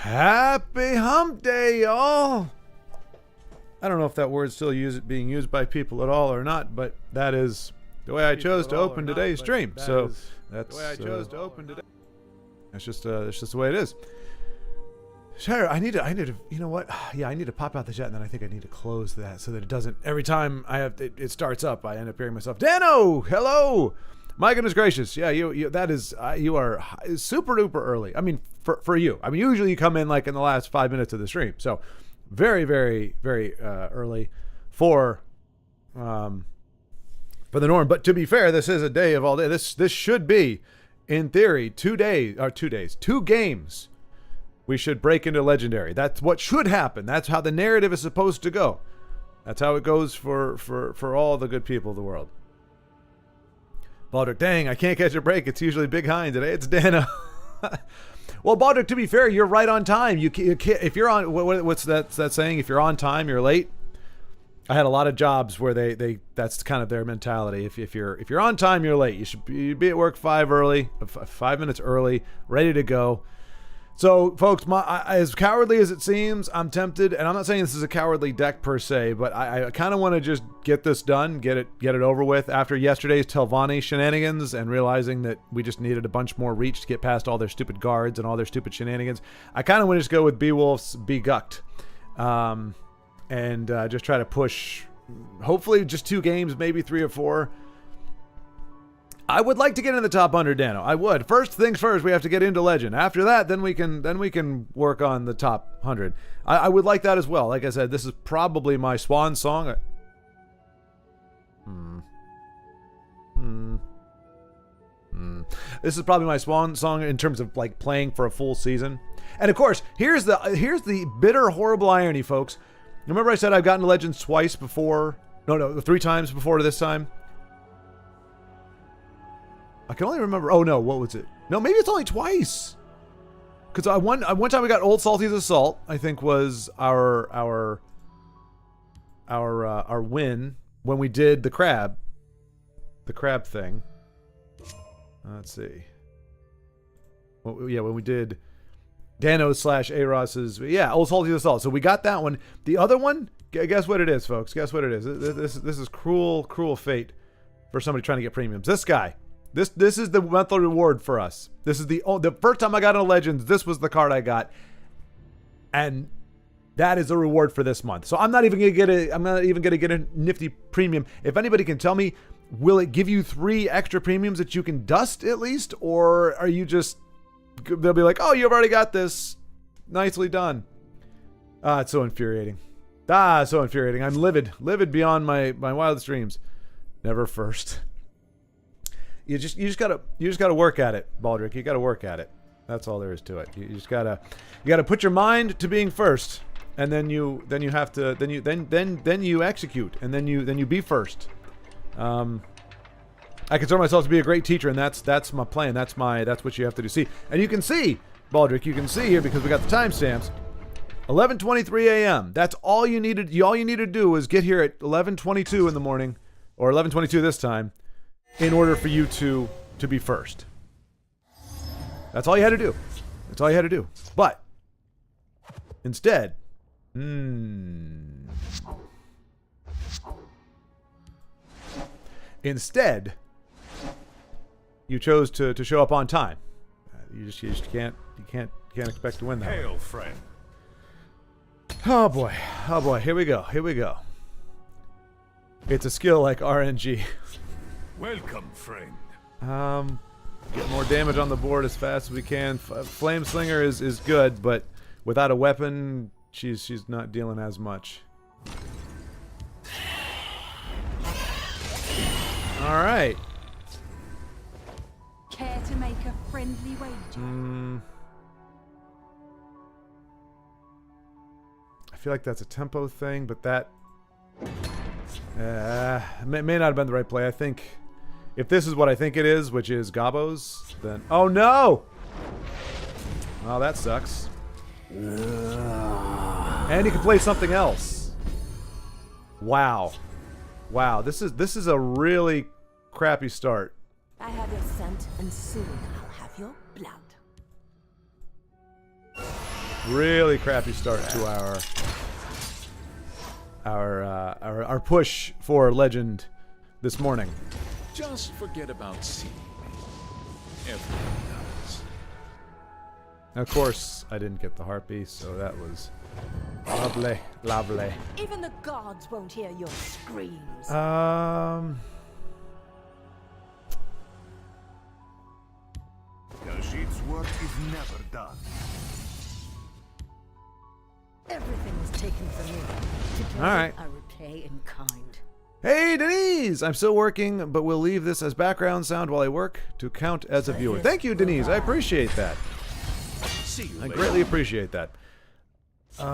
Happy hump day, y'all. I don't know if that word's still being used by people at all or not, but that is the way I chose to open today's stream. So that's the way I chose to open today. That's just the way it is. Sure, I need to, you know what? Yeah, I need to pop out the chat, and then I think I need to close that so that it doesn't, every time it starts up, I end up hearing myself. Dano, hello. My goodness gracious. Yeah, you are super duper early. I mean, for you. I mean, usually you come in like in the last 5 minutes of the stream. So very, very, very early for the norm. But to be fair, this is a day of all day. This should be, in theory, 2 games. We should break into legendary. That's what should happen. That's how the narrative is supposed to go. That's how it goes for all the good people of the world. Baldrick, dang, I can't catch a break. It's usually Big Hein today. It's Dana. Well, Baldrick, to be fair, you're right on time. You can't, if you're on, what's that saying? If you're on time, you're late. I had a lot of jobs where they that's kind of their mentality. If you're on time, you're late. You should be at work 5 minutes early, ready to go. So, folks, as cowardly as it seems, I'm tempted, and I'm not saying this is a cowardly deck per se, but I kind of want to just get this done, get it over with after yesterday's Telvanni shenanigans and realizing that we just needed a bunch more reach to get past all their stupid guards and all their stupid shenanigans. I kind of want to just go with Beowulf's Be Gucked, and just try to push, hopefully just 2 games, maybe 3 or 4. I would like to get in the top 100, Dano. I would. First things first, we have to get into Legend. After that, then we can work on the top 100. I would like that as well. Like I said, this is probably my swan song. This is probably my swan song in terms of like playing for a full season. And of course, here's the bitter, horrible irony, folks. Remember I said I've gotten to Legends twice before? No, 3 times before this time. I can only remember. Oh no, what was it? No, maybe it's only twice. Because one time we got Old Salty's Assault. I think was our win when we did the crab thing. Let's see. Well, yeah, when we did Dano / Aros's, Old Salty's Assault. So we got that one. The other one, guess what it is, folks? Guess what it is? This is cruel fate for somebody trying to get premiums. This guy. This is the monthly reward for us. This is the first time I got into Legends. This was the card I got, and that is a reward for this month. So I'm not even gonna get a nifty premium. If anybody can tell me, will it give you 3 extra premiums that you can dust at least, or are you just they'll be like, oh, you've already got this, nicely done. It's so infuriating. So infuriating. I'm livid beyond my wildest dreams. Never first. You just gotta work at it, Baldrick. You gotta work at it. That's all there is to it. You gotta put your mind to being first, and then you have to then you execute, and then you be first. I consider myself to be a great teacher, and that's my plan. That's what you have to do. See, and you can see, Baldrick. You can see here because we got the timestamps. 11:23 a.m. That's all you needed. All you need to do is get here at 11:22 in the morning, or 11:22 this time, in order for you to be first. That's all you had to do. That's all you had to do. But instead, you chose to show up on time. You just can't expect to win that. Hail, friend. Oh boy. Here we go. It's a skill like RNG. Welcome, friend. Get more damage on the board as fast as we can. Flame Slinger is good, but without a weapon, she's not dealing as much. All right. Care to make a friendly wager? I feel like that's a tempo thing, but that may not have been the right play. I think if this is what I think it is, which is Gabos, then... Oh, no! Oh, that sucks. And he can play something else. Wow. This is a really crappy start. I have your scent, and soon I'll have your blood. Really crappy start to our push for legend this morning. Just forget about seeing me. Everyone does. Of course, I didn't get the harpy, so that was lovely, lovely. Even the gods won't hear your screams. Khajiit's work is never done. Everything was taken from me. Today, All right. I repay in kind. Hey, Denise! I'm still working, but we'll leave this as background sound while I work to count as a viewer. Thank you, Denise. I appreciate that. See you I later. greatly appreciate that. Boy,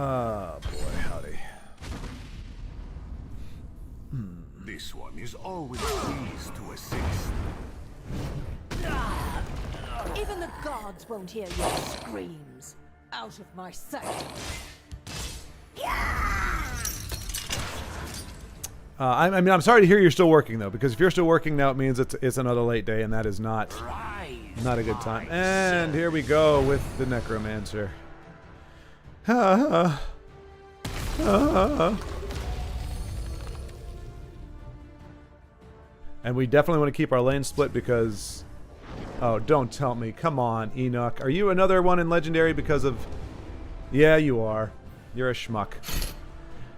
howdy. This one is always pleased to assist. Even the gods won't hear your screams. Out of my sight. I mean, I'm sorry to hear you're still working, though, because if you're still working now, it means it's another late day, and that is not a good time. And here we go with the Necromancer. And we definitely want to keep our lane split because... Oh, don't tell me. Come on, Enoch. Are you another one in Legendary because of... Yeah, you are. You're a schmuck.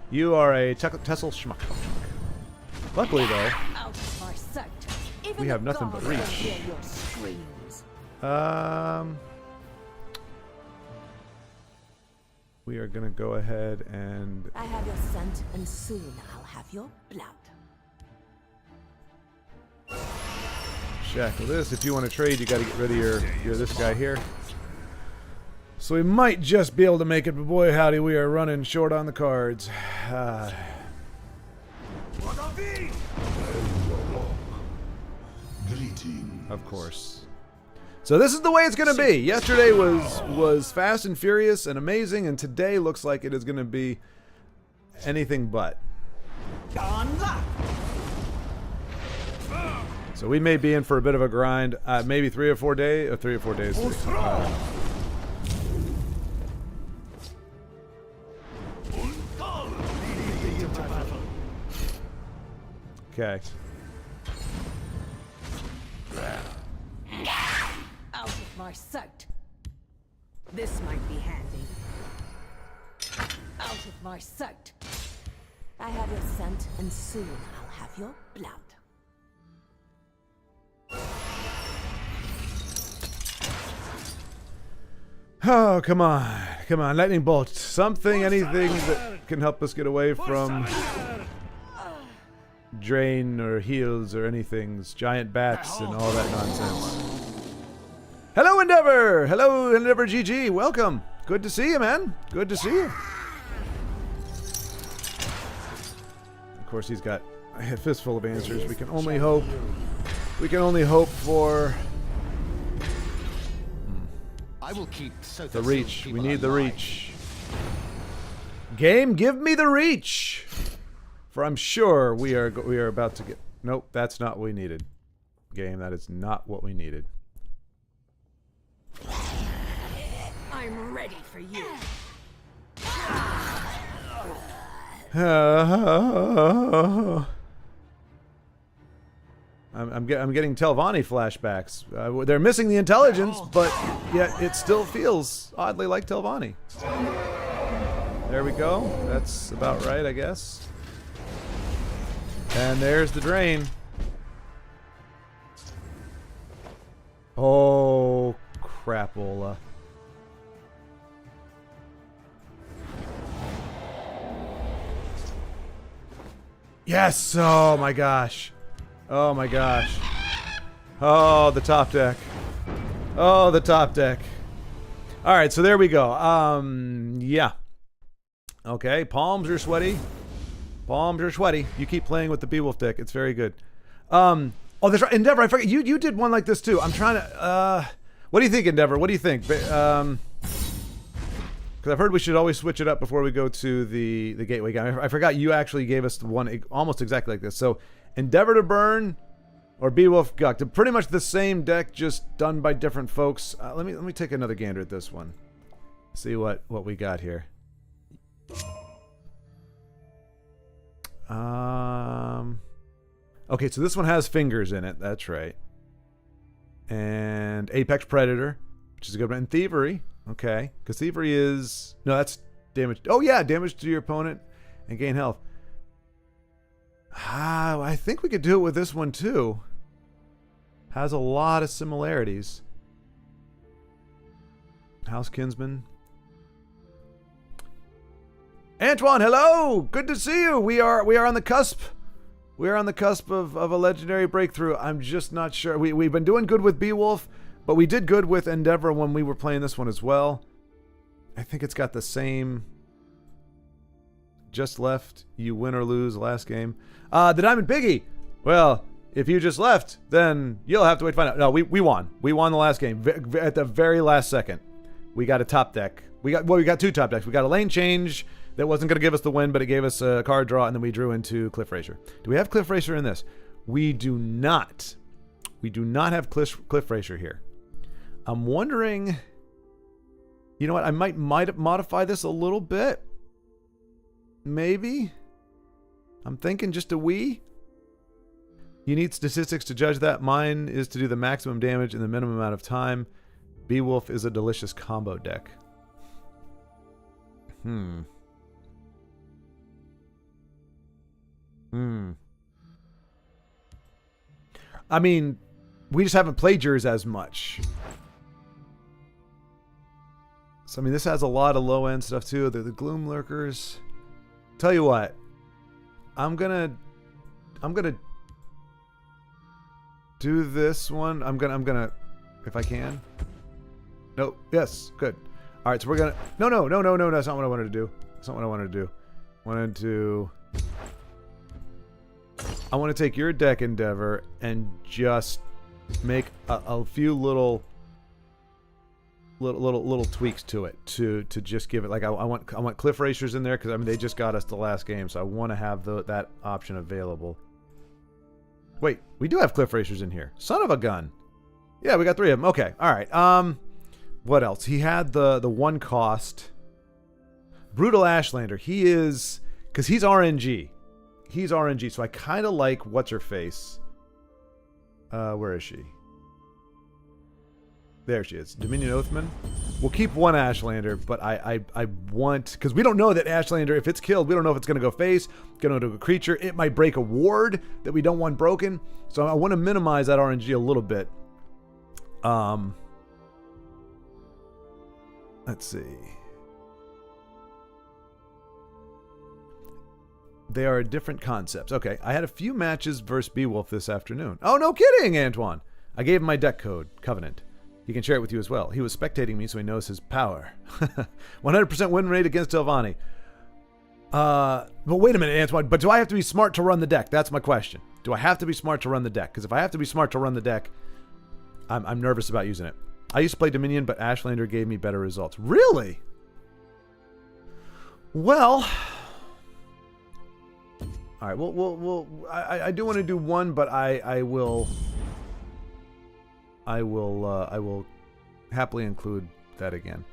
You are a TESL schmuck. Luckily, though, Out of my sight. Even we the have nothing but gods won't reach. hear your screams. We are gonna go ahead and... I have your scent, and soon I'll have your blood. shackle this. If you want to trade, you got to get rid of your this guy here. So we might just be able to make it, but boy howdy, we are running short on the cards. Of course. So this is the way it's going to be. Yesterday was fast and furious and amazing, and today looks like it is going to be anything but. So we may be in for a bit of a grind, maybe 3 or 4 days. Okay. Out of my sight. This might be handy. Out of my sight. I have your scent, and soon I'll have your blood. Oh, come on. Come on, lightning bolt. Something, anything that can help us get away from drain or heals or anything's giant bats and all that nonsense. Hello, Endeavor! Hello, Endeavor GG. Welcome. Good to see you, man. Good to see you. Of course, he's got a fistful of answers. We can only hope. We can only hope for I will keep the reach. We need the reach. Game, give me the reach. For I'm sure we are about to get. Nope, that's not what we needed. Game, that is not what we needed. I'm ready for you. I'm getting Telvanni flashbacks. They're missing the intelligence, but yet it still feels oddly like Telvanni. There we go. That's about right, I guess. And there's the drain. Oh, crapola. Yes! Oh my gosh. Oh my gosh. Oh, the top deck. Oh, the top deck. Alright, so there we go. Yeah. Okay, palms are sweaty. Palms are sweaty. You keep playing with the Beowulf deck. It's very good. Oh, that's right. Endeavor, I forgot. You did one like this too. I'm trying to... what do you think, Endeavor? What do you think? Because I've heard we should always switch it up before we go to the gateway game. I forgot you actually gave us one almost exactly like this. So, Endeavor to Burn or Beowulf Guck. Pretty much the same deck, just done by different folks. Let me take another gander at this one. See what we got here. Okay, so this one has fingers in it. That's right. And Apex Predator, which is a good one. And Thievery. Okay. Because Thievery is... No, that's damage. Oh, yeah. Damage to your opponent and gain health. I think we could do it with this one, too. Has a lot of similarities. House Kinsman. Antoine, hello! Good to see you. We are on the cusp. We are on the cusp of a legendary breakthrough. I'm just not sure. We've been doing good with Beowulf, but we did good with Endeavor when we were playing this one as well. I think it's got the same... Just left, you win or lose last game. The Diamond Piggy! Well, if you just left, then you'll have to wait to find out. No, we won. We won the last game. At the very last second. We got a top deck. We got two top decks. We got a lane change that wasn't going to give us the win, but it gave us a card draw, and then we drew into Cliff Racer. Do we have Cliff Racer in this? We do not. We do not have Cliff Racer here. I'm wondering... You know what? I might modify this a little bit. Maybe? I'm thinking just a wee. You need statistics to judge that. Mine is to do the maximum damage in the minimum amount of time. Beowulf is a delicious combo deck. I mean, we just haven't played yours as much. So, I mean, this has a lot of low-end stuff, too. The Gloom Lurkers. Tell you what. I'm gonna do this one. I'm gonna, if I can. No, yes, good. All right, so we're gonna, no, that's not what I wanted to do. That's not what I wanted to do. I want to take your deck, Endeavor, and just make a few little tweaks to it to just give it, like I want Cliff Racers in there because I mean they just got us the last game, so I want to have that option available. Wait, we do have Cliff Racers in here. Son of a gun. Yeah, we got 3 of them. Okay, all right. What else? He had the one cost. Brutal Ashlander. He is, because he's RNG. He's RNG, so I kind of like what's her face. Where is she? There she is. Dominion Oathman. We'll keep one Ashlander, but I want... Because we don't know that Ashlander, if it's killed, we don't know if it's going to go face, going to go to a creature. It might break a ward that we don't want broken. So I want to minimize that RNG a little bit. Let's see. They are different concepts. Okay, I had a few matches versus Beowulf this afternoon. Oh, no kidding, Antoine. I gave him my deck code, Covenant. He can share it with you as well. He was spectating me, so he knows his power. 100% win rate against Telvanni. But wait a minute, Antoine. But do I have to be smart to run the deck? That's my question. Do I have to be smart to run the deck? Because if I have to be smart to run the deck, I'm nervous about using it. I used to play Dominion, but Ashlander gave me better results. Really? Well... All right, well, I do want to do one, but I will happily include that again.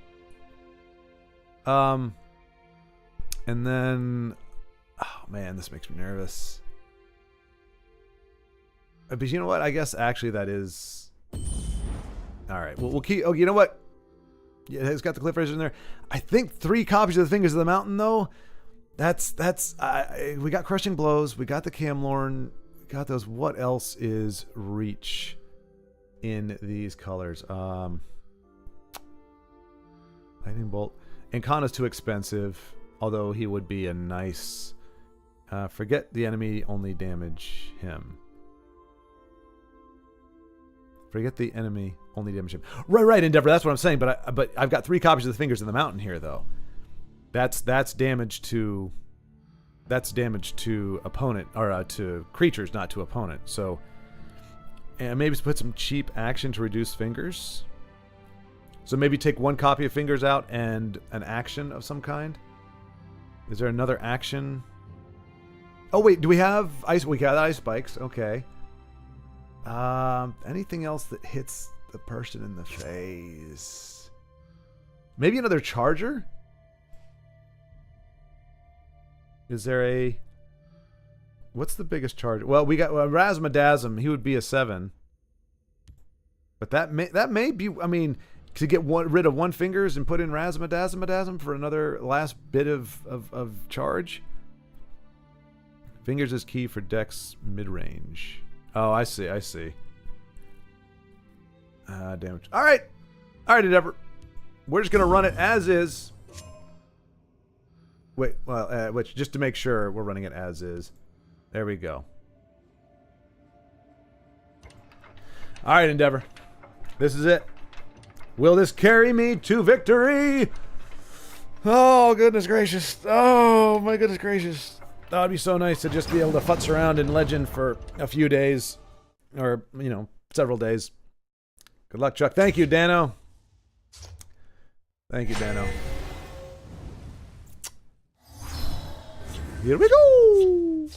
And then, oh man, this makes me nervous. But you know what? I guess actually that is. All right, we'll keep. Oh, you know what? Yeah, it's got the Cliff Racer in there. I think 3 copies of the Fingers of the Mountain though. That's we got Crushing Blows, we got the Camlorn, we got those. What else is reach in these colors? Lightning Bolt. And Kana's too expensive, although he would be a nice... forget the enemy, only damage him. Forget the enemy, only damage him. Right, Endeavor, that's what I'm saying, but I've got 3 copies of the Fingers of the Mountain here, though. That's damage to opponent, or to creatures, not to opponent. So, and maybe put some cheap action to reduce fingers. So maybe take 1 copy of Fingers out and an action of some kind. Is there another action? Oh wait, do we have ice? We got ice spikes. Okay. Anything else that hits the person in the face? Maybe another charger? Is there a... What's the biggest charger? Well, we got Razmadazm. He would be a 7. But that may be... I mean, to get rid of one fingers and put in Razmadazm for another last bit of charge? Fingers is key for Dex mid-range. Oh, I see. Damn it. All right, Endeavor. We're just gonna run it as is. Wait, well, which just to make sure we're running it as is. There we go. All right, Endeavor. This is it. Will this carry me to victory? Oh, goodness gracious. Oh, my goodness gracious. Oh, it'd be so nice to just be able to futz around in Legend for a few days. Or, several days. Good luck, Chuck. Thank you, Dano. Thank you, Dano. Here we go!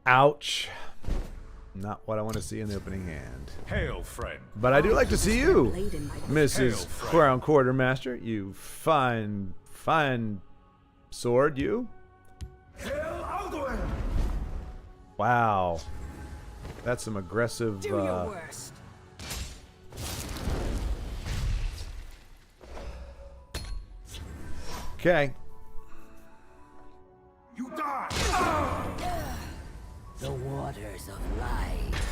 Ouch. Not what I want to see in the opening hand. Hail, friend. But I do like to see you, Blade in my Mrs. Crown Quartermaster. You fine sword, you. Hail, Alduin! Wow. That's some aggressive... Do your worst. Okay. You die! The waters of life.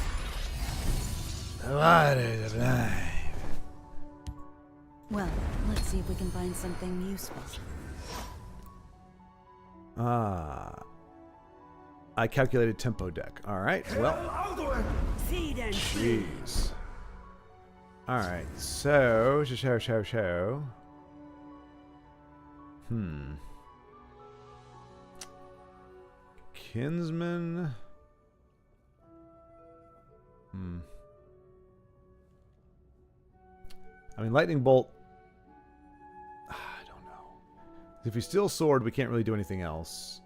Well, let's see if we can find something useful. I calculated tempo deck. Alright, well. Alduin! Seed and Jeez. Alright, so. Kinsman. I mean, Lightning Bolt. I don't know. If we steal Sword, we can't really do anything else.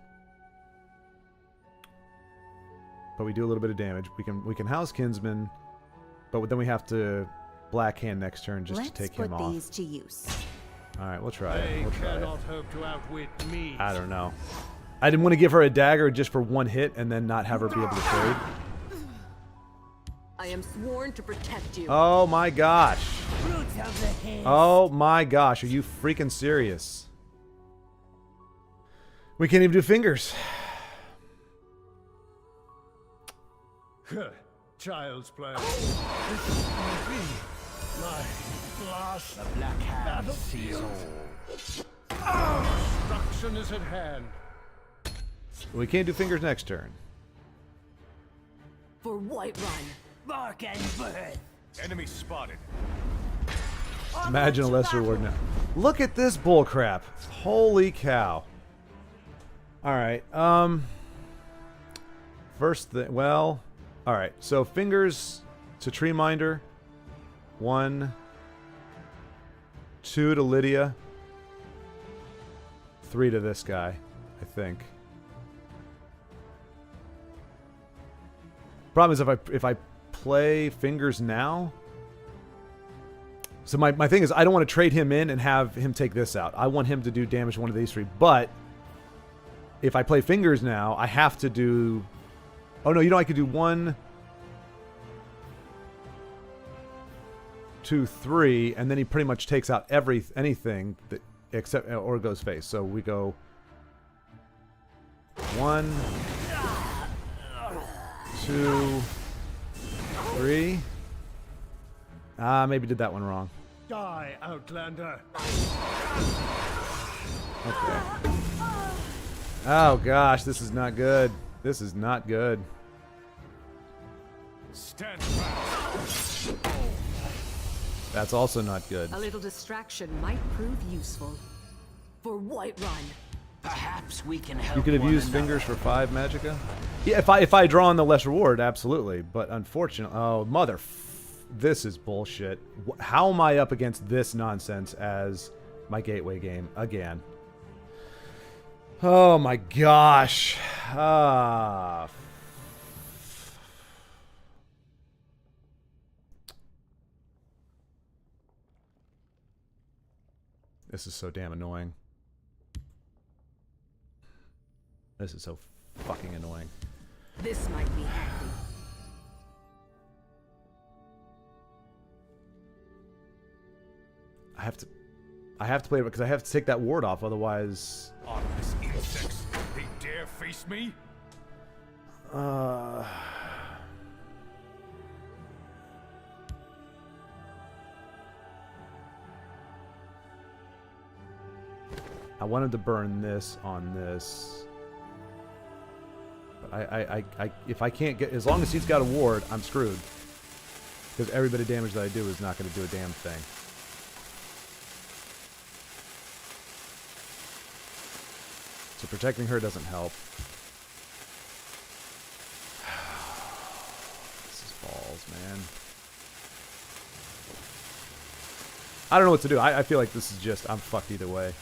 But we do a little bit of damage. We can house Kinsman, but then we have to Black Hand next turn just to take him off. Let's put these to use. All right, we'll try it. They We'll try cannot it. hope to outwit me. I don't know. I didn't want to give her a dagger just for one hit and then not have her be able to trade. I am sworn to protect you. Oh my gosh. Roots of the hills. Oh my gosh. Are you freaking serious? We can't even do fingers. Child's play. This will be my last Black Hand battlefield. seal. Destruction is at hand. We can't do fingers next turn. For Whiterun, bark and birth. Enemy spotted. Imagine a lesser reward now. Look at this bullcrap. Holy cow. Alright, first thing, well... Alright, so fingers to Treeminder. 1. 2 to Lydia. 3 to this guy, I think. Problem is if I play fingers now... So my thing is I don't want to trade him in and have him take this out. I want him to do damage to one of these 3, but if I play fingers now, I have to do... Oh no, I could do 1, 2, 3, and then he pretty much takes out anything that except or goes face. So we go 1, 2, 3. Maybe did that one wrong. Die, Outlander. Okay. Oh gosh, this is not good. This is not good. Stand fast. That's also not good. A little distraction might prove useful. For Whiterun. Perhaps we can help. You could have one used another. fingers for 5 magicka. Yeah, if I draw on the less reward, absolutely. But unfortunately, oh mother, this is bullshit. How am I up against this nonsense as my gateway game again? Oh my gosh. This is so damn annoying. This is so fucking annoying. This might be handy. I have to play it because I have to take that ward off, otherwise. Artemis insects, they dare face me? I wanted to burn this on this. But I if I can't get, as long as he's got a ward, I'm screwed. Because every bit of damage that I do is not going to do a damn thing. So protecting her doesn't help. This is balls, man. I don't know what to do. I feel like this is just, I'm fucked either way.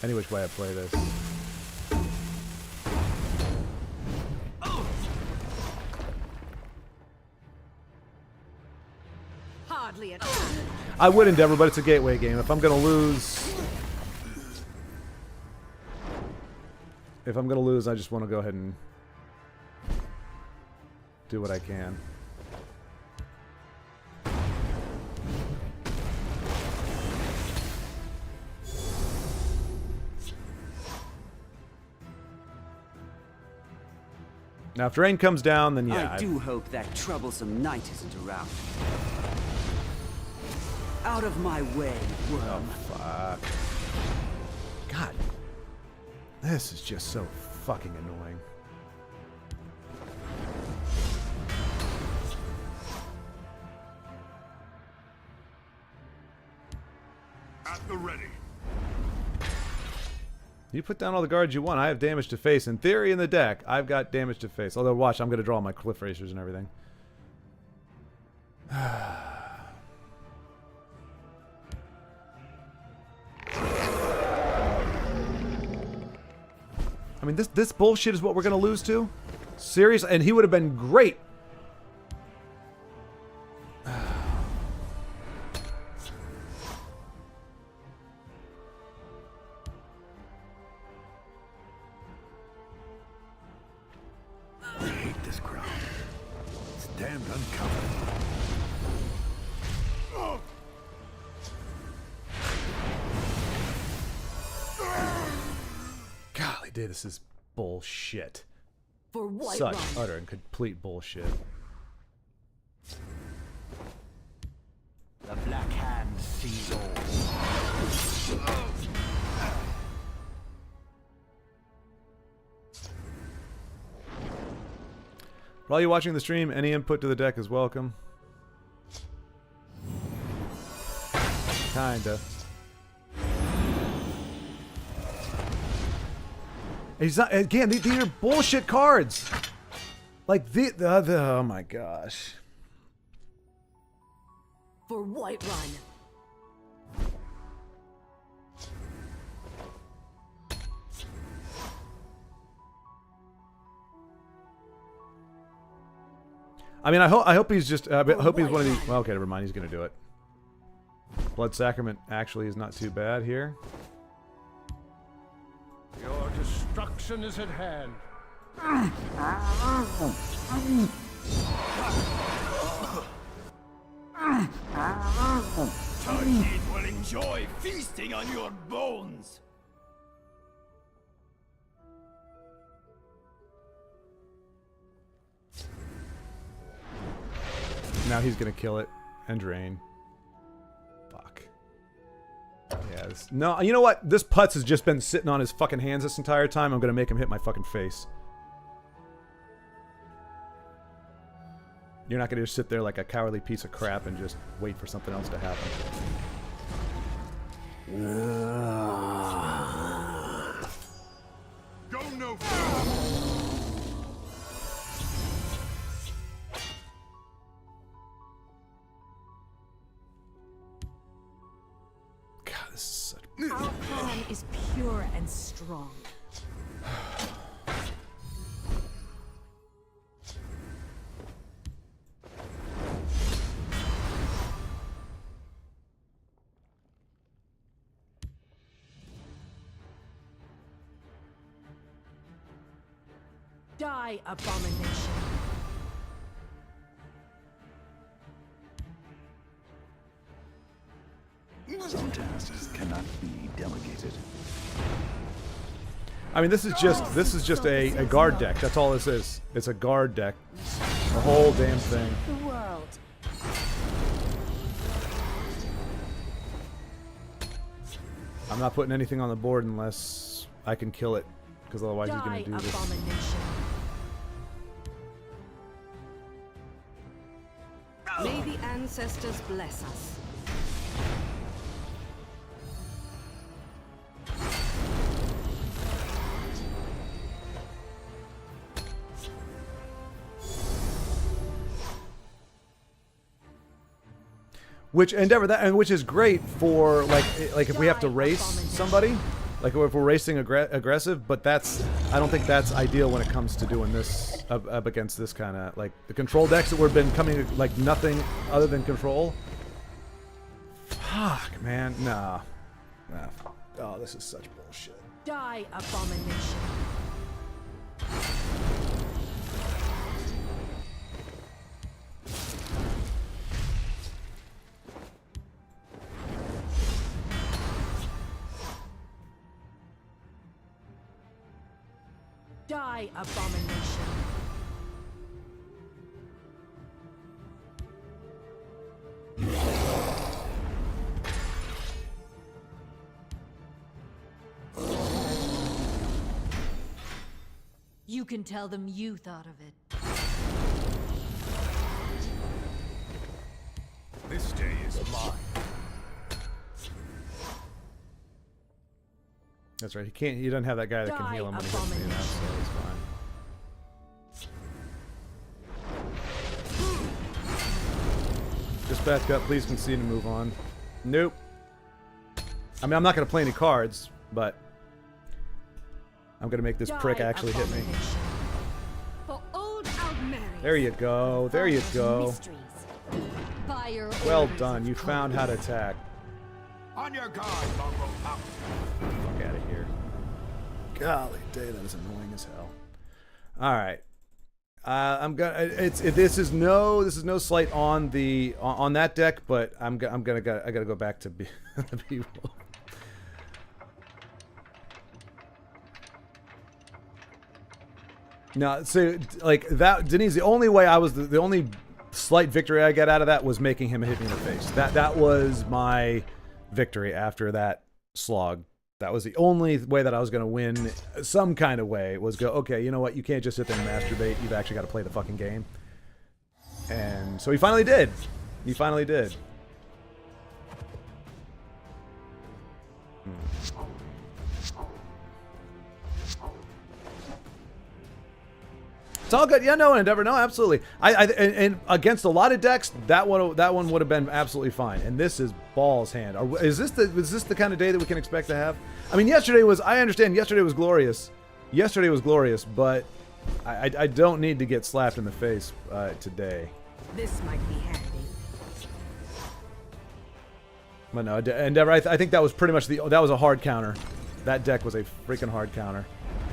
Any which way I play this. Hardly a I would endeavor, but it's a gateway game. If I'm gonna lose, I just want to go ahead and do what I can. Now, if Drain comes down, then yeah. I do hope that troublesome knight isn't around. Out of my way, worm. Fuck. God. This is just so fucking annoying. At the ready. You put down all the guards you want. I have damage to face. In theory, in the deck, I've got damage to face. Although, watch, I'm going to draw my cliff racers and everything. I mean, this bullshit is what we're going to lose to? Seriously? And he would have been great. I hate this ground. It's damned uncovered. Golly, dude, this is bullshit. for White Such Run. utter and complete bullshit. The Black Hand sees all. While you're watching the stream, any input to the deck is welcome. Kinda. He's not, again, these are bullshit cards. Like the oh my gosh. For White Run. I mean, I hope he's just. I hope he's one of these. Well, okay, never mind. He's gonna do it. Blood Sacrament actually is not too bad here. Your destruction is at hand. Turkey will enjoy feasting on your bones. Now he's gonna kill it and drain. Fuck. Yeah. No, you know what? This putz has just been sitting on his fucking hands this entire time. I'm gonna make him hit my fucking face. You're not gonna just sit there like a cowardly piece of crap and just wait for something else to happen. Go no further. God, this is such. Our plan is pure and strong. Die, abomination. Some tasks cannot be delegated. I mean, this is just a guard deck. That's all this is. It's a guard deck. The whole damn thing. The world. I'm not putting anything on the board unless I can kill it, because otherwise he's gonna do this. Abomination. May the ancestors bless us. Which Endeavor which is great for like if we have to race somebody, like if we're racing aggressive. But I don't think that's ideal when it comes to doing this up against this kind of like the control decks that we've been coming like nothing other than control. Fuck, man, nah. Oh, this is such bullshit. Die, abomination. Die, abomination. You can tell them you thought of it. This day is mine. That's right. He doesn't have that guy that can heal him when he hits me. Enough, so it's fine. Just back up, please. Concede and move on. Nope. I mean, I'm not going to play any cards, but I'm going to make this prick actually hit me. For old Aldmeri. There you go. There you go. Mysteries. Fire Well orders done. of You found how to attack. On your guard, mongrel pup. Fuck out of here. Golly day, that is annoying as hell. All right. I'm gonna. This is no slight on the on that deck, but I gotta go back to the people. No, so like that, Denise. The only way the only slight victory I got out of that was making him hit me in the face. That was my victory after that slog. That was the only way that I was going to win some kind of way, was go, okay, you know what? You can't just sit there and masturbate. You've actually got to play the fucking game. And so he finally did. He finally did. It's all good. Yeah, no, Endeavor. No, absolutely. And against a lot of decks, that one would have been absolutely fine. And this is balls hand. Is this the kind of day that we can expect to have? I mean, yesterday was. I understand. Yesterday was glorious. Yesterday was glorious, but I don't need to get slapped in the face today. This might be handy. But no, Endeavor. I think that was pretty much that was a hard counter. That deck was a freaking hard counter.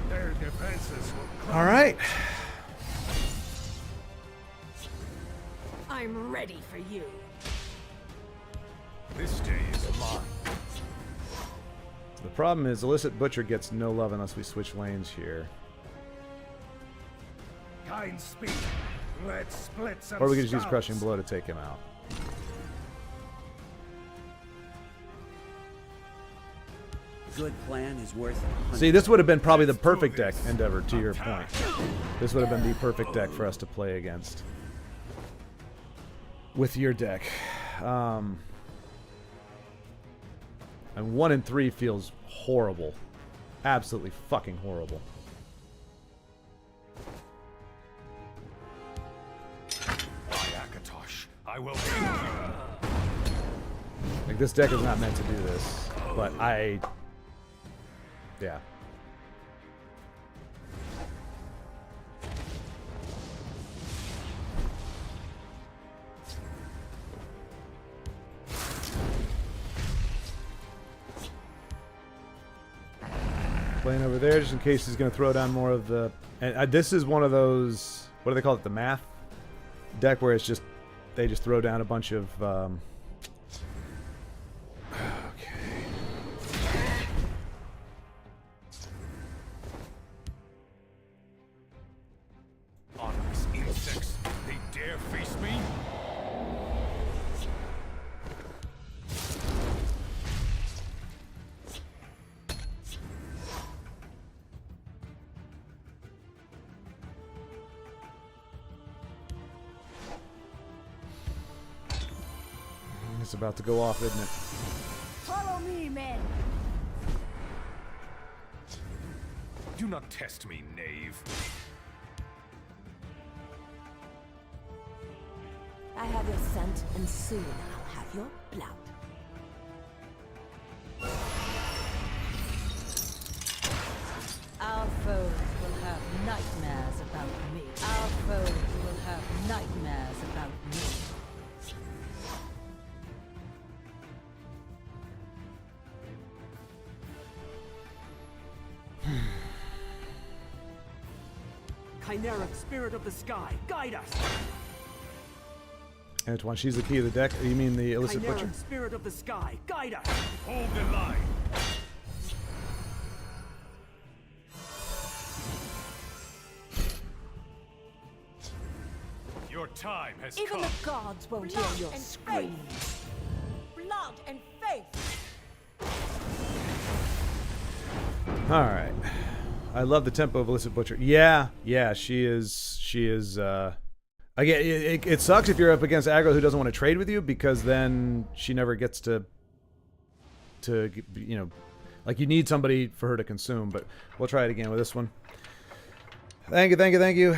Their defenses will All right. I'm ready for you. This day is mine. The problem is Illicit Butcher gets no love unless we switch lanes here. kind speak. Let's split some Or we could just use skulls. Crushing Blow to take him out. Good plan is worth a See, this would have been probably the perfect deck, Endeavor, to your point. This would have been the perfect deck for us to play against. With your deck. And 1 and 3 feels horrible. Absolutely fucking horrible. By Akatosh, I will. Like, this deck is not meant to do this. But yeah. Playing over there just in case he's going to throw down more of the And this is one of those, what do they call it, the math deck, where it's just, they just throw down a bunch of, okay. Ominous insects, they dare face me? It's about to go off, isn't it? Follow me, men. Do not test me, knave. I have your scent, and soon I'll have your blood. Our foes will have nightmares about me. Our foes will have nightmares about me. Chimeric spirit of the sky, guide us! Antoine, she's the key of the deck. You mean the illicit butcher? Chimeric spirit of the sky, guide us! Hold the line. Your time has Even come. the gods won't Blood hear your and screams. Blood and faith. All right. I love the tempo of illicit butcher. Yeah, she is. Again, it sucks if you're up against aggro who doesn't want to trade with you, because then she never gets to you know, like, you need somebody for her to consume. But we'll try it again with this one. Thank you.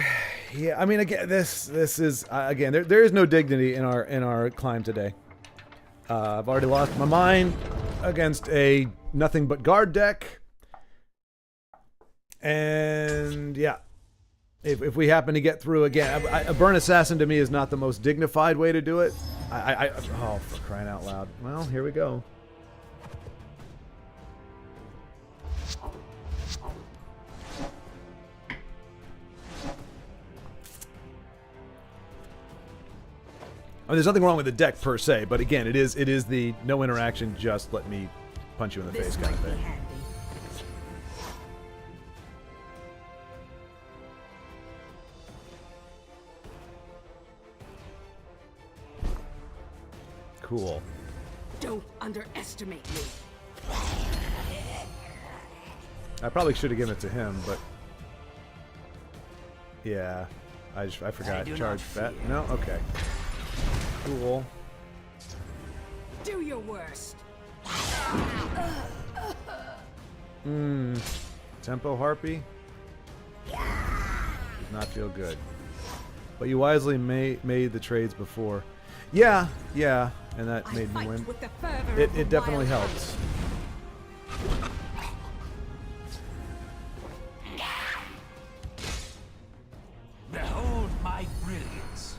Yeah, I mean, again, this is again, there is no dignity in our climb today. I've already lost my mind against a nothing but guard deck. And yeah, if we happen to get through again, a burn assassin to me is not the most dignified way to do it. Oh, for crying out loud. Well, here we go. I mean, there's nothing wrong with the deck per se, but again, it is the no interaction, just let me punch you in the face kind of thing. Cool. Don't underestimate me. I probably should have given it to him, but yeah, I forgot. Charge bet. No, okay. Cool. Do your worst. Tempo Harpy. Does not feel good. But you wisely made the trades before. Yeah, and that made me win. With the fervor of It a definitely wild helps. Behold my brilliance.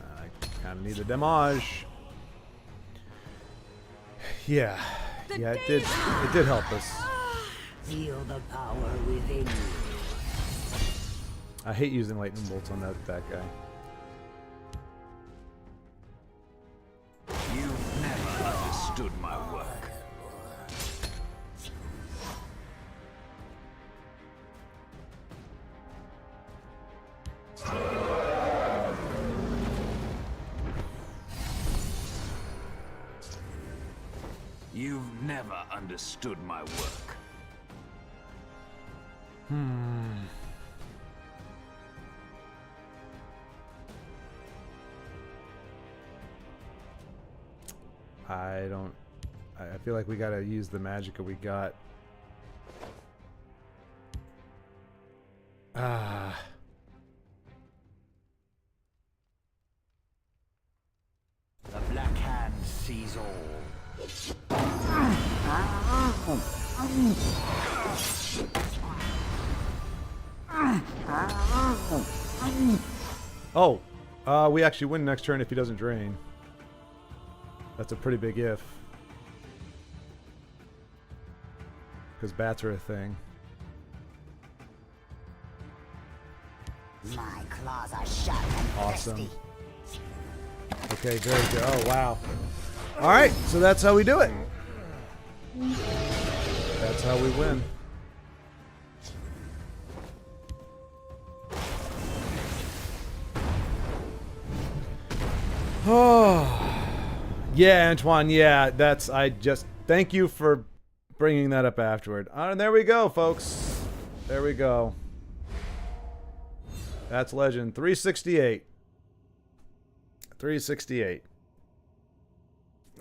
I kind of need the damage. Yeah, it did help us. Feel the power within you. I hate using lightning bolts on that guy. You've never understood my work. You've never understood my work. I feel like we gotta use the magicka we got. The Black Hand sees all. Oh, we actually win next turn if he doesn't drain. That's a pretty big if. Because bats are a thing. My claws are sharp and Awesome. thirsty. Okay, very good. Oh, wow. All right, so that's how we do it. That's how we win. Oh, yeah, Antoine. Yeah, that's. I just thank you for bringing that up afterward. And there we go, folks. There we go. That's legend 368. 368.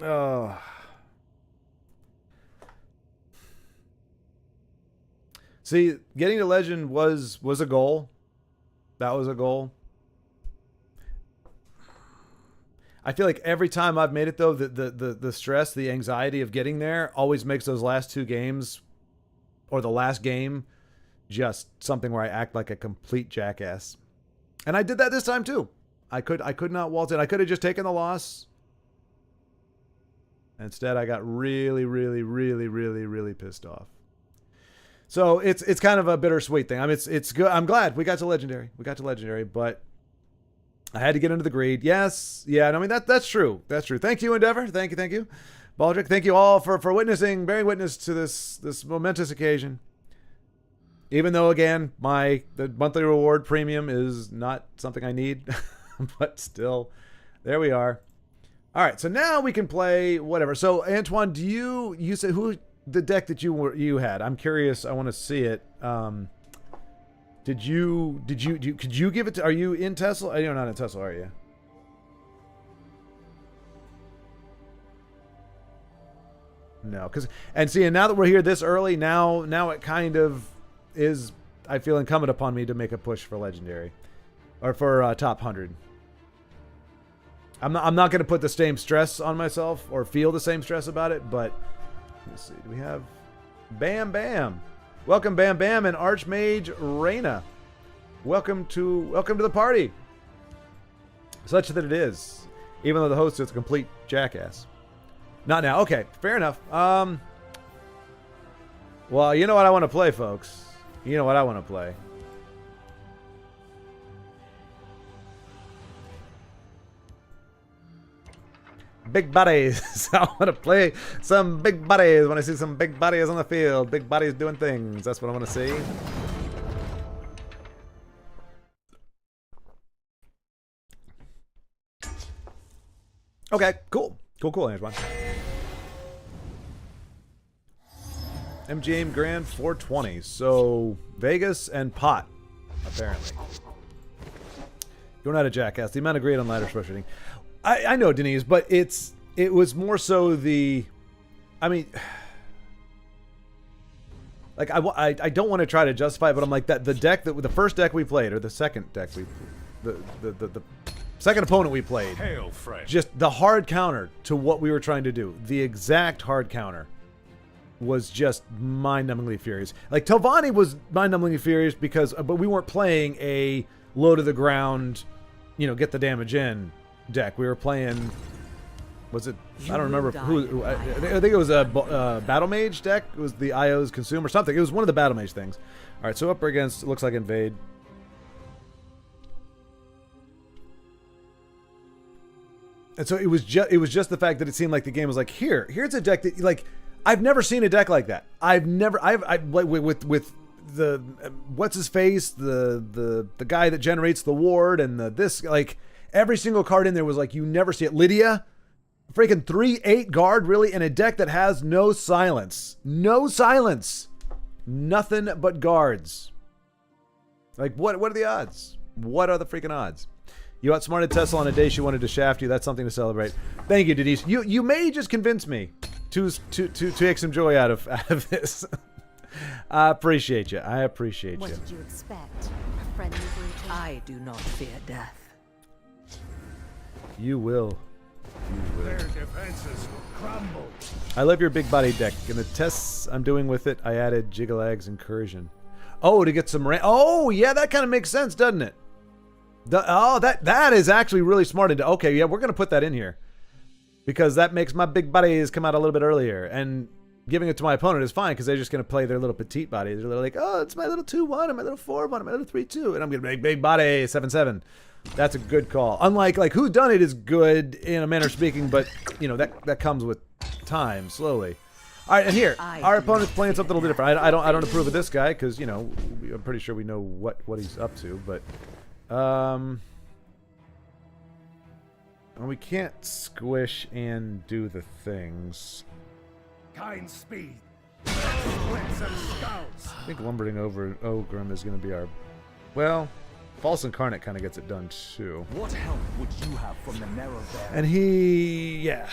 Oh. See, getting to legend was a goal. That was a goal. I feel like every time I've made it though, the stress, the anxiety of getting there always makes those last two games or the last game just something where I act like a complete jackass. And I did that this time too. I could not waltz in. I could have just taken the loss. Instead, I got really, really, really, really, really pissed off. So it's kind of a bittersweet thing. I mean, it's good. I'm glad we got to legendary. But I had to get into the greed. Yes, yeah. I mean that's true. That's true. Thank you, Endeavor. Thank you, Baldric. Thank you all for witnessing, bearing witness to this momentous occasion. Even though again, the monthly reward premium is not something I need, but still, there we are. All right, so now we can play whatever. So Antoine, do you said who the deck that you had? I'm curious. I want to see it. Could you give it to? Are you in TESL? You're not in TESL, are you? No, and now that we're here this early, now it kind of is. I feel incumbent upon me to make a push for legendary, or for top 100. I'm not going to put the same stress on myself or feel the same stress about it, but let's see. Do we have Bam Bam? Welcome Bam Bam and Archmage Reyna. Welcome to the party. Such that it is, even though the host is a complete jackass. Not now. Okay, fair enough. Well, you know what I want to play, folks. You know what I want to play. Big bodies. I want to play some big bodies. When I see some big bodies on the field, big bodies doing things. That's what I want to see. Okay, cool, Antoine. MGM Grand 420. So Vegas and pot, apparently. You're not a jackass. The amount of greed on ladder frustrating. I know, Denise, but it was more so the, I mean, like I don't want to try to justify it, but I'm like that the first deck we played, or the second deck the second opponent we played, Hail, Fred. just the hard counter to what we were trying to do, the exact hard counter was just mind-numbingly furious. Like Telvanni was mind-numbingly furious but we weren't playing a low to the ground, get the damage in deck. We were playing, was it, I don't remember who I think it was a Battle Mage deck. It was the IO's Consume or something. It was one of the Battle Mage things. All right, so up against, it looks like Invade. And so it was just the fact that it seemed like the game was like, here's a deck that, like, I've never seen a deck like that. With the what's his face, the guy that generates the ward and this, like, every single card in there was like, you never see it. Lydia, freaking 3/8 guard, really, in a deck that has no silence. No silence. Nothing but guards. Like, what are the odds? What are the freaking odds? You outsmarted TESL on a day she wanted to shaft you. That's something to celebrate. Thank you, Denise. You may just convince me to take some joy out of this. I appreciate you. What did you expect? A friendly greeting? I do not fear death. You will. Their defenses will crumble. I love your big body deck. In the tests I'm doing with it, I added Jiggleag's Incursion. Oh, to get some oh, yeah, that kind of makes sense, doesn't it? That is actually really smart. Okay, yeah, we're going to put that in here. Because that makes my big buddies come out a little bit earlier. And giving it to my opponent is fine because they're just going to play their little petite bodies. They're like, oh, it's my little 2-1 and my little 4-1 and my little 3-2, and I'm going to make big body 7-7. That's a good call. Unlike like Whodunit is good in a manner of speaking, but you know that comes with time, slowly. All right, and here our opponent's playing something a little different. I don't approve of this guy because you know I'm pretty sure we know what he's up to, but well, we can't squish and do the things. Kind speed. Splits and skulls. I think lumbering over Ogrim is going to be our... Well, False Incarnate kind of gets it done, too. What help would you have from the narrow bear? And he... Yeah.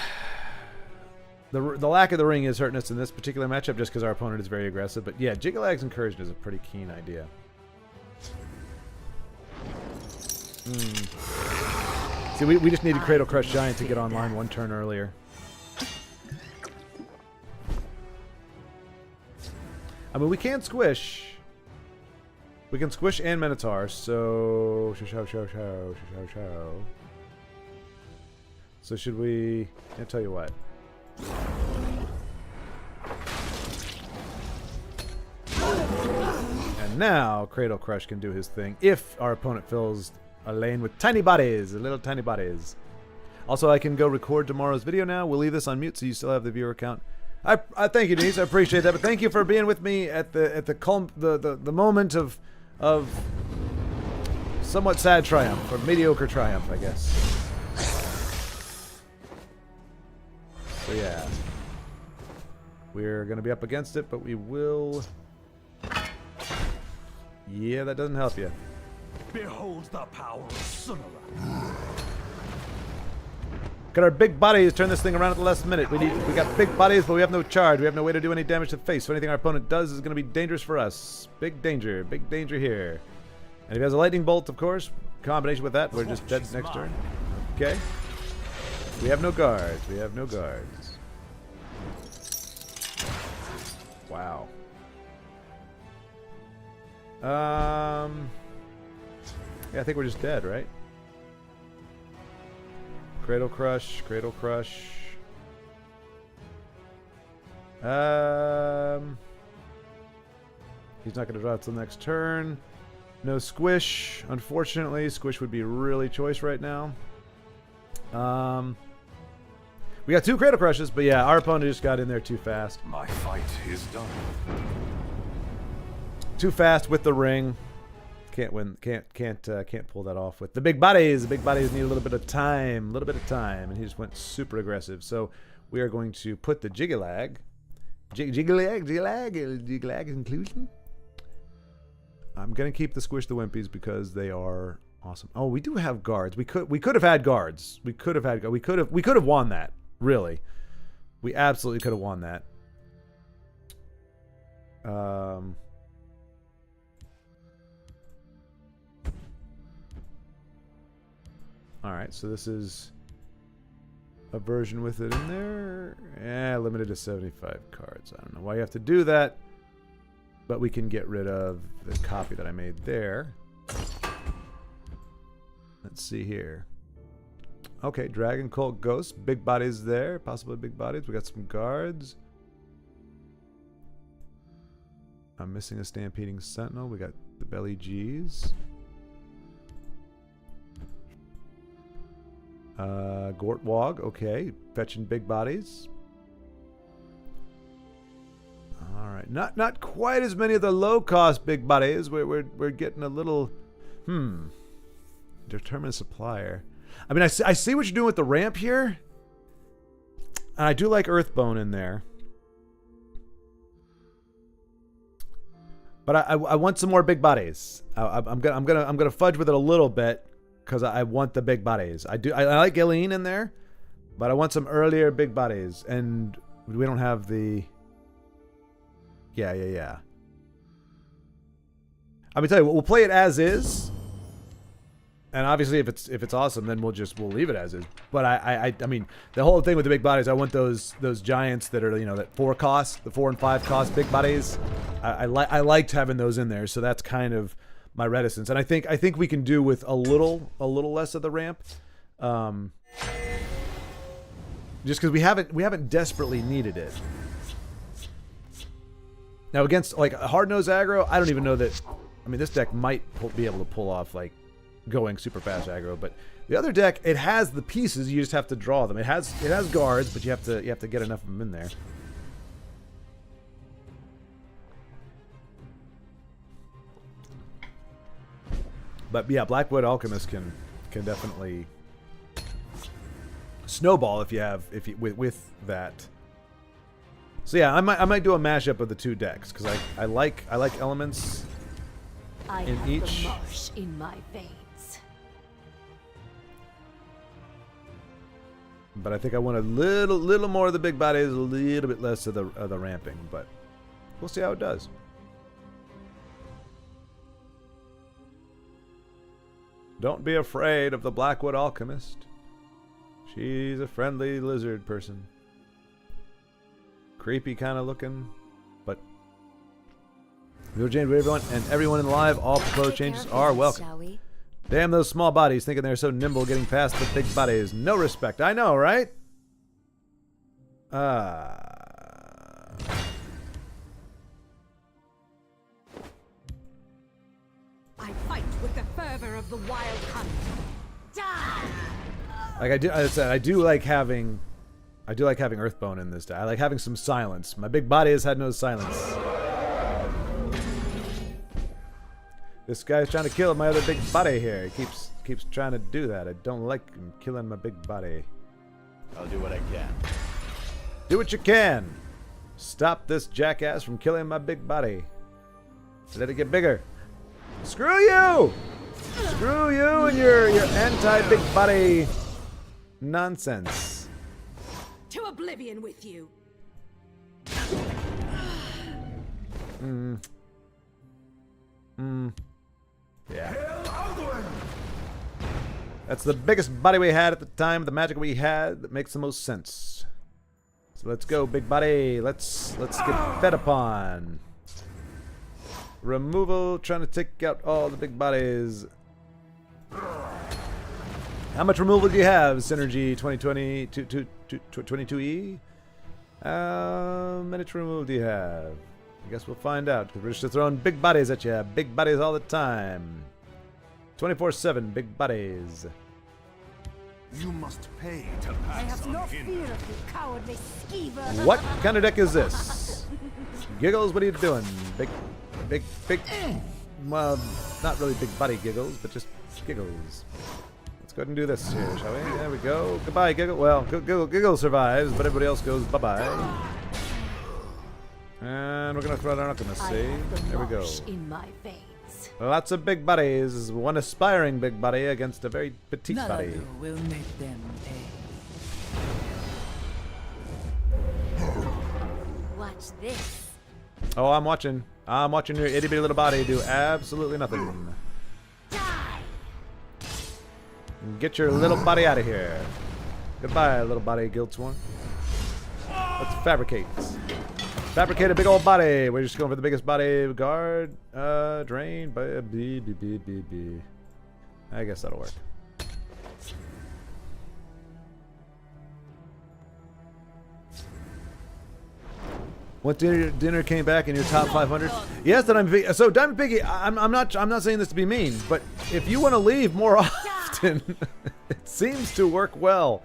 The lack of the ring is hurting us in this particular matchup just because our opponent is very aggressive. But yeah, Jiggalag's Incursion is a pretty keen idea. See, we just needed Cradle Crush Giant to get online one turn earlier. I mean, we can squish. We can squish and Minotaur, so... So should we... I'll tell you what. And now, Cradle Crush can do his thing if our opponent fills a lane with tiny bodies, little tiny bodies. Also, I can go record tomorrow's video now. We'll leave this on mute so you still have the viewer count. I thank you, Denise. I appreciate that. But thank you for being with me at the moment of somewhat sad triumph or mediocre triumph, I guess. So yeah, we're gonna be up against it, but we will. Yeah, that doesn't help you. Behold the power of Sunara. Got our big bodies, turn this thing around at the last minute. We got big bodies, but we have no charge. We have no way to do any damage to the face. So anything our opponent does is going to be dangerous for us. Big danger here. And if he has a lightning bolt, of course, combination with that, we're just dead next turn. Okay. We have no guards. Wow. Yeah, I think we're just dead, right? Cradle Crush. He's not going to draw till next turn. No Squish, unfortunately. Squish would be really choice right now. We got 2 Cradle Crushes, but yeah, our opponent just got in there too fast. My fight is done. Too fast with the ring. Can't win. Can't pull that off with the big bodies. The big bodies need a little bit of time. And he just went super aggressive. So we are going to put the Jiggalag inclusion. I'm gonna keep the Squish the Wimpies because they are awesome. Oh, we do have guards. We could have had guards. We could have won that. Really, we absolutely could have won that. Alright, so this is a version with it in there. Limited to 75 cards. I don't know why you have to do that, but we can get rid of the copy that I made there. Let's see here. Okay, Dragon Cult Ghost. Big bodies there. Possibly big bodies. We got some guards. I'm missing a Stampeding Sentinel. We got the Belly G's. Gortwog, okay. Fetching big bodies. Alright. Not quite as many of the low-cost big bodies. We're getting a little... Determined supplier. I mean, I see what you're doing with the ramp here. And I do like Earthbone in there. But I want some more big bodies. I'm gonna fudge with it a little bit. Because I want the big bodies. I like Galeen in there, but I want some earlier big bodies. And we don't have the... Yeah. I'm gonna tell you what, we'll play it as is. And obviously if it's awesome, then we'll leave it as is. But I mean, the whole thing with the big bodies, I want those giants that are, you know, that 4 cost, the 4 and 5 cost big bodies. I liked having those in there, so that's kind of my reticence, and I think we can do with a little less of the ramp, just because we haven't desperately needed it. Now against like a hard-nosed aggro, I don't even know that. I mean, this deck might be able to pull off like going super fast aggro, but the other deck, it has the pieces. You just have to draw them. It has guards, but you have to get enough of them in there. But yeah, Blackwood Alchemist can definitely snowball if you with that. So yeah, I might do a mashup of the two decks because I like elements I in have each. the marsh in my veins. But I think I want a little more of the big bodies, a little bit less of the ramping. But we'll see how it does. Don't be afraid of the Blackwood Alchemist. She's a friendly lizard person. Creepy kind of looking, but everyone and everyone in the live, all proposed changes are welcome. Shall we? Damn those small bodies thinking they're so nimble getting past the big bodies. No respect. I know, right? I fight with the fervor of the wild hunt. Die! Like I do like having Earthbone in this deck. I like having some silence. My big body has had no silence. This guy's trying to kill my other big body here. He keeps trying to do that. I don't like him killing my big body. I'll do what I can. Do what you can. Stop this jackass from killing my big body. Let it get bigger. Screw you! Screw you and your anti-big body nonsense. To oblivion with you. Yeah. That's the biggest body we had at the time, the magic we had that makes the most sense. So let's go, big body. Let's get fed upon. Removal, trying to take out all the big bodies. How much removal do you have, Synergy 2020 22E? How much removal do you have? I guess we'll find out, because we're just throwing big bodies at you. Big bodies all the time. 24/7, big bodies. You must pay to I have pass no unhindered. fear of you, cowardly skeever. What kind of deck is this? Giggles, what are you doing? Big. Well, not really big body giggles, but just giggles. Let's go ahead and do this here, shall we? There we go. Goodbye, Giggle. Well, Giggle survives, but everybody else goes bye-bye. And we're going to throw it on Alchemist, I see? have the There we go. marsh in my veins. Lots of big bodies. One aspiring big body against a very petite body. will make them pay. Watch this. Oh, I'm watching. I'm watching your itty-bitty little body do absolutely nothing. Die! Get your little body out of here. Goodbye, little body, Guildsworn. Let's fabricate. Fabricate a big old body. We're just going for the biggest body. Guard, drain, B. I guess that'll work. What dinner came back in your top 500? Yes, that I'm so Diamond Piggy. I'm not saying this to be mean, but if you want to leave more often, it seems to work well.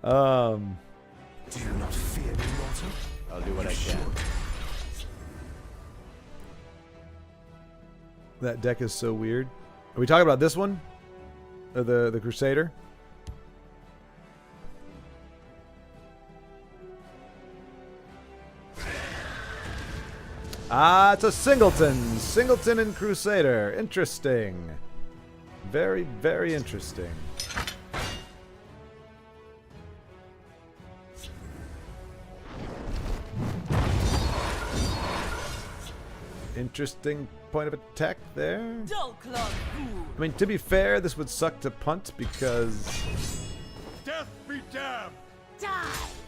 Do you not fear me, mortal? I'll do what I can. That deck is so weird. Are we talking about this one? Or the Crusader? Ah, it's a Singleton. Singleton and Crusader. Interesting. Very, very interesting. Interesting point of attack there. I mean, to be fair, this would suck to punt because... Death be damned! Die!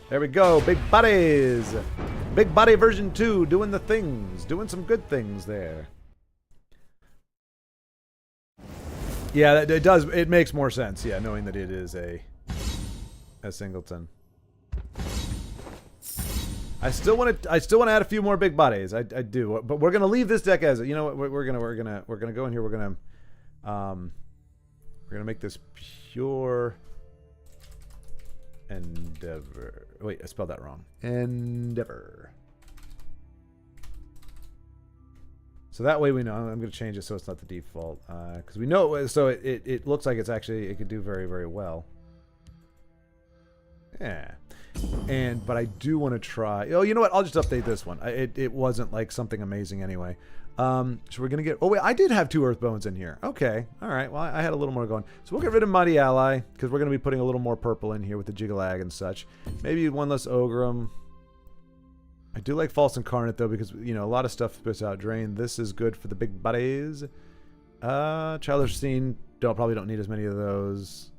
There we go, big bodies. Big body version 2 doing the things, doing some good things there. Yeah, it does. It makes more sense. Yeah, knowing that it is a singleton. I still want to add a few more big bodies. I do, but we're gonna leave this deck as, you know what, we're gonna go in here. We're gonna make this pure Endeavor. Wait, I spelled that wrong. Endeavor. So that way we know. I'm going to change it so it's not the default, because we know. So it looks like it's actually, it could do very, very well. Yeah. But I do want to try. Oh, you know what? I'll just update this one. It wasn't like something amazing anyway. So we're gonna get. Oh wait, I did have 2 Earth Bones in here. Okay, all right. Well, I had a little more going. So we'll get rid of Mighty Ally because we're gonna be putting a little more purple in here with the Jigalag and such. Maybe one less Ogrim. I do like False Incarnate though because you know a lot of stuff spits out Drain. This is good for the big buddies. Childish Scene. Probably don't need as many of those.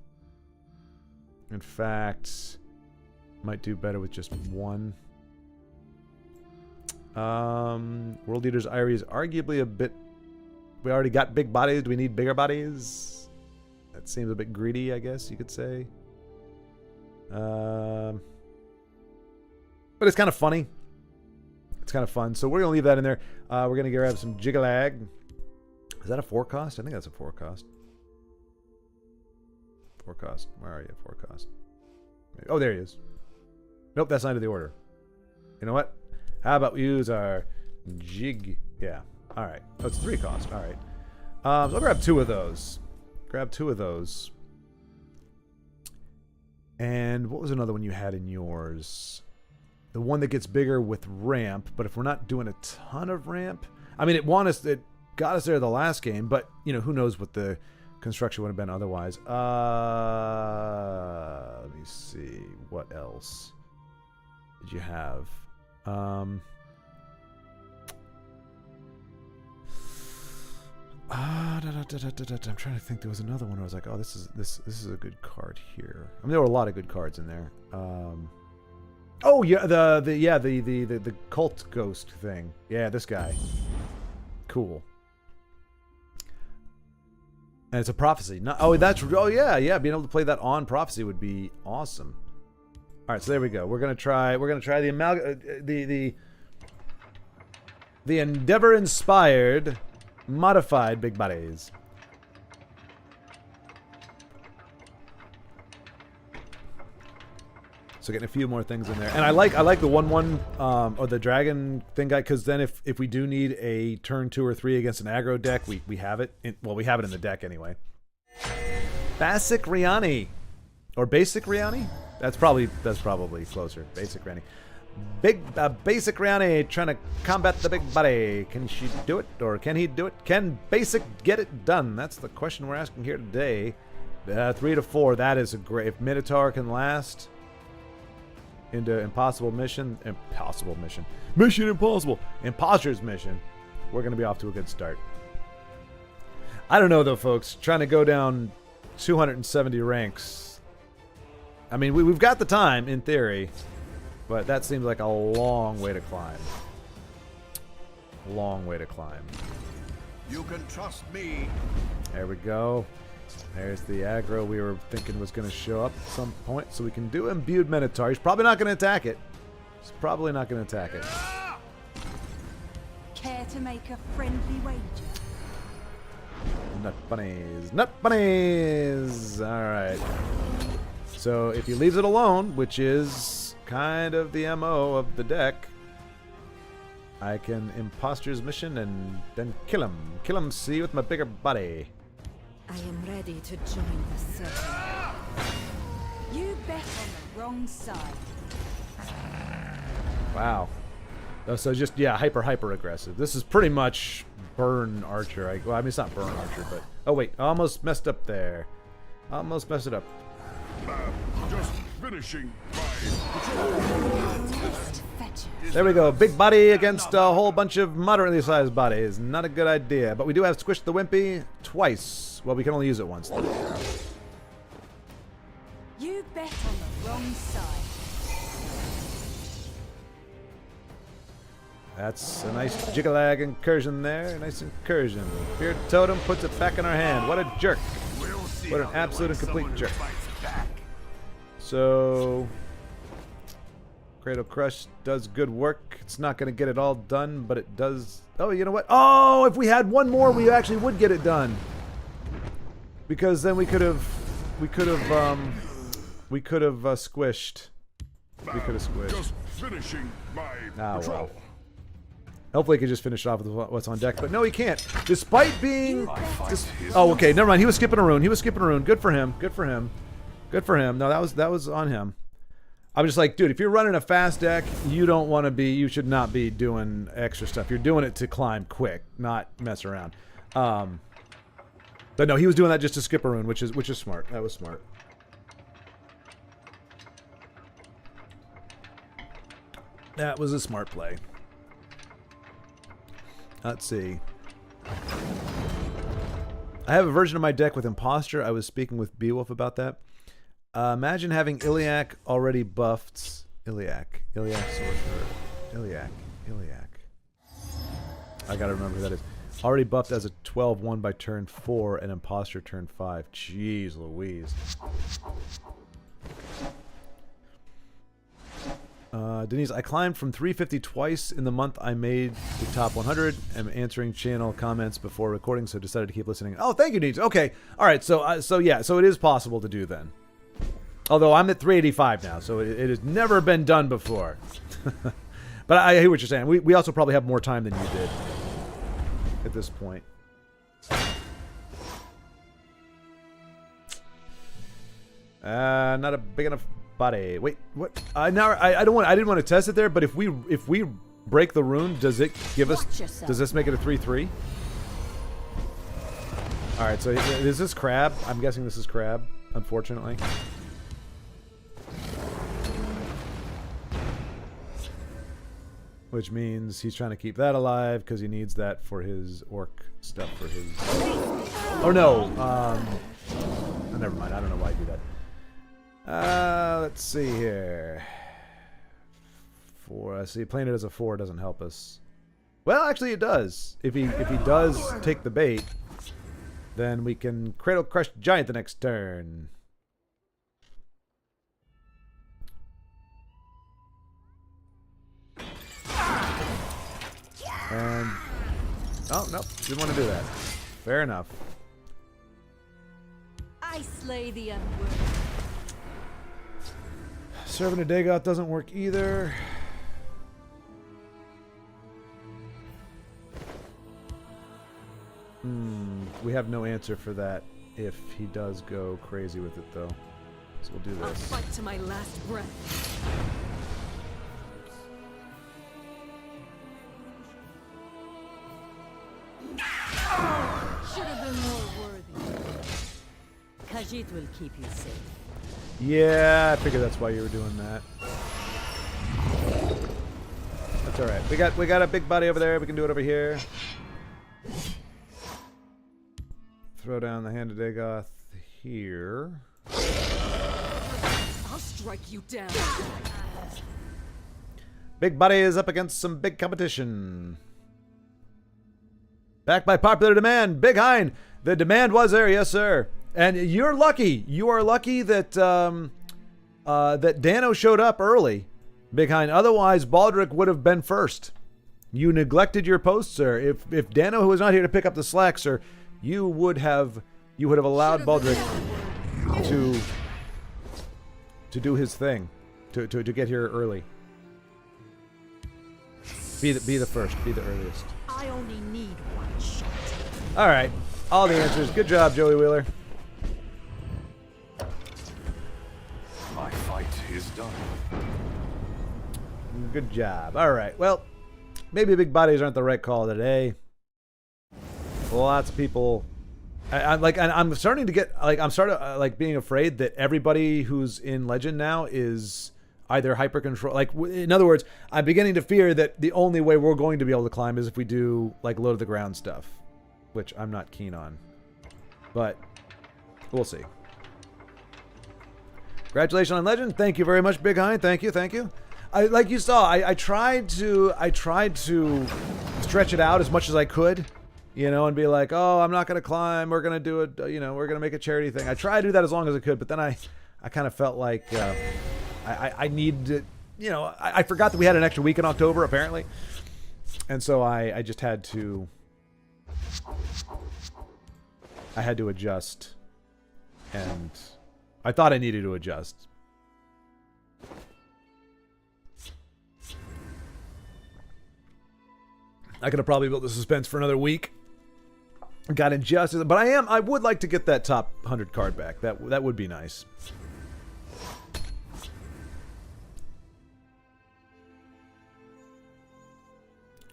In fact, might do better with just one. World Eater's Irie is arguably a bit. We already got big bodies. Do we need bigger bodies? That seems a bit greedy, I guess you could say. But it's kind of funny. It's kind of fun. So we're gonna leave that in there. We're gonna grab some Jigalag. Is that a 4 cost? I think that's a 4 cost. 4 cost. Where are you? 4 cost. Oh, there he is. Nope, that's not in the order. You know what? How about we use our Jig? Yeah. All right. Oh, it's 3 cost. All right. So I'll grab 2 of those. Grab 2 of those. And what was another one you had in yours? The one that gets bigger with ramp, but if we're not doing a ton of ramp, I mean, it got us there the last game, but you know, who knows what the construction would have been otherwise. Let me see. What else did you have? I'm trying to think. There was another one where I was like, oh, this is a good card here. I mean, there were a lot of good cards in there. Oh yeah, the cult ghost thing. Yeah, this guy. Cool. And it's a prophecy. Oh yeah. Being able to play that on prophecy would be awesome. All right, so there we go. We're gonna try the Endeavor inspired modified big bodies. So getting a few more things in there, and I like the 1/1 or the dragon thing guy, because then if we do need a turn 2 or 3 against an aggro deck, we have it. We have it in the deck anyway. Basic Riani, or Basic Riani. That's probably closer. Basic Riani. Basic Riani trying to combat the big buddy. Can she do it, or can he do it? Can Basic get it done? That's the question we're asking here today. 3 to 4. That is a great. If Minotaur can last into Impossible Mission, Mission Impossible, Imposter's Mission, we're gonna be off to a good start. I don't know though, folks. Trying to go down 270 ranks. I mean, we've got the time in theory, but that seems like a long way to climb. Long way to climb. You can trust me. There we go. There's the aggro we were thinking was going to show up at some point, so we can do Imbued Minotaur. He's probably not going to attack it. Care to make a friendly wager? Nut bunnies. All right. So if he leaves it alone, which is kind of the MO of the deck, I can Imposter's Mission and then kill him. Kill him, see, with my bigger body. I am ready to join the circle. You bet on the wrong side. Wow. Oh, so just, yeah, hyper aggressive. This is pretty much Burn Archer. Well, I mean, it's not Burn Archer, but... Oh, wait. Almost messed up there. Almost messed it up. Just finishing There we go. Big body against a whole bunch of moderately sized bodies. Not a good idea. But we do have Squish the Wimpy twice. Well, we can only use it once. You bet on the wrong side. That's a nice Jigalag incursion there. Nice incursion. Beard Totem puts it back in our hand. What a jerk. What an absolute and complete jerk. So Cradle Crush does good work. It's not going to get it all done, but it does. Oh, you know what? Oh, if we had one more, we actually would get it done. Because then we could have squished. We could have squished. Just finishing my patrol. Well. Hopefully he can just finish it off with what's on deck. But no, he can't. Despite being... Oh, okay. Never mind. He was skipping a rune. Good for him. Good for him. No, that was on him. I'm just like, dude, if you're running a fast deck, you should not be doing extra stuff. You're doing it to climb quick, not mess around. But no, he was doing that just to skip a rune, which is smart. That was smart. That was a smart play. Let's see. I have a version of my deck with Imposter. I was speaking with Beowulf about that. Imagine having Iliac already buffed. Iliac Sorcerer. Iliac. I gotta remember who that is. Already buffed as a 12-1 by turn 4 and Imposter turn 5. Jeez Louise. Denise, I climbed from 350 twice in the month I made the top 100. I'm answering channel comments before recording, so decided to keep listening. Oh, thank you, Denise. Okay, all right. So it is possible to do then. Although I'm at 385 now, so it has never been done before. But I hear what you're saying. We also probably have more time than you did at this point. Not a big enough body. Wait, what? I didn't want to test it there, but if we break the rune, does it give us? Does this make it a 3/3? All right. So is this crab? I'm guessing this is crab. Unfortunately. Which means he's trying to keep that alive because he needs that for his orc stuff for his. Oh no. Oh, never mind. I don't know why I do that. Let's see here. 4. I see playing it as a 4 doesn't help us. Well, actually, it does. If he does take the bait, then we can Cradle Crush Giant the next turn. And oh no, didn't want to do that. Fair enough. I slay the unworthy. Serving a Dagoth doesn't work either. We have no answer for that if he does go crazy with it, though. So we'll do I'll this. fight to my last breath. Should have been more worthy. Khajiit will keep you safe. Yeah, I figured that's why you were doing that. That's all right. We got a big body over there. We can do it over here. Throw down the Hand of Dagoth here. I'll strike you down. Big Buddy is up against some big competition. Backed by popular demand, Big Hein. The demand was there, yes, sir. And you're lucky. You are lucky that that Dano showed up early, Big Hein. Otherwise, Baldric would have been first. You neglected your post, sir. If Dano was not here to pick up the slack, sir, you would have allowed Baldric to do his thing, to get here early. Be the first. Be the earliest. I only need one shot. All right. All the answers. Good job, Joey Wheeler. My fight is done. Good job. All right. Well, maybe big bodies aren't the right call today. Lots of people. I'm starting to get being afraid that everybody who's in Legend now is either hyper control. In other words, I'm beginning to fear that the only way we're going to be able to climb is if we do low to the ground stuff, which I'm not keen on. But we'll see. Congratulations on Legend. Thank you very much, Big Hein. Thank you. Like you saw, I tried to stretch it out as much as I could, and be like, oh, I'm not gonna climb. We're gonna do it. We're gonna make a charity thing. I tried to do that as long as I could, but then I kind of felt like I needed you know, I forgot that we had an extra week in October, apparently. And so I just had to... I had to adjust. And I thought I needed to adjust. I could have probably built the suspense for another week. Got adjusted, but I would like to get that top 100 card back. That would be nice.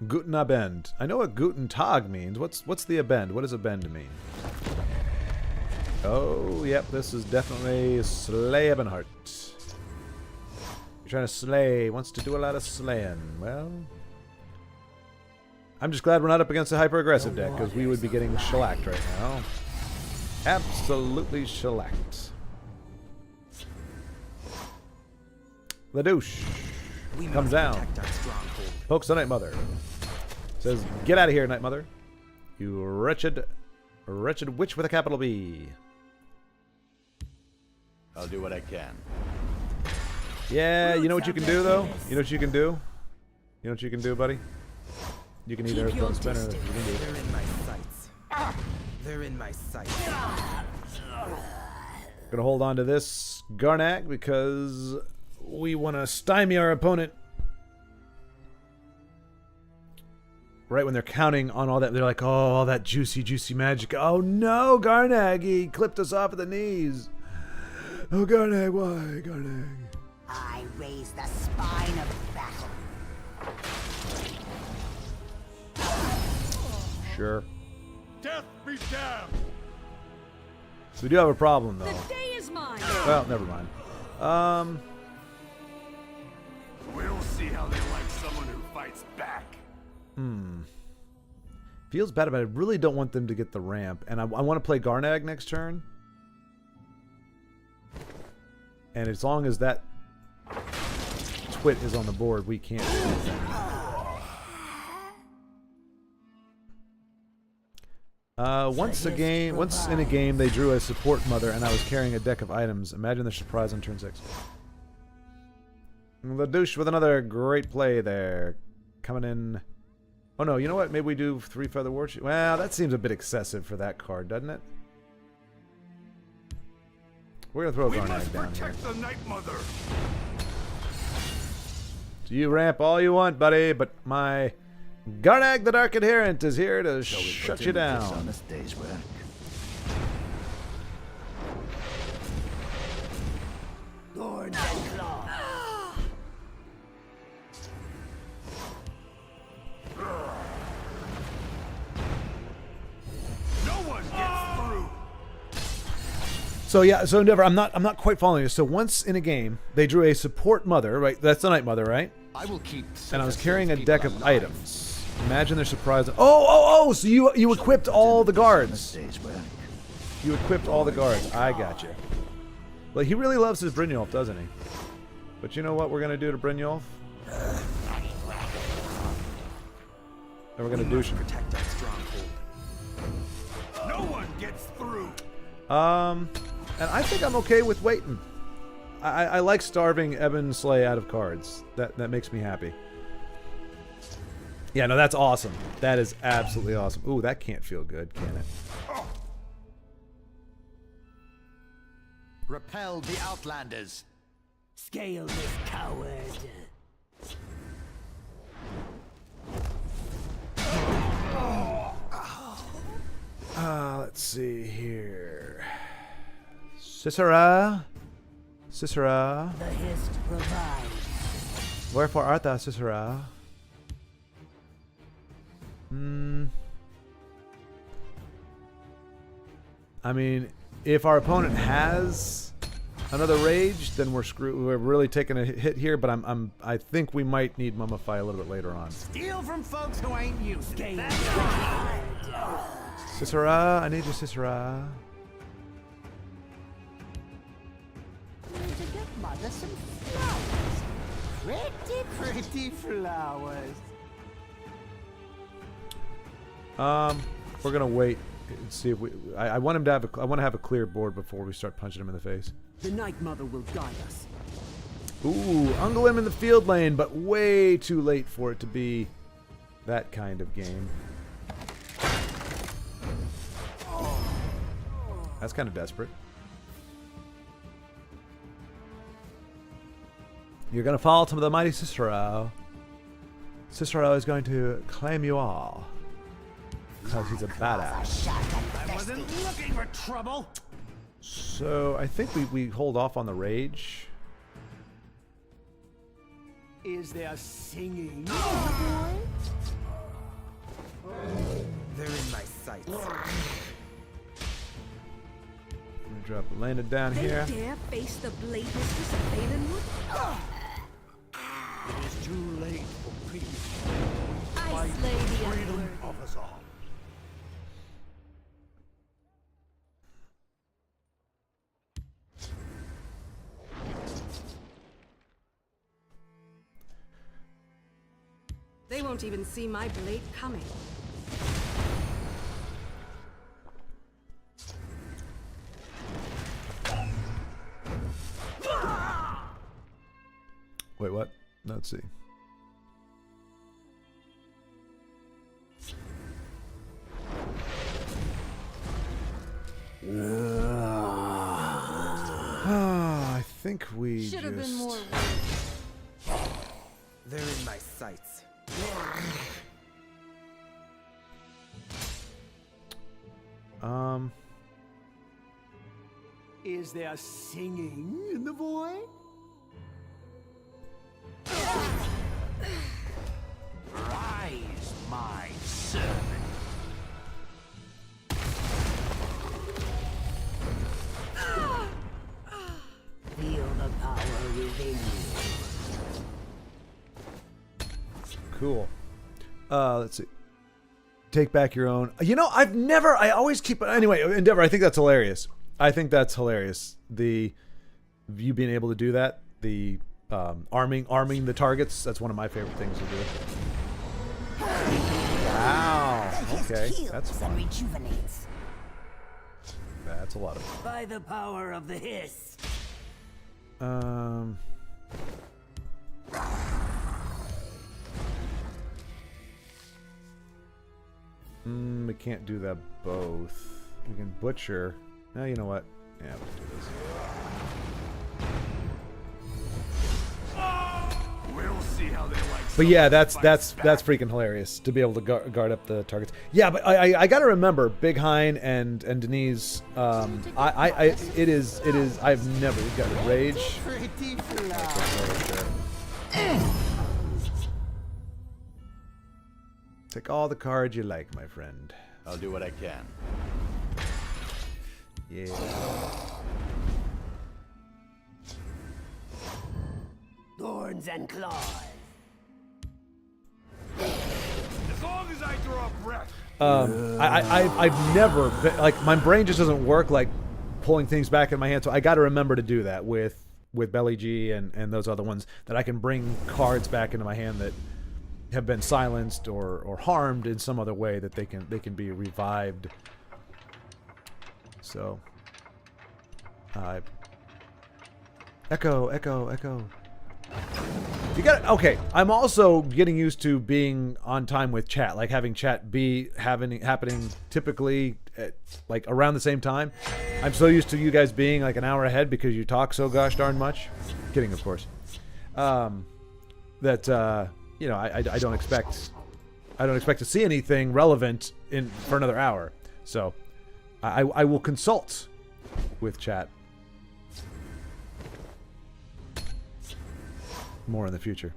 Guten Abend. I know what Guten Tag means. What's the Abend? What does Abend mean? Oh, yep, this is definitely Slay Ebenhart. You're trying to slay, wants to do a lot of slaying. Well, I'm just glad we're not up against a hyper-aggressive deck, because we would be getting shellacked right now. Absolutely shellacked. The douche comes down, pokes the Night Mother. Says, get out of here, Night Mother. You wretched witch with a capital B. I'll do what I can. Yeah, you know what you can do, though? You know what you can do? You know what you can do, buddy? You can either throw spinner. You can do. They're in my sights. They're in my sights. Gonna hold on to this Garnag because we want to stymie our opponent. Right when they're counting on all that, they're like, oh, all that juicy, juicy magic. Oh no, Garnag, he clipped us off at the knees. Oh, Garnag, why, Garnag? I raise the spine of battle. Sure. Death be damned! So we do have a problem, though. The day is mine. Well, never mind. We'll see how they like someone who fights back. Feels bad, but I really don't want them to get the ramp. And I want to play Garnag next turn. And as long as that twit is on the board, we can't do anything. Once in a game, they drew a support mother, and I was carrying a deck of items. Imagine their surprise on turn 6. The douche with another great play there. Coming in. Oh no, you know what? Maybe we do 3 Feather Warchief. Well, that seems a bit excessive for that card, doesn't it? We're gonna throw a We Garnag must down here. protect the Night Mother. So you ramp all you want, buddy, but my Garnag the Dark Adherent is here to shut you On down. this day's work. Lord and Claw. No one gets through. So yeah, so Endeavor, I'm not quite following you. So once in a game, they drew a support mother, right? That's the Night Mother, right? I will keep. And I was carrying a deck of items. Imagine their surprise. Oh! So you equipped all the guards. Day's work. You equipped all the guards. I got you. Well, he really loves his Brynjolf, doesn't he? But you know what we're gonna do to Brynjolf? And we're gonna douche him. Protect our stronghold. No one gets through. And I think I'm okay with waiting. I like starving Eben Slay out of cards. That makes me happy. Yeah, no, that's awesome. That is absolutely awesome. Ooh, that can't feel good, can it? Repel the Outlanders. Scale this coward. Let's see here. Sisera. The hist revives. Wherefore art thou, Sisera? I mean, if our opponent has another rage, then we're screwed. We're really taking a hit here. But I think we might need Mummify a little bit later on. Steal from folks who ain't used to it. Sisera, I need you, Sisera. To get Mother some flowers. Pretty flowers. We're gonna wait and see if we. I want him to have I want to have a clear board before we start punching him in the face. The Night Mother will guide us. Ooh, Ungolem in the field lane, but way too late for it to be that kind of game. That's kind of desperate. You're going to fall to the mighty Cicero. Cicero is going to claim you all. Because he's a badass. I wasn't looking for trouble. So, I think we hold off on the rage. Is there singing? They're in my sights. I'm gonna drop it, land it down They here. dare face the blade mistress of Valenwood? It is too late for peace. I slay the Freedom unworthy. of us all. They won't even see my blade coming. Wait, what? Let's see. I think we Should have been just... more. They're in my sights. Is there singing in the void? Rise, my servant. Feel the power within you. Cool. Let's see. Take back your own. You know, I always keep it. Anyway, Endeavor, I think that's hilarious. I think that's hilarious. You being able to do that. The arming the targets. That's one of my favorite things to do. Wow. Okay. That's And fun. rejuvenates. That's a lot of fun. By the power of the hiss. We can't do that both. We can butcher. No, you know what? Yeah, we'll do this. We'll see how they like. But yeah, that's fights back. freaking hilarious to be able to guard up the targets. Yeah, but I got to remember Big Hein and Denise. It is I've never got rage. Take all the cards you like, my friend. I'll do what I can. Yeah. Thorns and claws. As long as I draw breath. I've never been, like, my brain just doesn't work like pulling things back in my hand, so I got to remember to do that with Belly G and those other ones, that I can bring cards back into my hand that have been silenced or harmed in some other way, that they can be revived. So echo. You got okay. I'm also getting used to being on time with chat, like having chat be happening typically at, like, around the same time. I'm so used to you guys being like an hour ahead because you talk so gosh darn much. Kidding, of course. That you know, I don't expect to see anything relevant for another hour. So I will consult with chat more in the future.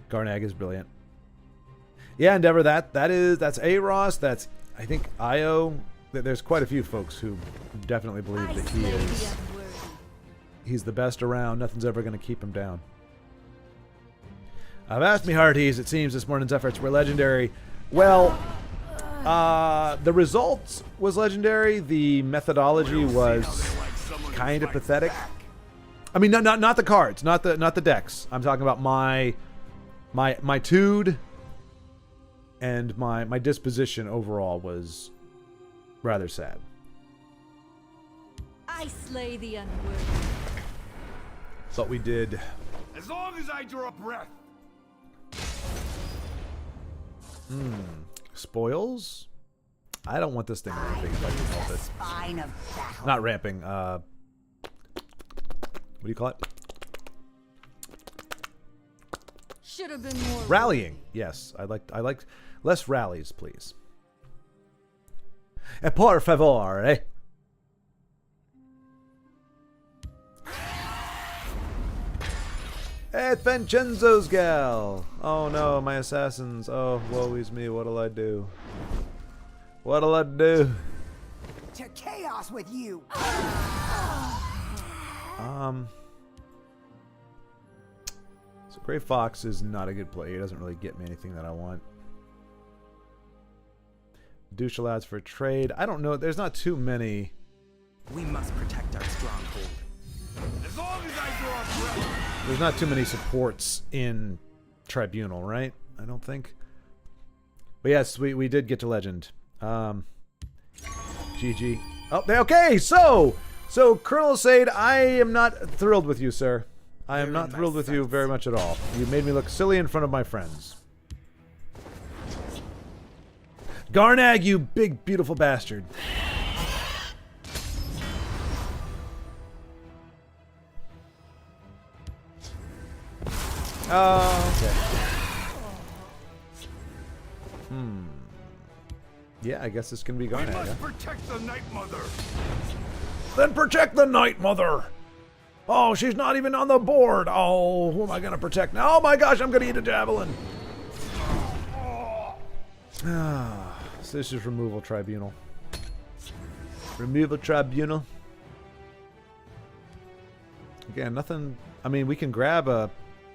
Garnag is brilliant. Yeah, Endeavor, that's A-Ross, that's, I think, Io. There's quite a few folks who definitely believe I that slay the unworthy. he's the best around. Nothing's ever going to keep him down. I've asked me hearties. It seems this morning's efforts were legendary. Well, the results was legendary. The methodology was kind of pathetic. I mean, not the cards, not the decks. I'm talking about my tude and my disposition overall was rather sad. I slay the unworthy. But we did As long as I draw breath. Spoils? I don't want this thing ramping if I can help The it. spine of battle. Not ramping. What do you call it? Should have been more Rallying. Yes, I like less rallies, please. Por favor, eh? It's Vincenzo's gal. Oh no, my assassins. Oh, woe is me. What'll I do? What'll I do? To chaos with you. So Gray Fox is not a good play. He doesn't really get me anything that I want. Douche allows for trade. I don't know. There's not too many. We must protect our stronghold. As long as I draw breath. There's not too many supports in Tribunal, right? I don't think. But yes, we did get to Legend. GG. Oh, okay. So Colonel Sade, I am not thrilled with you, sir. I am not thrilled with you very much at all. You made me look silly in front of my friends. Garnag, you big, beautiful bastard. Oh, okay. Yeah, I guess it's gonna be We Garnag. must Huh? protect the Night Mother. Then protect the Night Mother. Oh, she's not even on the board. Oh, who am I gonna protect now? Oh my gosh, I'm gonna eat a javelin. So this is Removal Tribunal. Removal Tribunal. Again, nothing. I mean, we can grab a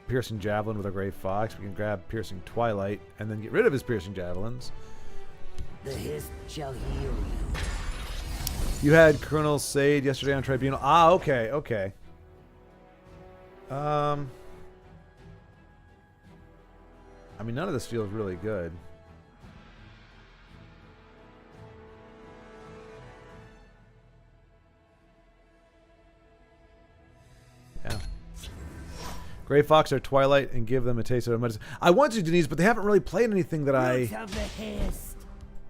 Piercing Javelin with a Gray Fox. We can grab Piercing Twilight and then get rid of his Piercing Javelins. The hiss shall heal you. You had Colonel Sade yesterday on Tribunal. Ah, okay, okay. I mean, none of this feels really good. Yeah. Gray Fox or Twilight and give them a taste of medicine. I want to, Denise, but they haven't really played anything that I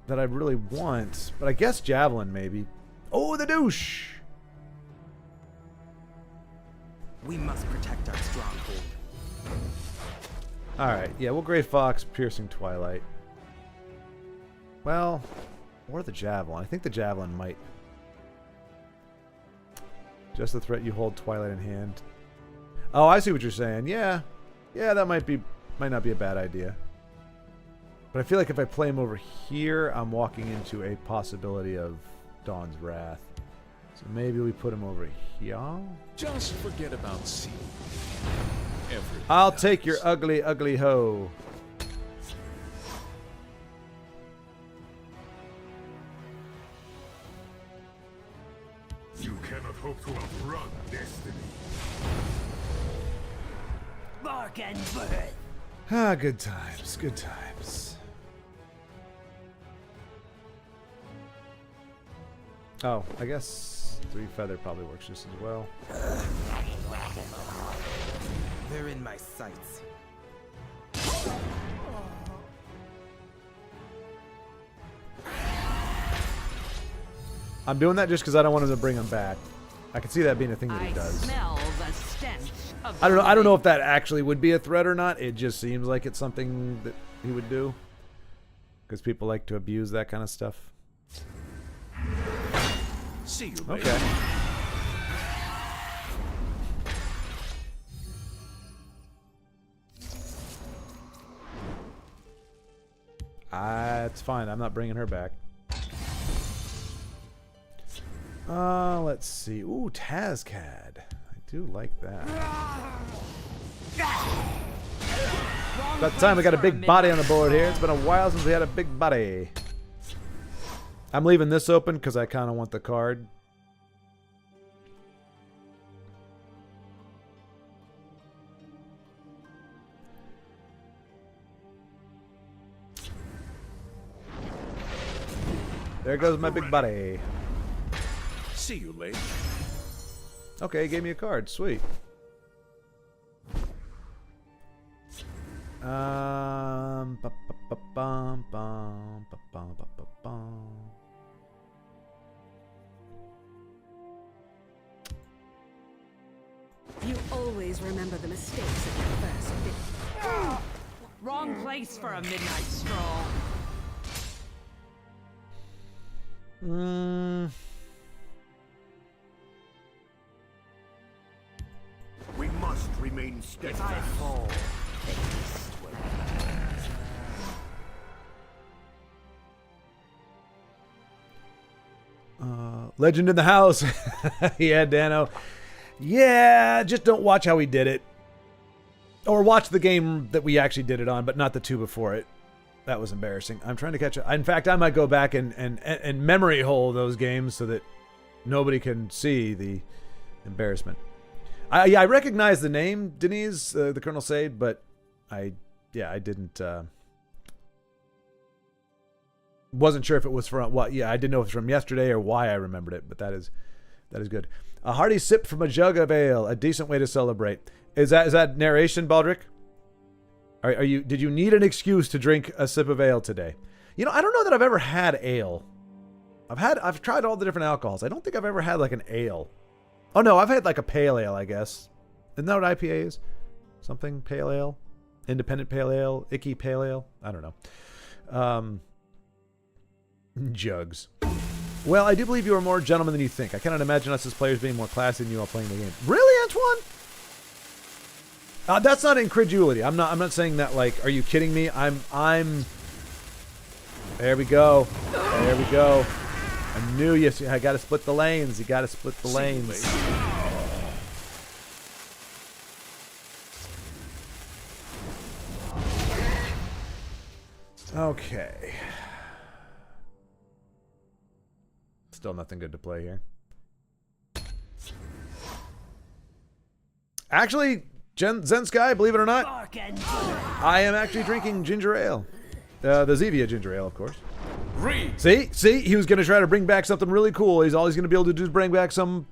really want. But I guess Javelin, maybe. Oh, the douche! We must protect our stronghold. Alright, yeah, we'll Gray Fox, Piercing Twilight. Well, or the Javelin. I think the Javelin might. Just the threat you hold Twilight in hand. Oh, I see what you're saying. Yeah. Yeah, that might not be a bad idea. But I feel like if I play him over here, I'm walking into a possibility of Dawn's Wrath. So maybe we put him over here. Just forget about C. Everything I'll else. take your ugly, ugly hoe. You cannot hope to outrun destiny. Bark and birth. Ah, good times, good times. Oh, I guess 3 feather probably works just as well. They're in my sights. I'm doing that just because I don't want him to bring him back. I can see that being a thing that he does. smell the stench of I don't know if that actually would be a threat or not. It just seems like it's something that he would do. Because people like to abuse that kind of stuff. See you later. Okay. It's fine. I'm not bringing her back. Let's see. Ooh, Tazcad. I do like that. About time we got a big body on the board here. It's been a while since we had a big body. I'm leaving this open because I kind of want the card. There goes my big buddy. See you later. Okay, he gave me a card. Sweet. Ba-ba-ba-bum, You always remember the mistakes of your first victim. Wrong place for a midnight stroll. We must remain steadfast. If I fall, the east will. Legend in the house. Yeah, Dano. Yeah, just don't watch how we did it. Or watch the game that we actually did it on, but not the two before it. That was embarrassing. I'm trying to catch up. In fact, I might go back and memory hole those games so that nobody can see the embarrassment. I recognize the name, Denise, the Colonel Sade, but I didn't... wasn't sure if it was from what. Yeah, I didn't know if it was from yesterday or why I remembered it, but that is good. A hearty sip from a jug of ale, a decent way to celebrate. Is that narration, Baldric? Did you need an excuse to drink a sip of ale today? You know, I don't know that I've ever had ale. I've tried all the different alcohols. I don't think I've ever had like an ale. Oh no, I've had like a pale ale, I guess. Isn't that what IPA is? Something pale ale, independent pale ale, icky pale ale. I don't know. Jugs. Well, I do believe you are more gentlemen than you think. I cannot imagine us as players being more classy than you while playing the game. Really, Antoine? That's not incredulity. I'm not saying that like, are you kidding me? I'm there we go. There we go. I knew you. I gotta split the lanes. You gotta split the lanes. Okay. Still nothing good to play here. Actually, Zen Sky, believe it or not, I am actually drinking ginger ale. The Zevia ginger ale, of course. See, he was going to try to bring back something really cool. All he's going to be able to do is bring back some...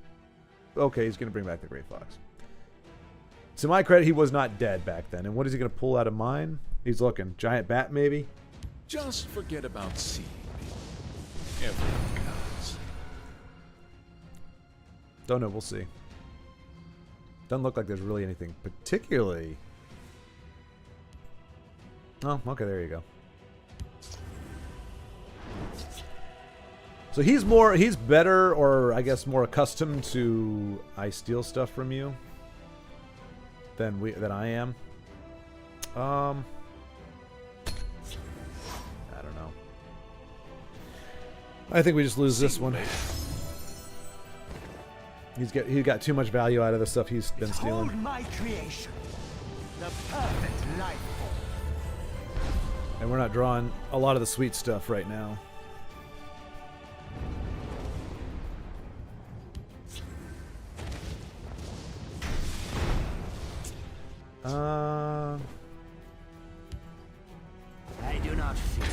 Okay, he's going to bring back the Great Fox. To my credit, he was not dead back then. And what is he going to pull out of mine? He's looking. Giant bat, maybe? Just forget about seeing me. Everything counts. Don't know. We'll see. Doesn't look like there's really anything particularly... Oh, okay, there you go. So he's better, or I guess more accustomed to I steal stuff from you than I am. I don't know. I think we just lose this one. He got too much value out of the stuff he's been stealing. Behold my creation, the perfect life form. And we're not drawing a lot of the sweet stuff right now. I do not fear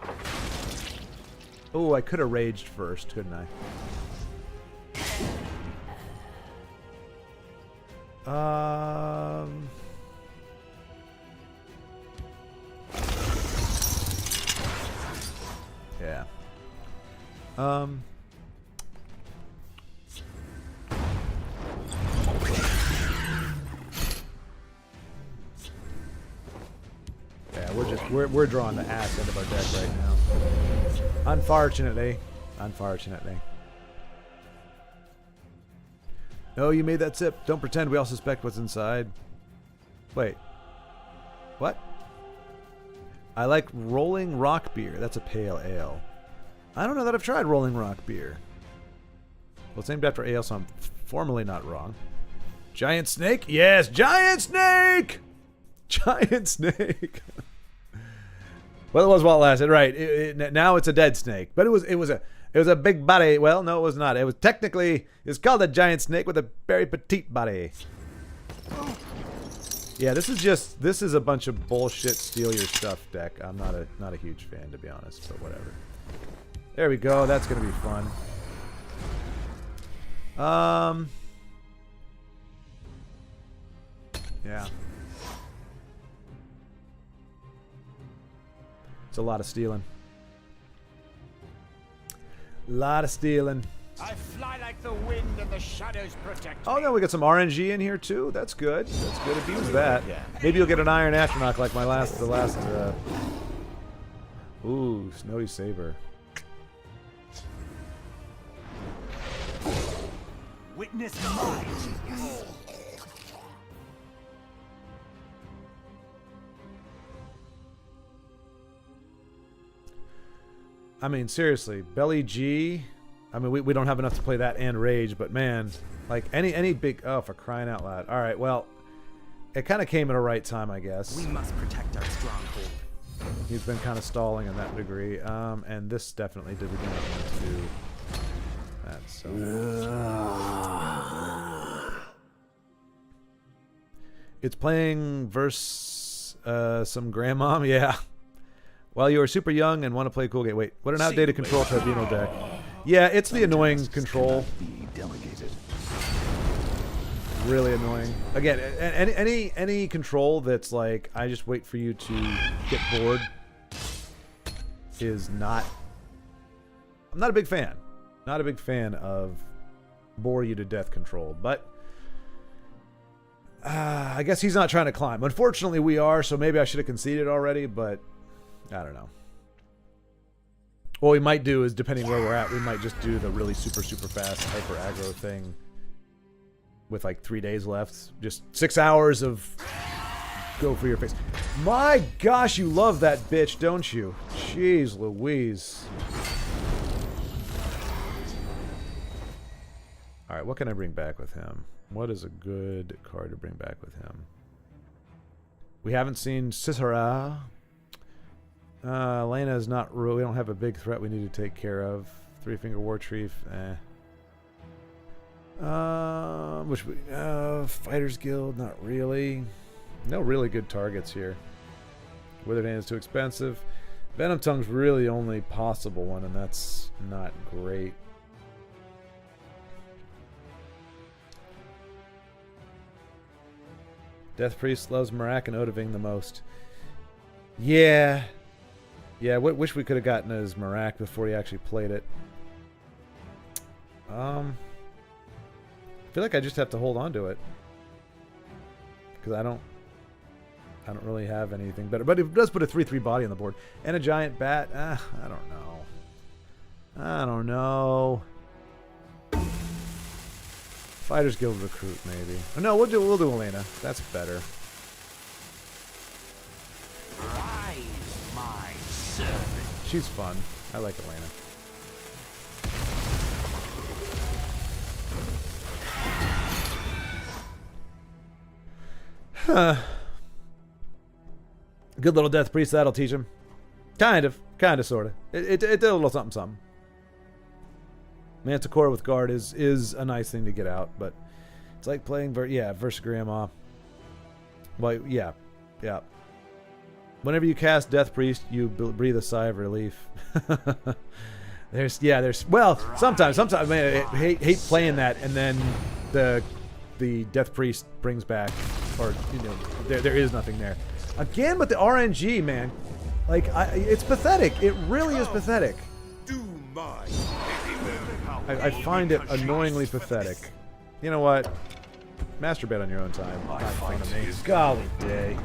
death. Oh, I could have raged first, couldn't I? Yeah. Yeah, we're drawing the ass end of our deck right now. Unfortunately. No, you made that sip. Don't pretend we all suspect what's inside. Wait. What? I like Rolling Rock beer. That's a pale ale. I don't know that I've tried Rolling Rock beer. Well, it's named after ale, so I'm formally not wrong. Giant snake? Yes, giant snake! Giant snake. Well, it was while it lasted, right? Now it's a dead snake, but it was a big body. Well, no, it was not. It's called a giant snake with a very petite body. Yeah, this is a bunch of bullshit steal your stuff deck. I'm not a huge fan, to be honest, but whatever. There we go. That's gonna be fun. Yeah. It's a lot of stealing. Lot of stealing. I fly like the wind and the shadows protect Oh, me. no, we got some RNG in here too. That's good. That's good. Abuse that. Maybe you'll get an Iron Astronaut like the last. Ooh, Snowy Saber. Witness my genius. I mean, seriously, Belly G. I mean, we don't have enough to play that and Rage, but man, like any big, oh, for crying out loud. All right, well, it kind of came at a right time, I guess. We must protect our stronghold. He's been kind of stalling in that degree, and this definitely did we do not want to do that. So it's playing versus some grandmom, yeah. While you are super young and want to play a cool game. Wait, what an outdated control tribunal deck. Yeah, it's the annoying control. Be delegated. Really annoying. Again, any control that's like I just wait for you to get bored is not. I'm not a big fan. Not a big fan of bore you to death control, but I guess he's not trying to climb. Unfortunately, we are, so maybe I should have conceded already, but I don't know. What we might do is, depending where we're at, we might just do the really super fast hyper aggro thing with like 3 days left. Just 6 hours of go for your face. My gosh, you love that bitch, don't you? Jeez Louise. Alright, what can I bring back with him? What is a good card to bring back with him? We haven't seen Cicera. Lena is not really. We don't have a big threat we need to take care of. Three-Finger War Chief. Fighters Guild. Not really. No really good targets here. Withered Hand is too expensive. Venom Tongue's really the only possible one, and that's not great. Death Priest loves Marak and Odaving the most. Yeah. Yeah, wish we could have gotten his Marak before he actually played it. I feel like I just have to hold on to it. Because I don't really have anything better. But it does put a 3/3 body on the board. And a giant bat. I don't know. I don't know. Fighters Guild Recruit, maybe. Oh, no, we'll do Elena. That's better. Rise, my servant. She's fun. I like Elena. Huh. Good little Death Priest, that'll teach him. Kind of, sort of. It did a little something. Manticore with guard is a nice thing to get out, but it's like playing versus Grandma. Well, yeah. Whenever you cast Death Priest, you breathe a sigh of relief. Sometimes man, I hate playing that, and then the Death Priest brings back, or there is nothing there. Again with the RNG, man, like it's pathetic. It really is pathetic. Do mine. I find it annoyingly pathetic. You know what? Masturbate on your own time. Not fun of me. Golly day.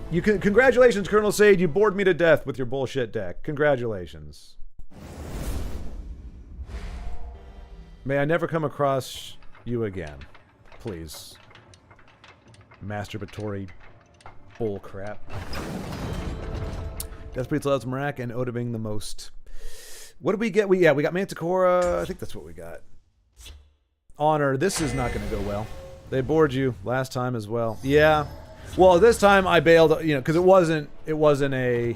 Congratulations, Colonel Sade. You bored me to death with your bullshit deck. Congratulations. May I never come across you again. Please. Masturbatory bullcrap. Death Priest loves Marak and Odabing the most. What did we get? We got Manticora. I think that's what we got. Honor. This is not going to go well. They bored you last time as well. Yeah. Well, this time I bailed, because it wasn't a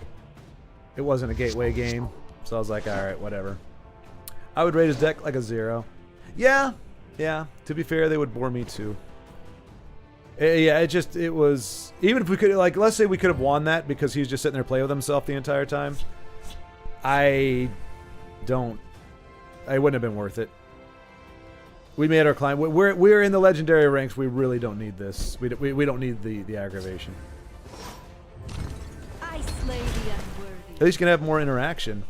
gateway game. So I was like, all right, whatever. I would rate his deck like a 0. Yeah. To be fair, they would bore me too. It was, even if we could, like, let's say we could have won that because he was just sitting there playing with himself the entire time. It wouldn't have been worth it. We made our climb. We're in the legendary ranks. We really don't need this. We don't need the aggravation. I slay the least you can have more interaction.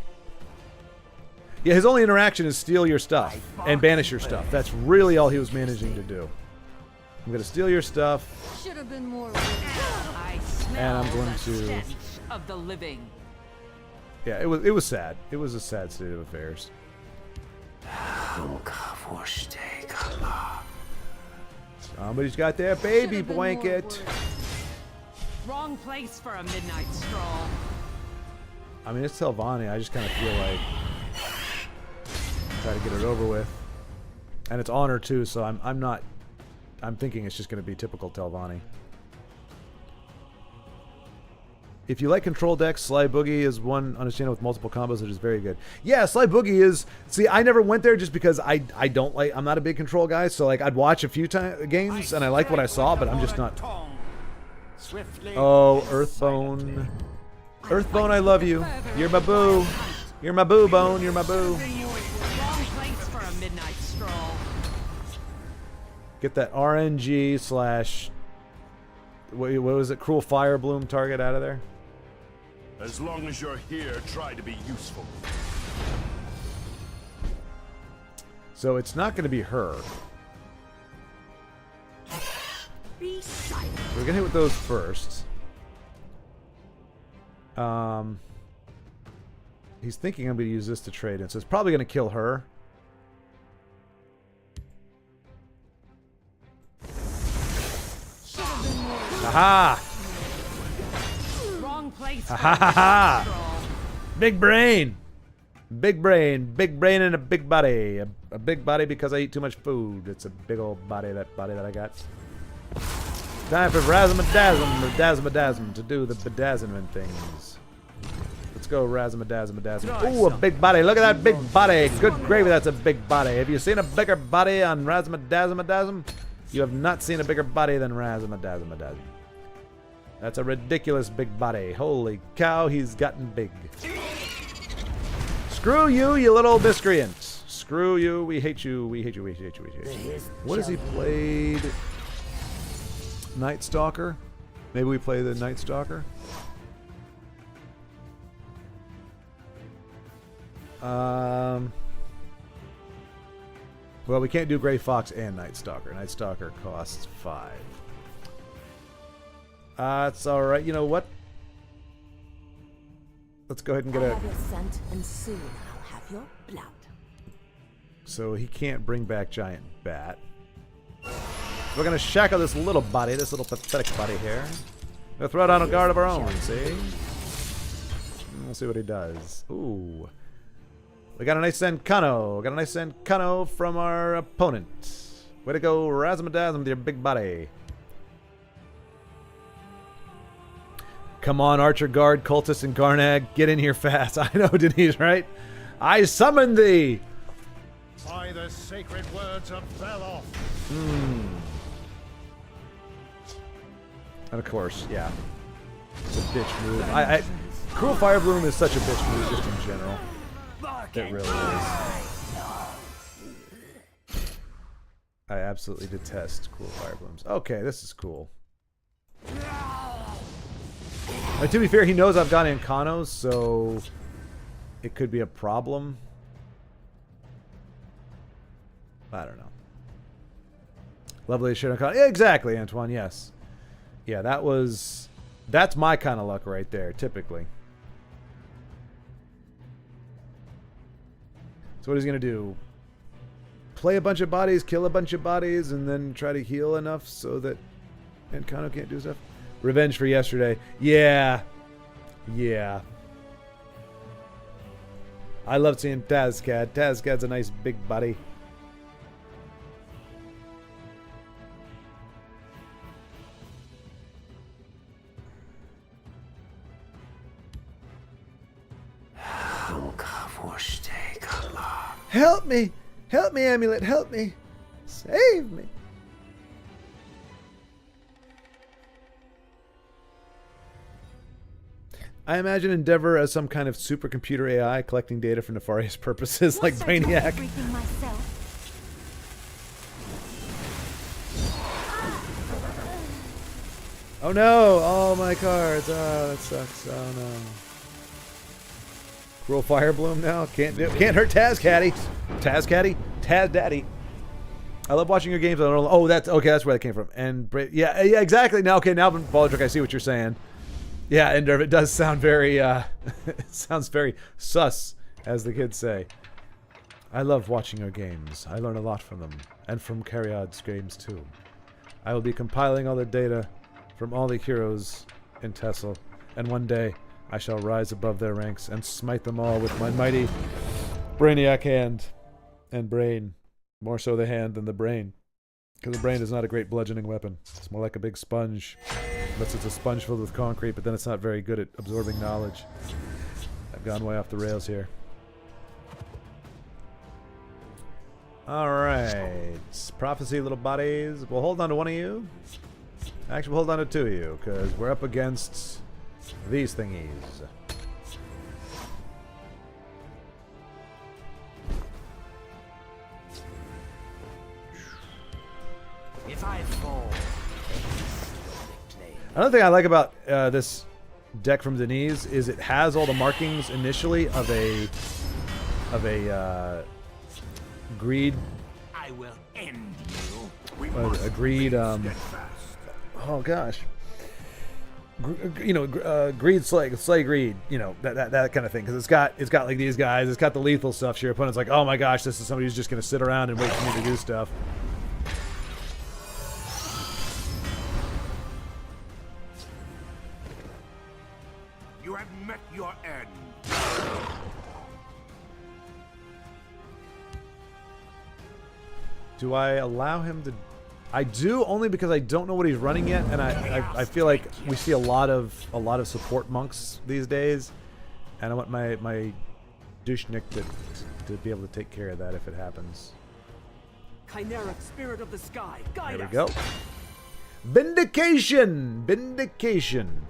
Yeah, his only interaction is steal your stuff and banish your stuff. That's really all he was managing to do. I'm going to steal your stuff. Should have been more. I smell And I'm going the to- stench of the living. Yeah, it was sad. It was a sad state of affairs. Somebody's got their baby Should have been more blanket. words. Wrong place for a midnight stroll. I mean, it's Telvanni. I just kind of feel like try to get it over with. And it's honor too, so I'm thinking it's just going to be typical Telvanni. If you like control decks, Sly Boogie is one on his channel with multiple combos that is very good. Yeah, Sly Boogie is... See, I never went there just because I don't like... I'm not a big control guy, so like I'd watch a few games and I like what I saw, but I'm just not... Oh, Earthbone. Earthbone, I love you. You're my boo. You're my boo, Bone. You're my boo. Wrong place for a midnight stroll. Get that RNG slash... What was it? Cruel Fire Bloom target out of there? As long as you're here, try to be useful. So it's not going to be her. Be silent. We're going to hit with those first. He's thinking I'm going to use this to trade in, so it's probably going to kill her. Aha! Wrong place for Ha ha a midnight ha! stroll. Big brain! Big brain. Big brain and a big body. A big body because I eat too much food. It's a big old body that I got. Time for Razzle-a-dazzle or Dazzle-a-dazzle to do the bedazzlement things. Let's go Razzle-a-dazzle-a-dazzle. Ooh, a big body. Look at that big body. Good gravy, that's a big body. Have you seen a bigger body on Razzle-a-dazzle-a-dazzle? You have not seen a bigger body than Razzle-a-dazzle-a-dazzle. That's a ridiculous big body. Holy cow, he's gotten big. Screw you, you little miscreant. Screw you, we hate you, we hate you, we hate you, we hate you. What has he played? Night Stalker? Maybe we play the Night Stalker? Well, we can't do Gray Fox and Night Stalker. Night Stalker costs 5. It's alright. You know what? Let's go ahead and get I a... have your scent, and soon I'll have your blood. So he can't bring back Giant Bat. We're going to shackle this little body, this little pathetic body here. We'll throw down a guard of our own, see? We'll see what he does. Ooh. We got a nice Sankano. Got a nice Sankano from our opponent. Way to go, Razzle-a-dazzle with your big body. Come on, Archer Guard, Cultist, and Garnag. Get in here fast. I know, Denise, right? I summon thee! By the sacred words of Beloff. And of course, yeah. It's a bitch move. Cruel Fire Bloom is such a bitch move just in general. It really is. I absolutely detest Cruel Fire Blooms. Okay, this is cool. To be fair, he knows I've got Ancanos, so it could be a problem. I don't know. Lovely shit on exactly, Antoine, yes. Yeah, that's my kind of luck right there, typically. So what he's going to do? Play a bunch of bodies, kill a bunch of bodies, and then try to heal enough so that Ancano can't do stuff? Revenge for yesterday. Yeah. Yeah. I love seeing Tazcad. Tazcad's a nice big body. Help me! Help me, Amulet! Help me! Save me! I imagine Endeavor as some kind of supercomputer AI collecting data for nefarious purposes, like Must I do Brainiac. everything myself? Oh no! All my cards! Oh, that sucks. Oh no. Cruel Fire Bloom now. Can't hurt Taz Caddy. Taz Caddy? Taz Daddy. I love watching your games. I don't know. Oh, that's okay. That's where that came from. And yeah, exactly. Now, okay, now Baldrick, I see what you're saying. Yeah, and it does sound very, it sounds very sus, as the kids say. I love watching your games. I learn a lot from them, and from Cariad's games too. I will be compiling all the data from all the heroes in TESL, and one day I shall rise above their ranks and smite them all with my mighty brainiac hand and brain. More so the hand than the brain. Because the brain is not a great bludgeoning weapon. It's more like a big sponge. Unless it's a sponge filled with concrete, but then it's not very good at absorbing knowledge. I've gone way off the rails here. Alright. Prophecy, little bodies. We'll hold on to one of you. Actually, we'll hold on to two of you, because we're up against these thingies. If I fall, Another thing I like about this deck from Denise is it has all the markings initially of a greed. I will end you. A greed. Oh gosh. Greed, slay greed. You know, that kind of thing. Because it's got like these guys. It's got the lethal stuff. So your opponent's like, oh my gosh, this is somebody who's just gonna sit around and wait for me to do stuff. You have met your end. Do I allow him to? I do, only because I don't know what he's running yet, and I feel like we see a lot of support monks these days, and I want my douchenick to be able to take care of that if it happens. Chimeric spirit of the sky, guide There us. we go. Vindication! Vindication.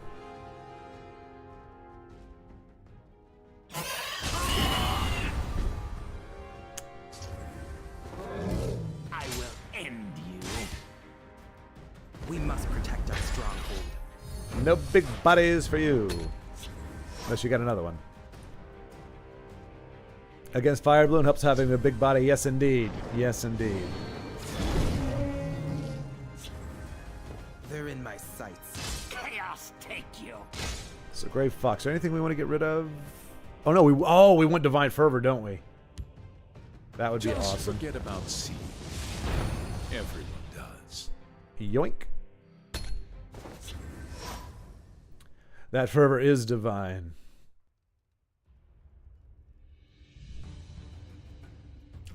I will end you. We must protect our stronghold. No big bodies for you. Unless you got another one. Against Fire Balloon helps having a big body. Yes, indeed. Yes, indeed. They're in my sights. Chaos take you. So, Grey Fox. Is there anything we want to get rid of? Oh no, we want Divine Fervor, don't we? That would be Just awesome. forget about seed. Everyone does. Yoink. That fervor is divine.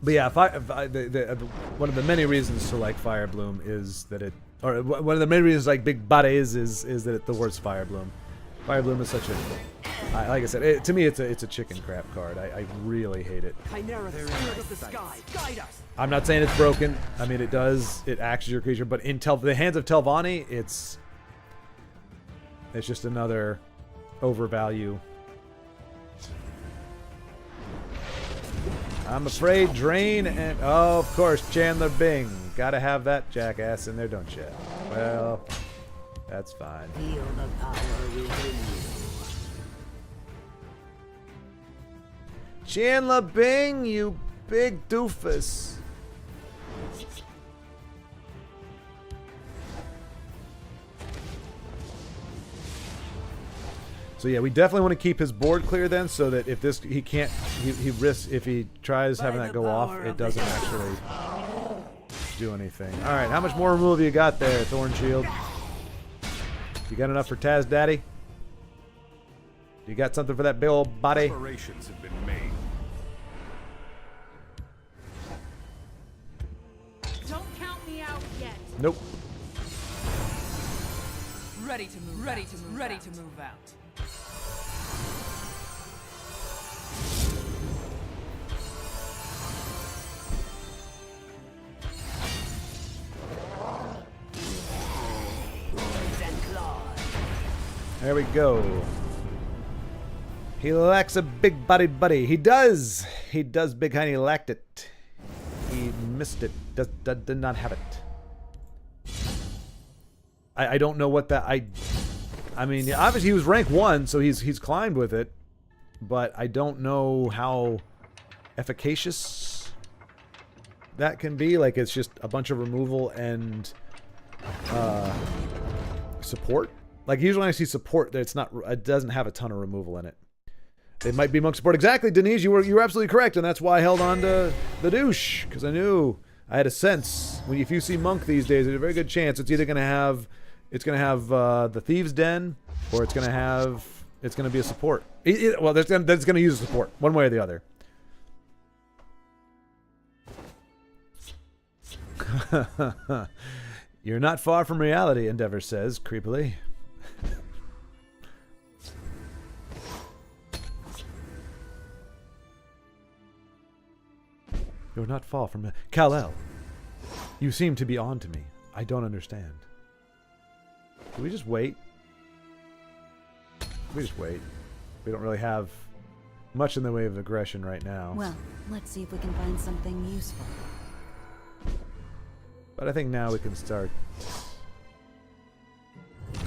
But yeah, one of the many reasons to like Fire Bloom is that it, or one of the many reasons like Big Bodies is that it the worst Fire Bloom. Fire Bloom is such a, like I said, to me it's a chicken crap card. I really hate it. Chimeric spirit of the sky, guide us. I'm not saying it's broken. I mean, it acts as your creature, but in the hands of Telvanni, it's just another overvalue. I'm afraid Drain and, oh, of course, Chandler Bing. Gotta have that jackass in there, don't you? Well, that's fine. Feel the power within you. Chandler Bing, you big doofus. So yeah, we definitely want to keep his board clear then, so that if this he risks, if he tries having that go off, it doesn't actually do anything. All right, how much more removal have you got there, Thorn Shield? You got enough for Taz Daddy? You got something for that big old body? Preparations have been made. Don't count me out yet. Nope. Ready to move. Ready to move. Ready to move out. There we go. He lacks a big bodied buddy. He does. He does, Big Honey lacked it. He missed it. Did not have it. I don't know what that. I mean, obviously he was rank 1, so he's climbed with it. but I don't know how efficacious that can be. Like, it's just a bunch of removal and support. Like, usually when I see support, it doesn't have a ton of removal in it. It might be monk support. Exactly, Denise, you were absolutely correct, and that's why I held on to the douche, because I knew, I had a sense. If you see monk these days, there's a very good chance it's either going to have the Thieves' Den, or it's going to be a support. Well, that's going to use a support, one way or the other. You're not far from reality, Endeavor says, creepily. You're not far from Kal-El. You seem to be on to me. I don't understand. Do we just wait? We just wait. We don't really have much in the way of aggression right now. Well, let's see if we can find something useful. But I think now we can start. We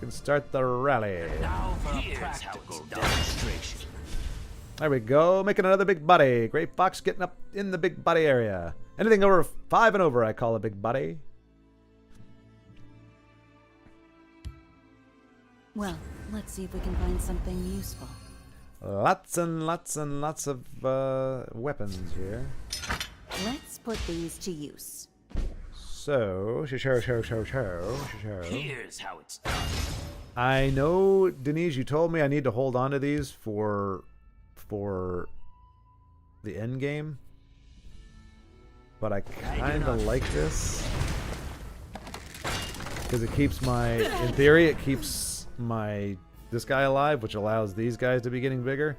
can start the rally. Now for a practical demonstration. There we go. Making another big body. Gray Fox getting up in the big body area. Anything over 5 and over I call a big body. Well, let's see if we can find something useful. Lots and lots and lots of weapons here. Let's put these to use. So, Here's how it's done. I know, Denise, you told me I need to hold on to these for the end game, but I kind of like this because it keeps in theory, it keeps this guy alive, which allows these guys to be getting bigger,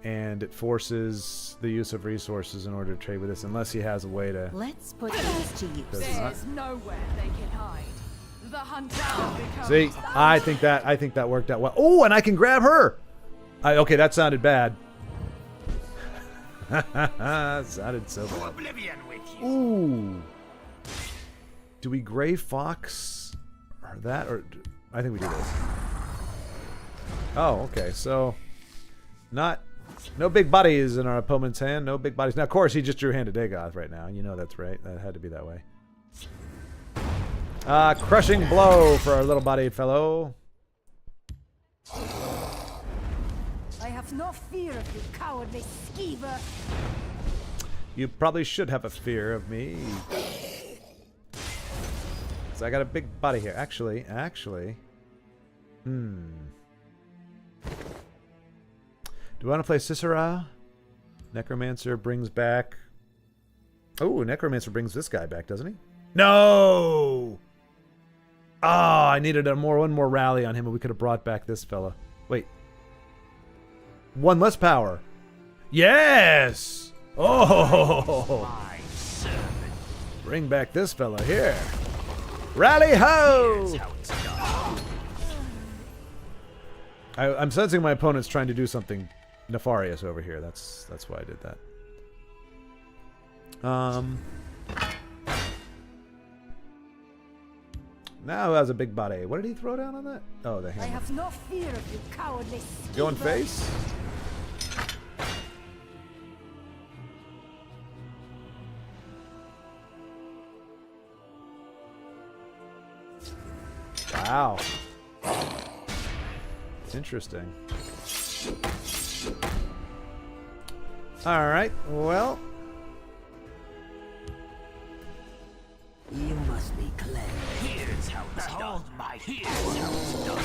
and it forces the use of resources in order to trade with this, unless he has a way to. Let's put these to use. There's nowhere they can hide. The hunter becomes See, I think that worked out well. Oh, and I can grab her. Okay, that sounded bad. Sounded so bad. Oblivion with you. Ooh. Do we Gray Fox or that, or I think we do this. Oh, okay. So, no big bodies in our opponent's hand. No big bodies. Now, of course, he just drew Hand of Dagoth right now. You know that's right. That had to be that way. Crushing blow for our little bodied fellow. I have no fear of you, cowardly skeever. You probably should have a fear of me. So I got a big body here. Actually. Do I want to play Cicera? Necromancer brings back. Oh, Necromancer brings this guy back, doesn't he? No! Oh, I needed one more rally on him, and we could have brought back this fella. Wait. 1 less power. Yes! Oh! My servant. Bring back this fella here. Rally ho! Here's how it's done. I'm sensing my opponent's trying to do something nefarious over here. That's why I did that. Now who has a big body? What did he throw down on that? Oh, the I hammer. have no fear of you, cowardly skeever. Going face? Wow. Interesting. Alright, well. You must be clever. Here's how it's done. Here's how it's done.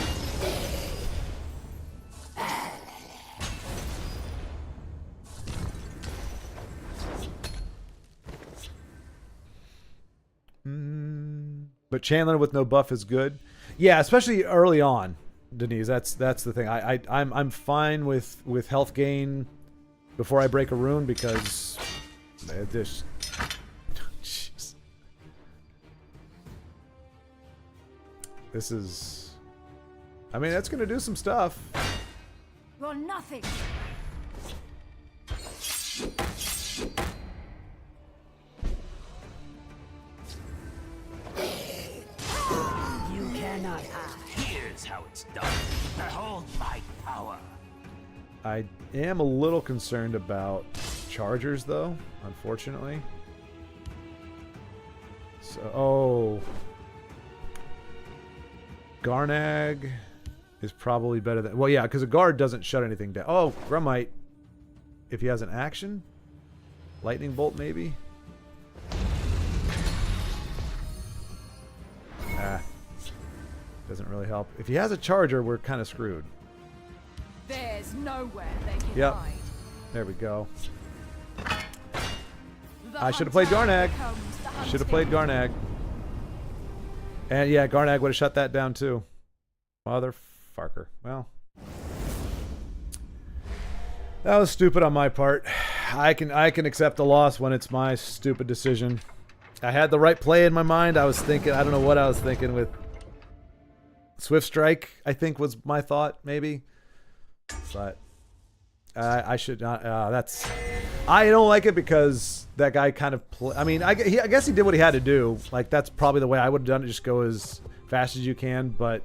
But Chandler with no buff is good. Yeah, especially early on, Denise. That's the thing. I'm fine with health gain before I break a rune because this. Jeez. This is. I mean, that's gonna do some stuff. You're nothing. You cannot hide. Here's how it's done. Behold my power. power. I am a little concerned about chargers, though, unfortunately. So, oh. Garnag is probably better than... Well, yeah, because a guard doesn't shut anything down. Oh, Grumite. If he has an action? Lightning Bolt, maybe? Ah. Doesn't really help. If he has a charger, we're kind of screwed. There's nowhere they can Yep. hide. There we go. The I should have played hunter Garnag. becomes the Should have hunted. played Garnag. And yeah, Garnag would have shut that down too. Motherfucker. Well. That was stupid on my part. I can accept a loss when it's my stupid decision. I had the right play in my mind. I was thinking, I don't know what I was thinking with Swift Strike, I think was my thought, maybe. But I should not. I don't like it because that guy kind of. I mean, I guess he did what he had to do. Like that's probably the way I would have done it. Just go as fast as you can. But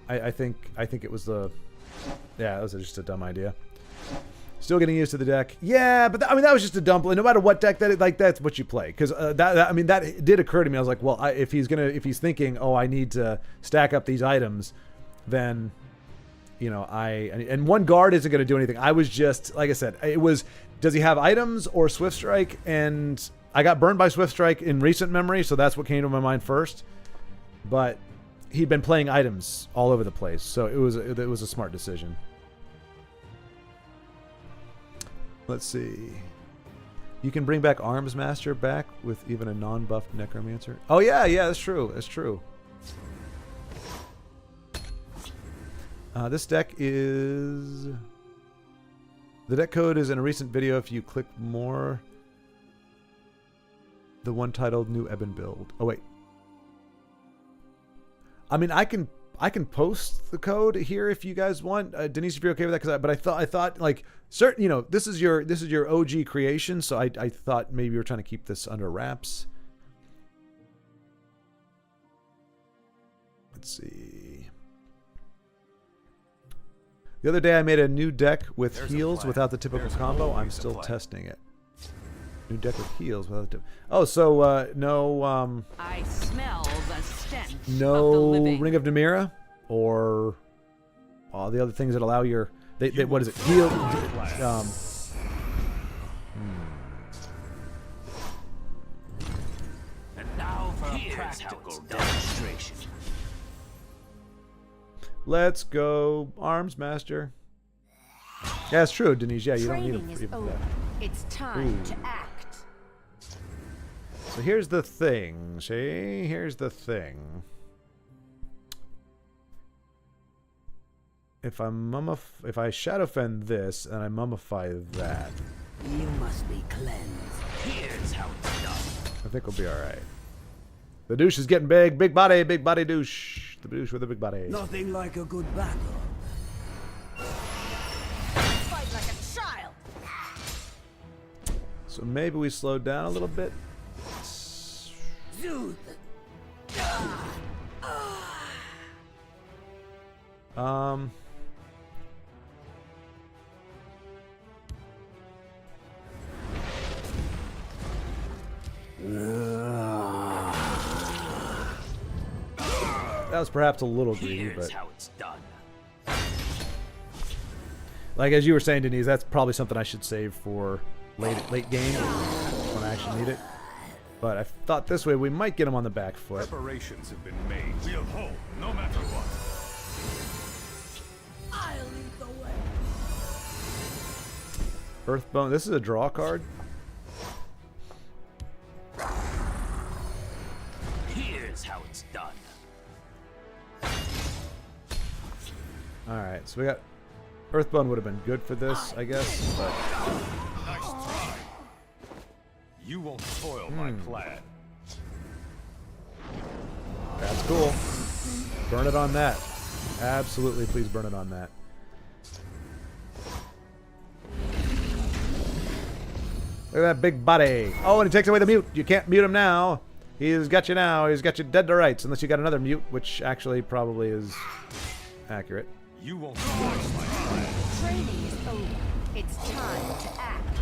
I think it was the. Yeah, it was just a dumb idea. Still getting used to the deck. Yeah, but I mean that was just a dumb play. No matter what deck that's what you play. Because I mean that did occur to me. I was like, well, if he's thinking, oh, I need to stack up these items, then. You know, and one guard isn't going to do anything. I was just, like I said, it was, does he have items or Swift Strike? And I got burned by Swift Strike in recent memory, so that's what came to my mind first. But he'd been playing items all over the place, so it was a smart decision. Let's see. You can bring back Arms Master back with even a non-buffed Necromancer. Oh yeah, that's true. That's true. This deck is... The deck code is in a recent video if you click more. The one titled New Ebon Build. Oh, wait. I mean, I can post the code here if you guys want. Denise, if you're okay with that, but I thought like certain, you know, this is your OG creation, so I thought maybe you were trying to keep this under wraps. Let's see. The other day I made a new deck with heals without the typical combo. I'm still testing it. New deck with heals without the Oh, so no I smell the stench no of the living. Ring of Demira or all the other things that allow your they what is it? Heal And now for a practical demonstration. Let's go, Arms Master. Yeah, it's true, Denise. Yeah, you don't need Training him is even for over. that. It's time to act. So here's the thing. See? Here's the thing. If I Shadowfen this and I mummify that, You must be cleansed. Here's how it's done. I think we'll be all right. The douche is getting big. Big body douche. The douche with a big body. Nothing like a good battle. Fight like a child. So maybe we slow down a little bit. Zooth. That was perhaps a little greedy, Here's but how it's done. like as you were saying, Denise, that's probably something I should save for late game when I actually need it. But I thought this way we might get him on the back foot. Preparations have been made. We'll hold, no matter what. I'll lead the way. Earthbone. This is a draw card. Here's how it's done. All right, so we got Earthbone would have been good for this, I guess. But Nice try. You won't spoil my plan. that's cool. Burn it on that. Absolutely, please burn it on that. Look at that big body. Oh, and he takes away the mute. You can't mute him now. He's got you now. He's got you dead to rights, unless you got another mute, which actually probably is accurate. You won't force my plan. Training is over. It's time to act.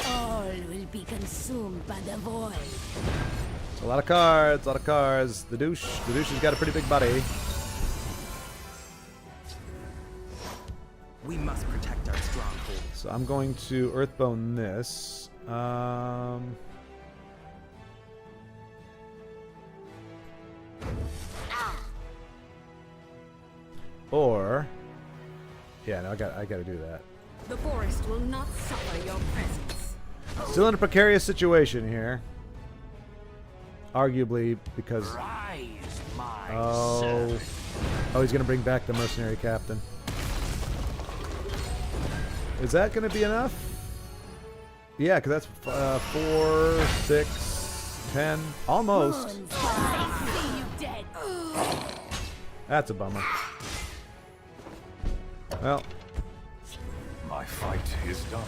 All will be consumed by the void. A lot of cards, a lot of cards. The douche has got a pretty big body. We must protect our stronghold. So I'm going to Earthbone this. Or, yeah, no, I got to do that. The forest will not suffer your presence. Still in a precarious situation here. Arguably because. Rise, my Oh, he's gonna bring back the mercenary captain. Is that gonna be enough? Yeah, because that's 4, 6, 10, almost. See you dead. That's a bummer. Well, My fight is done.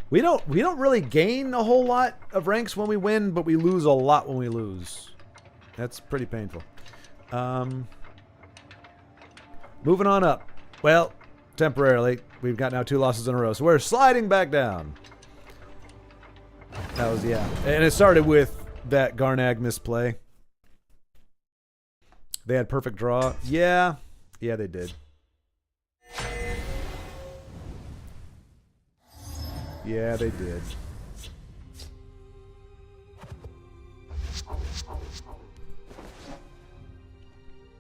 we don't really gain a whole lot of ranks when we win, but we lose a lot when we lose. That's pretty painful. Moving on up. Well, temporarily, we've got now 2 losses in a row, so we're sliding back down. That was, yeah. And it started with that Garnag misplay. They had perfect draw. Yeah. Yeah, they did. Yeah, they did.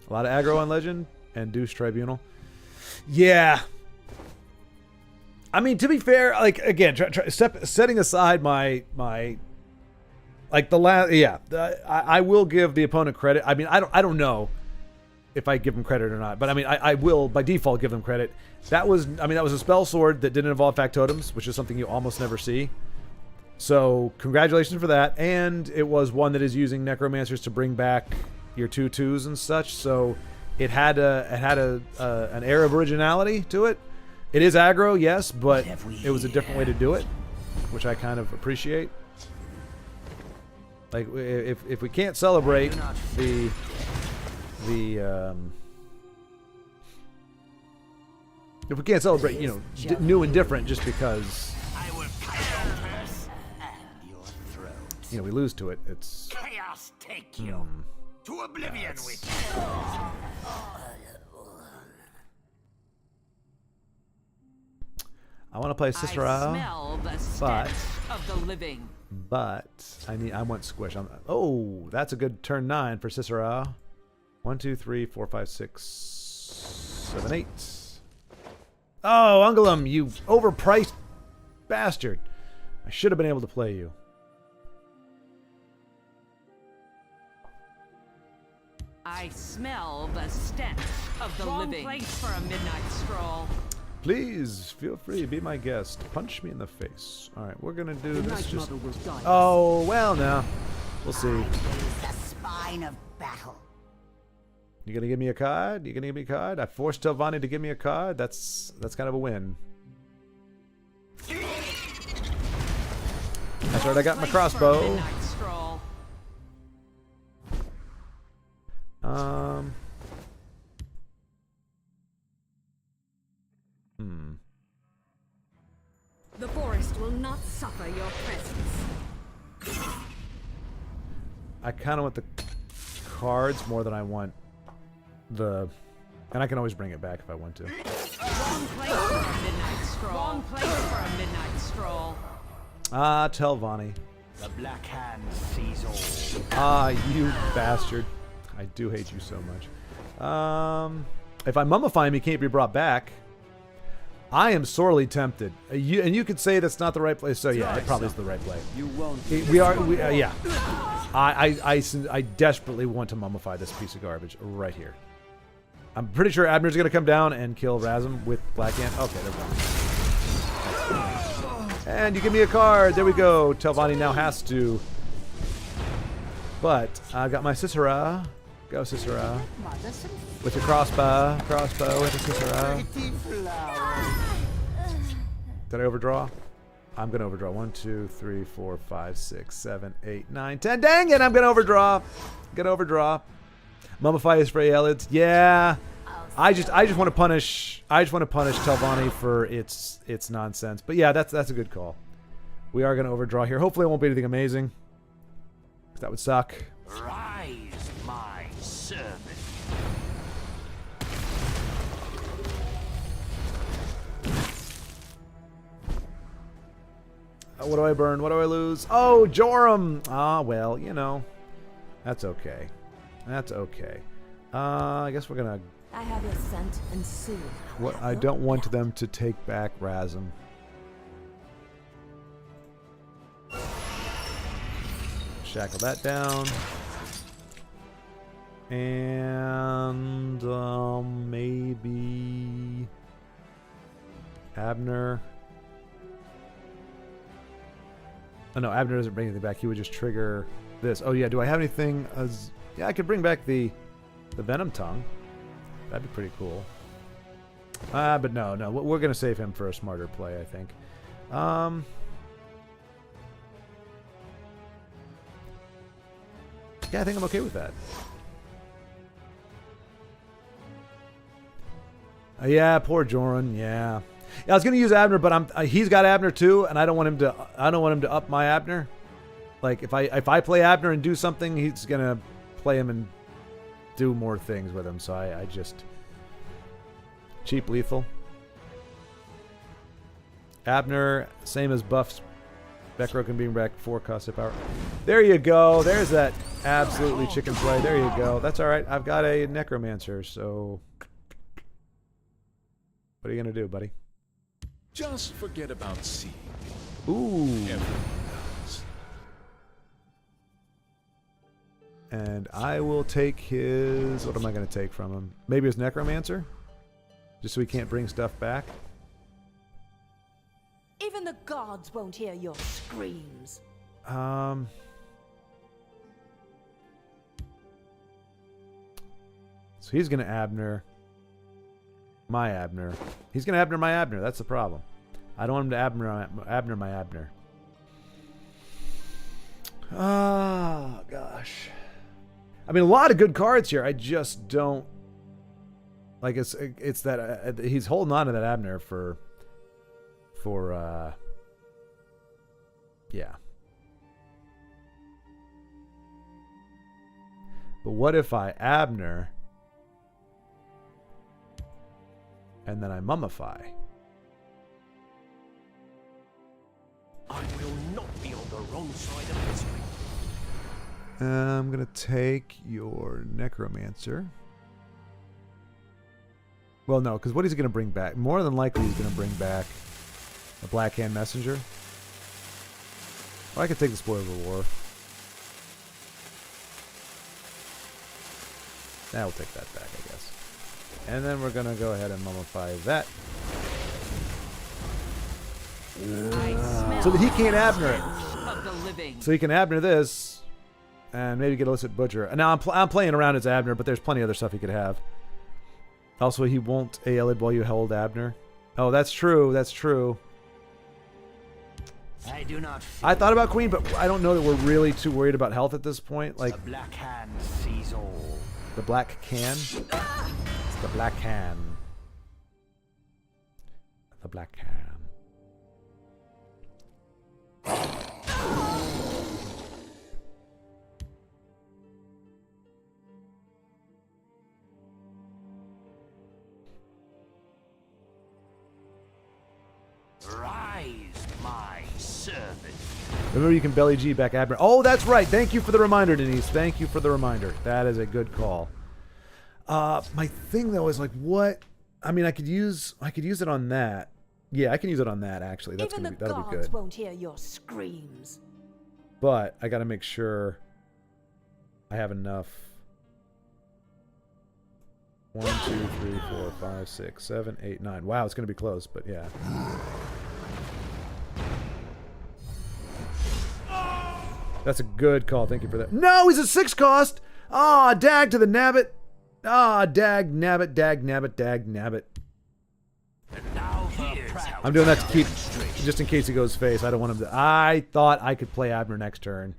A lot of aggro on Legend and Deuce Tribunal. Yeah. I mean, to be fair, like, again, setting aside my like the last, yeah, I will give the opponent credit. I mean, I don't know if I give them credit or not, but I mean, I will by default give them credit. That was a spell sword that didn't involve factotums, which is something you almost never see. So congratulations for that, and it was one that is using necromancers to bring back your 2/2s and such. So it had an air of originality to it. It is aggro, yes, but it was a different way to do it, which I kind of appreciate. Like, if we can't celebrate if we can't celebrate, you know, new and different just because, I will cut your purse and your throat. you know, we lose to it, it's... Chaos take you to oblivion with you. I want to play I Cicero, smell the but stench of the living. I want squish. Oh, that's a good turn 9 for Cicero. 1, 2, 3, 4, 5, 6, 7, 8. Oh, Ungulum, you overpriced bastard. I should have been able to play you. I smell the stench of the living. Wrong place for a midnight stroll. Please, feel free, be my guest. Punch me in the face. Alright, we're gonna do this just... Mother will die. Oh, well, now. We'll see. Raise the spine of battle. You gonna give me a card? You gonna give me a card? I forced Telvanni to give me a card? That's kind of a win. That's right, I got my crossbow. The forest will not suffer your presence. I kind of want the cards more than I want the... And I can always bring it back if I want to. Wrong place for a midnight stroll. Wrong place for a midnight stroll. Ah, Telvanni. The Black Hand sees all. Ah, you bastard. I do hate you so much. If I mummify him, he can't be brought back. I am sorely tempted. And you could say that's not the right place. So yeah, it probably is the right play. You won't. Yeah. I desperately want to mummify this piece of garbage right here. I'm pretty sure Abner's gonna come down and kill Razum with Black Hand. Okay, they're gone. And you give me a card. There we go. Telvanni now has to. But I got my Cicero. Go Cicero. With your crossbow. Crossbow with the Cicero. Did I overdraw? I'm going to overdraw. 1, 2, 3, 4, 5, 6, 7, 8, 9, 10. Dang it, I'm going to overdraw. Gonna overdraw. Mummify his spray eyelids. Yeah. I just want to punish Telvanni for its nonsense. But yeah, that's a good call. We are going to overdraw here. Hopefully it won't be anything amazing. 'Cause that would suck. Rise, my servant. What do I burn? What do I lose? Oh, Joram! Ah, well, you know. That's okay. That's okay. I guess we're gonna... I have your scent, and soon What I don't want them to take back Razum. Shackle that down. And maybe Abner. Oh no, Abner doesn't bring anything back. He would just trigger this. Oh yeah, do I have anything? Yeah, I could bring back the Venom Tongue. That'd be pretty cool. But no, we're gonna save him for a smarter play, I think. Yeah, I think I'm okay with that. Yeah, poor Joran. Yeah, I was gonna use Abner, but he's got Abner too, and I don't want him to. I don't want him to up my Abner. Like if I play Abner and do something, he's gonna play him and do more things with him. So I just cheap lethal. Abner, same as buffs. Bekro can bring back 4 cost of power. There you go. There's that absolutely chicken play. There you go. That's all right. I've got a necromancer, so what are you gonna do, buddy? Just forget about C. Ooh. Everyone does. And I will take his... What am I going to take from him? Maybe his necromancer? Just so he can't bring stuff back? Even the gods won't hear your screams. So he's going to Abner. My Abner. He's going to Abner my Abner. That's the problem. I don't want him to Abner my Abner. Oh, gosh. I mean, a lot of good cards here. I just don't... Like, it's that... he's holding on to that Abner for... yeah. But what if I Abner... and then I mummify? I will not be on the wrong side of history. I'm going to take your necromancer. Well, no, because what is he going to bring back? More than likely he's going to bring back a Black Hand Messenger. Or I could take the Spoils of War. I'll take that back, I guess. And then we're going to go ahead and mummify that. So that he can't Abner it. So he can Abner this. And maybe get Illicit Butcher. And now I'm playing around as Abner, but there's plenty of other stuff he could have. Also, he won't AL it while you hold Abner. Oh, that's true. That's true. I do not. I thought about Queen, but I don't know that we're really too worried about health at this point. Like The Black Hand sees all. the Black Can. It's the Black Can. The Black Can. Rise, my servant. Remember, you can belly G back Abner. Oh, that's right. Thank you for the reminder, Denise. Thank you for the reminder. That is a good call. My thing though is like, what? I mean, I could use it on that. Yeah, I can use it on that actually. That'll be good. Even the gods won't hear your screams. But I got to make sure I have enough. 1, 2, 3, 4, 5, 6, 7, 8, 9. Wow, it's going to be close, but yeah. That's a good call. Thank you for that. No, he's a 6 cost. Ah, dag to the nabbit. Ah, dag nabbit, dag nabbit, dag nabbit. And now here I'm doing that to keep, just in case he goes face. I don't want him to. I thought I could play Abner next turn.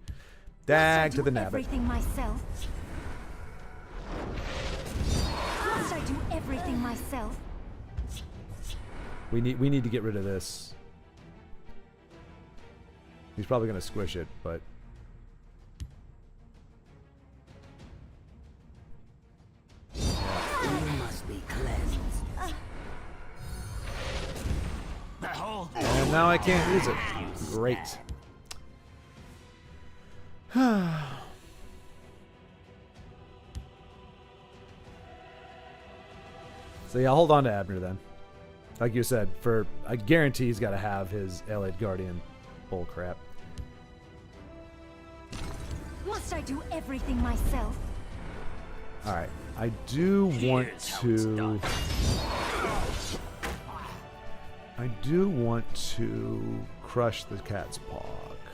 Dag to the nabbit. Everything myself. Must I do everything myself? We need to get rid of this. He's probably gonna squish it, but You must be cleansed. and now I can't use it. Great. So yeah, hold on to Abner then. Like you said, I guarantee he's got to have his Allied Guardian bull crap. Must I do everything myself? All right, I do want to. I do want to crush the cat's paw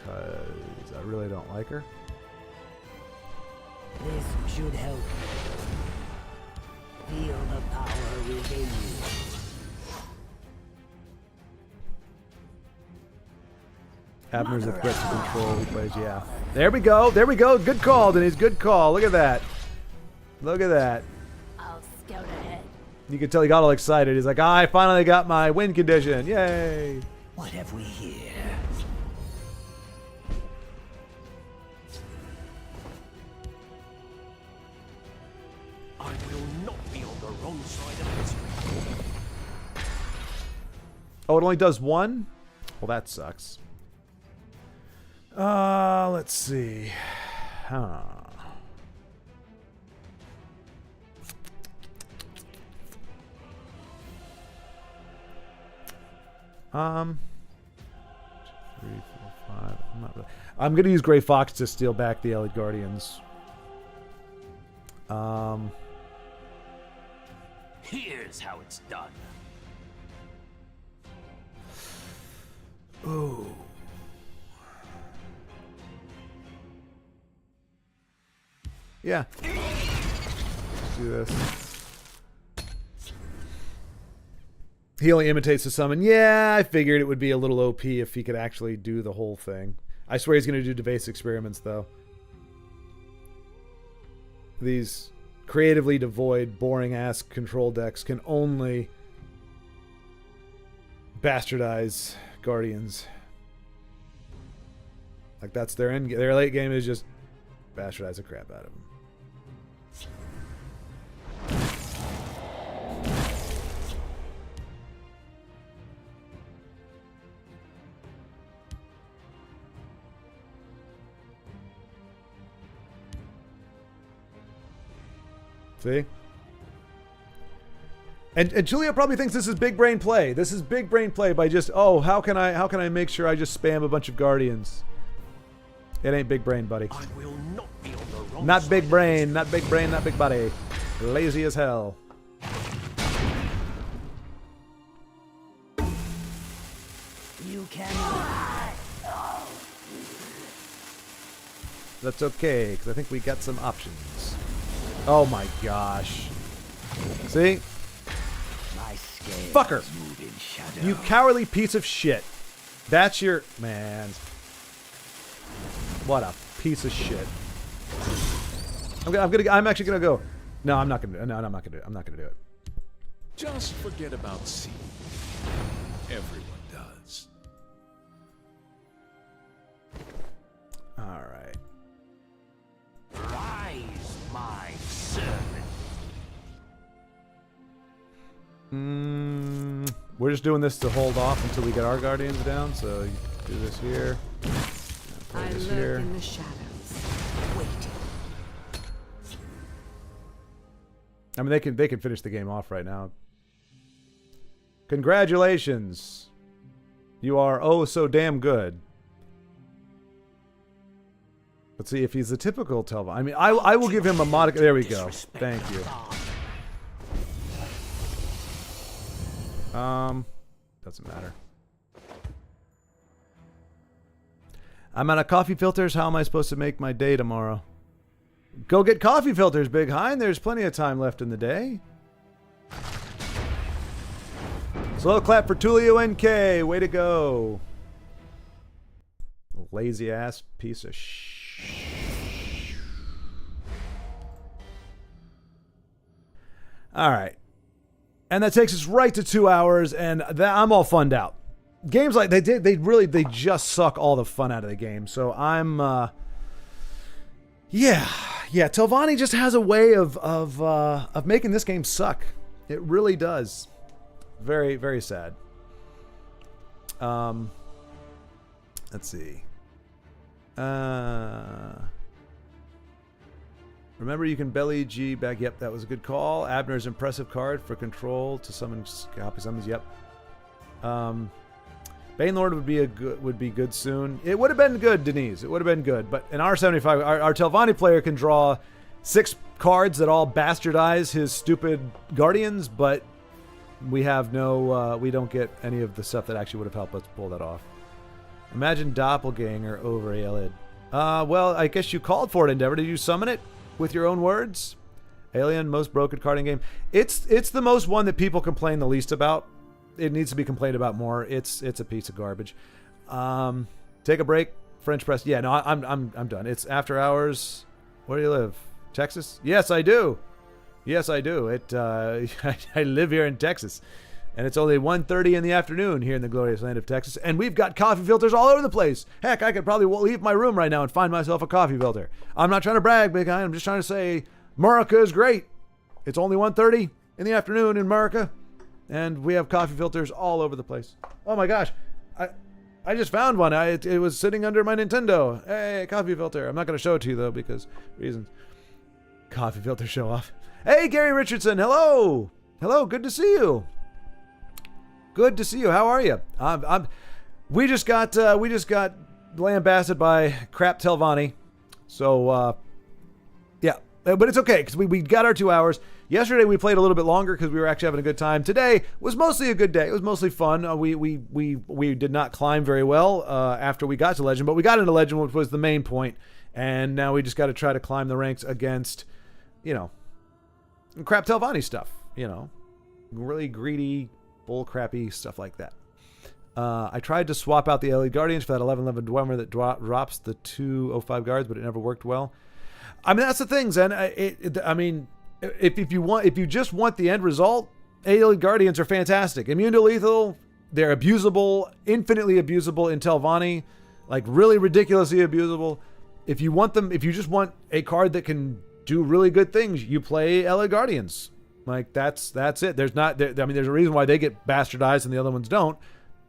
because I really don't like her. This should help you. Feel the power within you. Abner's a threat to control. He plays, yeah. There we go. There we go. Good call, Denise. Good call. Look at that. Look at that. I'll scout ahead. You can tell he got all excited. He's like, I finally got my win condition. Yay. What have we here? I will not be on the wrong side of history. Oh, it only does one? Well, that sucks. Let's see. Huh. Three, four, five. I'm gonna use Gray Fox to steal back the Allied Guardians. Here's how it's done. Ooh. Yeah. Let's do this. He only imitates the summon. Yeah, I figured it would be a little OP if he could actually do the whole thing. I swear he's going to do device experiments, though. These creatively devoid, boring-ass control decks can only bastardize Guardians. Like, that's their end. Their late game is just bastardize the crap out of them. See? And Julia probably thinks this is big brain play. This is big brain play by just, oh, how can I make sure I just spam a bunch of Guardians? It ain't big brain, buddy. I will not be on the wrong Not side big of brain, not big brain, not big body. Lazy as hell. You cannot. That's okay, because I think we got some options. Oh my gosh. See? My scales Fucker. move in shadow. You cowardly piece of shit. That's your... Man. What a piece of shit. I'm actually gonna go. No, I'm not gonna. No, I'm not gonna do it. I'm not gonna do it. Just forget about C. Everyone does. All right. Rise, my servant. We're just doing this to hold off until we get our Guardians down. So you do this here. I This lurk here. in the shadows, waiting. I mean, they can finish the game off right now. Congratulations. You are oh so damn good. Let's see if he's the typical Telva. I mean, I will give him a modic. There we go. Thank you. Doesn't matter. I'm out of coffee filters. How am I supposed to make my day tomorrow? Go get coffee filters, Big Hein. There's plenty of time left in the day. Slow clap for Tulio NK. Way to go. Lazy ass piece of All right. And that takes us right to 2 hours, and I'm all funned out. Games like they just suck all the fun out of the game. So I'm Telvanni just has a way of making this game suck. It really does. Very, very sad. Let's see. Remember, you can belly G back. Yep, that was a good call. Abner's impressive card for control to summon copy summons. Yep. Banelord would be good soon. It would have been good, Denise. It would have been good. But in R75, our Telvanni player can draw 6 cards that all bastardize his stupid guardians, but we have no. We don't get any of the stuff that actually would have helped us pull that off. Imagine Doppelganger over Aelid. Well, I guess you called for it, Endeavor. Did you summon it with your own words? Alien, most broken card in game. It's the most one that people complain the least about. It needs to be complained about more. It's a piece of garbage. Take a break. French press. Yeah, no, I'm done. It's after hours. Where do you live? Texas? Yes, I do. Yes, I do. I live here in Texas. And it's only 1:30 in the afternoon here in the glorious land of Texas. And we've got coffee filters all over the place. Heck, I could probably leave my room right now and find myself a coffee filter. I'm not trying to brag, big guy. I'm just trying to say America is great. It's only 1:30 in the afternoon in America. And we have coffee filters all over the place. Oh my gosh. I just found one. It was sitting under my Nintendo. Hey, coffee filter. I'm not going to show it to you, though, because reasons. Coffee filter show off. Hey, Gary Richardson. Hello. Hello. Good to see you. Good to see you. How are you? We just got lambasted by crap Telvanni. So yeah, but it's okay because we got our 2 hours. Yesterday we played a little bit longer because we were actually having a good time. Today was mostly a good day. It was mostly fun. We did not climb very well after we got to Legend, but we got into Legend, which was the main point. And now we just got to try to climb the ranks against, crap Telvanni stuff. Really greedy, bull crappy stuff like that. I tried to swap out the Elite Guardians for that 11-11 Dwemer that drops the 205 guards, but it never worked well. I mean, that's the thing, Zen. If you just want the end result, Elite Guardians are fantastic. Immune to lethal, they're abusable, infinitely abusable in Telvanni, like really ridiculously abusable. If you just want a card that can do really good things, you play Elite Guardians. Like that's it. There's a reason why they get bastardized and the other ones don't,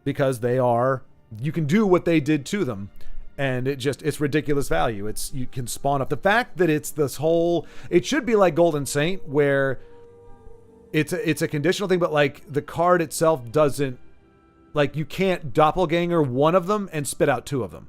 because you can do what they did to them, and it's ridiculous value. You can spawn up. The fact that it should be like Golden Saint, where it's a conditional thing, but like the card itself doesn't, like you can't doppelganger one of them and spit out 2 of them.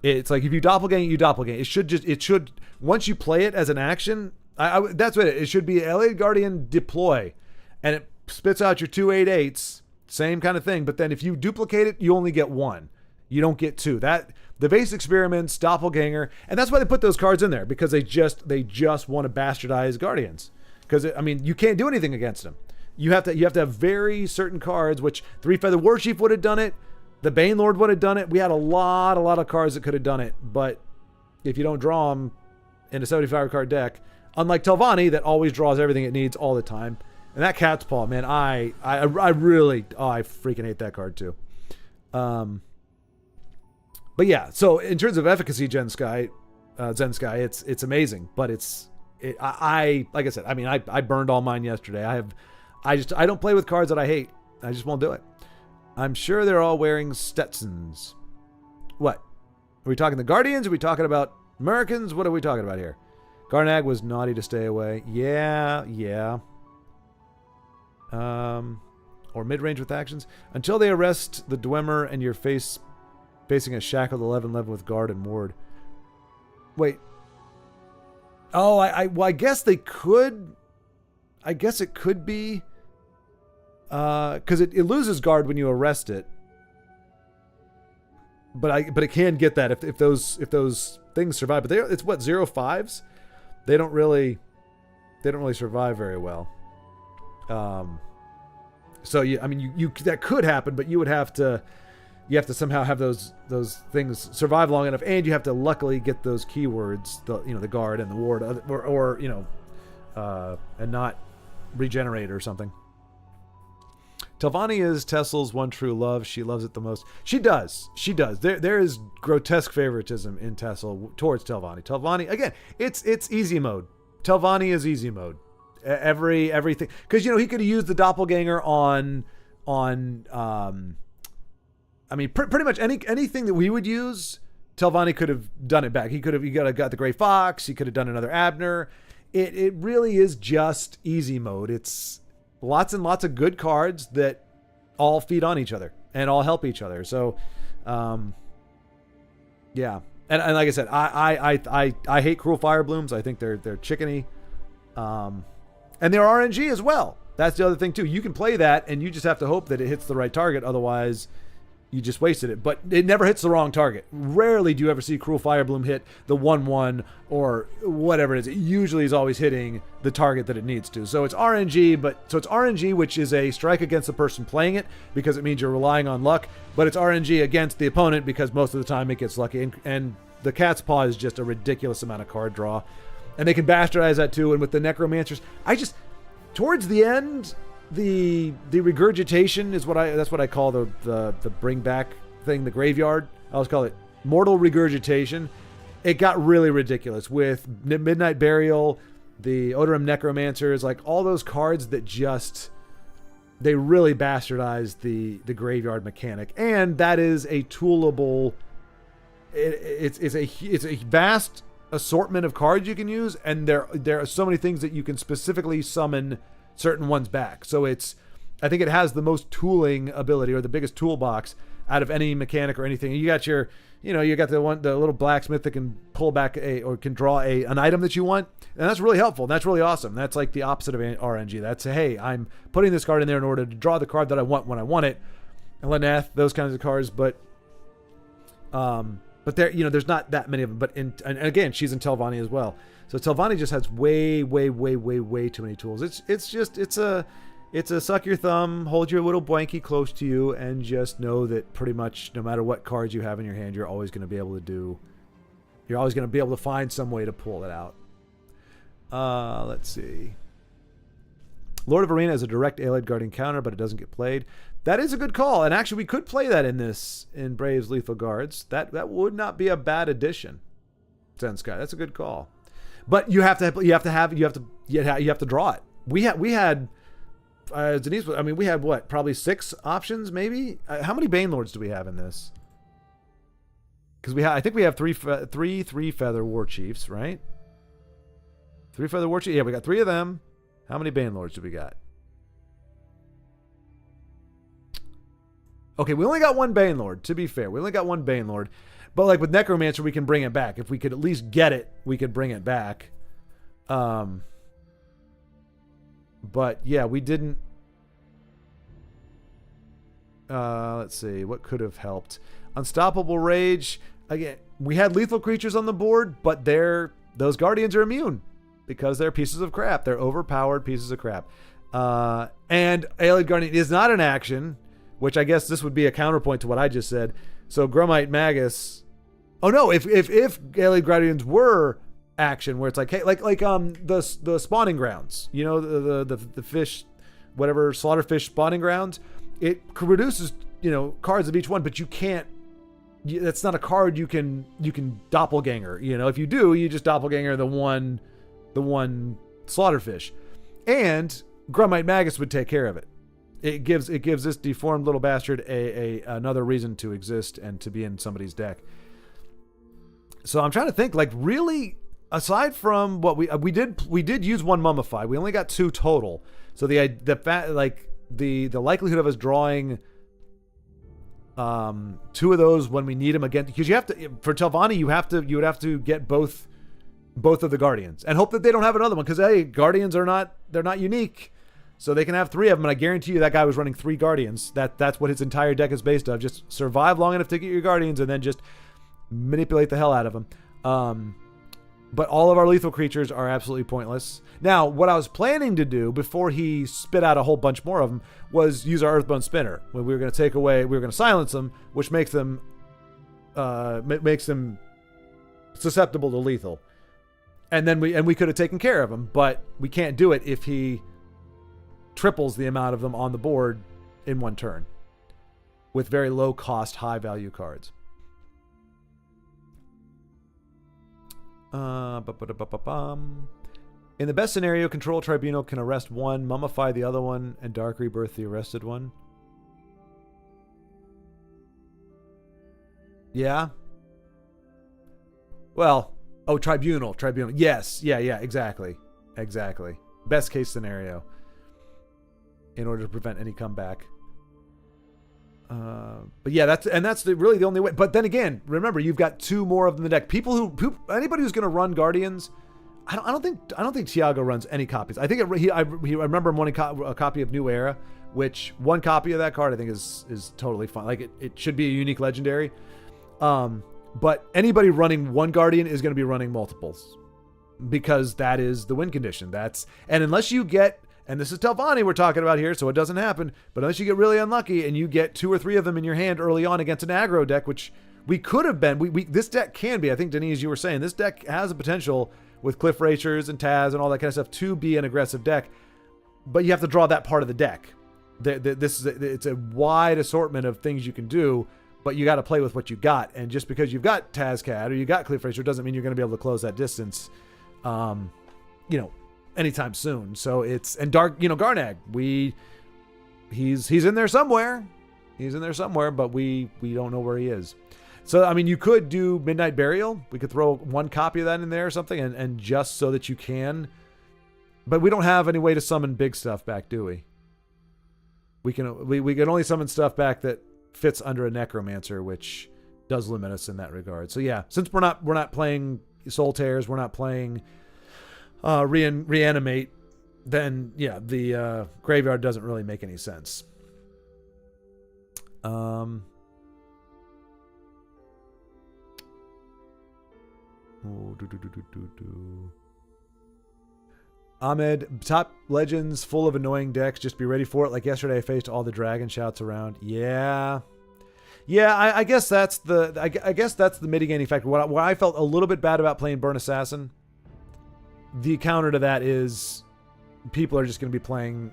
It's like if you doppelganger, you doppelganger. It should once you play it as an action. That's what it should be. Elite Guardian deploy, and it spits out your 2 8/8s, same kind of thing. But then if you duplicate it, you only get 1. You don't get 2. The base experiments, doppelganger, and that's why they put those cards in there, because they just want to bastardize Guardians. Because you can't do anything against them. You have to have very certain cards, which 3-Feather Warchief would have done it. The Banelord would have done it. We had a lot of cards that could have done it, but if you don't draw them in a 75 card deck. Unlike Telvanni, that always draws everything it needs all the time. And that Cat's Paw, man, I freaking hate that card too. But yeah, so in terms of efficacy, Zen Sky, it's amazing. But like I said, I burned all mine yesterday. I don't play with cards that I hate. I just won't do it. I'm sure they're all wearing Stetsons. What? Are we talking the Guardians? Are we talking about Americans? What are we talking about here? Garnag was naughty to stay away. Yeah. Or mid-range with actions. Until they arrest the Dwemer and you're facing a shackled 11-11 with guard and ward. Wait. Oh, I guess they could. I guess it could be. Because it loses guard when you arrest it. But it can get that if those things survive. But it's what, 0/5s? They don't really survive very well. So I mean, you that could happen, but you have to somehow have those things survive long enough, and you have to luckily get those keywords, the guard and the ward, or and not regenerate or something. Telvanni is TESL's one true love. She loves it the most. She does. There is grotesque favoritism in TESL towards Telvanni. Telvanni, again, it's easy mode. Telvanni is easy mode. Everything, because he could have used the doppelganger on I mean, pretty much anything that we would use, Telvanni could have done it back. He could have got the Gray Fox. He could have done another Abner. It really is just easy mode. It's lots and lots of good cards that all feed on each other and all help each other. So, yeah. And like I said, I hate Cruel Fire Blooms. I think they're chickeny. And they're RNG as well. That's the other thing too. You can play that and you just have to hope that it hits the right target. Otherwise, you just wasted it. But it never hits the wrong target. Rarely do you ever see Cruel Fire Bloom hit the 1/1 or whatever it is. It usually is always hitting the target that it needs to. So it's RNG, it's RNG, which is a strike against the person playing it because it means you're relying on luck. But it's RNG against the opponent because most of the time it gets lucky. And the Cat's Paw is just a ridiculous amount of card draw. And they can bastardize that too. And with the Necromancers, towards the end, the regurgitation is that's what I call the bring back thing, the graveyard. I always call it mortal regurgitation. It got really ridiculous with Midnight Burial, the Odorum Necromancers, like all those cards that they really bastardized the graveyard mechanic. And that is a toolable. It's a vast assortment of cards you can use, and there are so many things that you can specifically summon certain ones back. So I think it has the most tooling ability, or the biggest toolbox out of any mechanic or anything. You got you got the little blacksmith that can pull back or can draw an item that you want, and that's really helpful. And that's really awesome. That's like the opposite of RNG. That's, hey, I'm putting this card in there in order to draw the card that I want when I want it. And Lyneth, those kinds of cards, but there, there's not that many of them. But and again, she's in Telvanni as well. So Telvanni just has way too many tools. It's a suck your thumb, hold your little blankie close to you, and just know that pretty much no matter what cards you have in your hand, you're always going to be able to find some way to pull it out. Let's see. Lord of Arena is a direct Allied Guardian counter, but it doesn't get played. That is a good call, and actually we could play that in Braves Lethal Guards. That would not be a bad addition. Zen Sky, that's a good call. But you have to draw it. We had Denise. I mean, we had what? Probably 6 options, maybe. How many Banelords do we have in this? Because I think we have three Feather War Chiefs, right? 3 Feather War Chiefs. Yeah, we got 3 of them. How many Banelords do we got? Okay, we only got 1 Banelord. To be fair, we only got 1 Banelord. But like with Necromancer, we can bring it back. If we could at least get it, we could bring it back. But yeah, we didn't. Let's see. What could have helped? Unstoppable Rage. Again, we had lethal creatures on the board, but those Guardians are immune because they're pieces of crap. They're overpowered pieces of crap. And Allied Guardian is not an action, which I guess this would be a counterpoint to what I just said. So Gromite Magus. Oh no! If Allied Guardians were action, where it's like, hey, like the spawning grounds, the fish, whatever, slaughterfish spawning grounds, it produces cards of each one, but you can't. That's not a card you can doppelganger. If you do, you just doppelganger the one slaughterfish, and Gromite Magus would take care of it. It gives this deformed little bastard another reason to exist and to be in somebody's deck. So I'm trying to think, like, really, aside from what we did use 1 Mummify. We only got 2 total. So the likelihood of us drawing 2 of those when we need them again, because you have to, for Telvanni, you would have to get both of the Guardians and hope that they don't have another one, because hey, Guardians they're not unique. So they can have 3 of them, and I guarantee you that guy was running 3 Guardians. That's what his entire deck is based on. Just survive long enough to get your Guardians, and then just manipulate the hell out of them. But all of our lethal creatures are absolutely pointless. Now, what I was planning to do before he spit out a whole bunch more of them was use our Earthbone Spinner. When we were going to take away, we were going to silence them, which makes them susceptible to lethal. And then we could have taken care of him, but we can't do it if he triples the amount of them on the board in one turn with very low cost, high value cards. In the best scenario, Control Tribunal can arrest one, mummify the other one, and Dark Rebirth the arrested one. Yeah. Well, oh, Tribunal. Yes, yeah, exactly. Best case scenario. In order to prevent any comeback. But yeah, that's really the only way. But then again, remember, you've got 2 more of them in the deck. Anybody who's going to run Guardians, I don't think Tiago runs any copies. I think I remember him wanting a copy of New Era, which one copy of that card I think is totally fine. Like it should be a unique legendary. But anybody running one Guardian is going to be running multiples because that is the win condition. And unless you get, and this is Telvanni we're talking about here, so it doesn't happen. But unless you get really unlucky and you get 2 or 3 of them in your hand early on against an aggro deck, which we could have been, this deck can be. I think Denise, you were saying this deck has a potential with Cliff Racers and Taz and all that kind of stuff to be an aggressive deck, but you have to draw that part of the deck. It's a wide assortment of things you can do, but you got to play with what you got. And just because you've got Tazcat or you got Cliff Racer doesn't mean you're going to be able to close that distance. Anytime soon. So and Dark, Garnag, he's in there somewhere. But we don't know where he is. So, I mean, you could do Midnight Burial. We could throw one copy of that in there or something and just so that you can. But we don't have any way to summon big stuff back, do we? We can only summon stuff back that fits under a Necromancer, which does limit us in that regard. So yeah, since we're not playing Soul Tears, we're not playing Reanimate, then yeah, the graveyard doesn't really make any sense. Ahmed, top legends full of annoying decks. Just be ready for it. Like yesterday, I faced all the dragon shouts around. Yeah. I guess that's the mitigating factor. What I felt a little bit bad about playing Burn Assassin. The counter to that is people are just going to be playing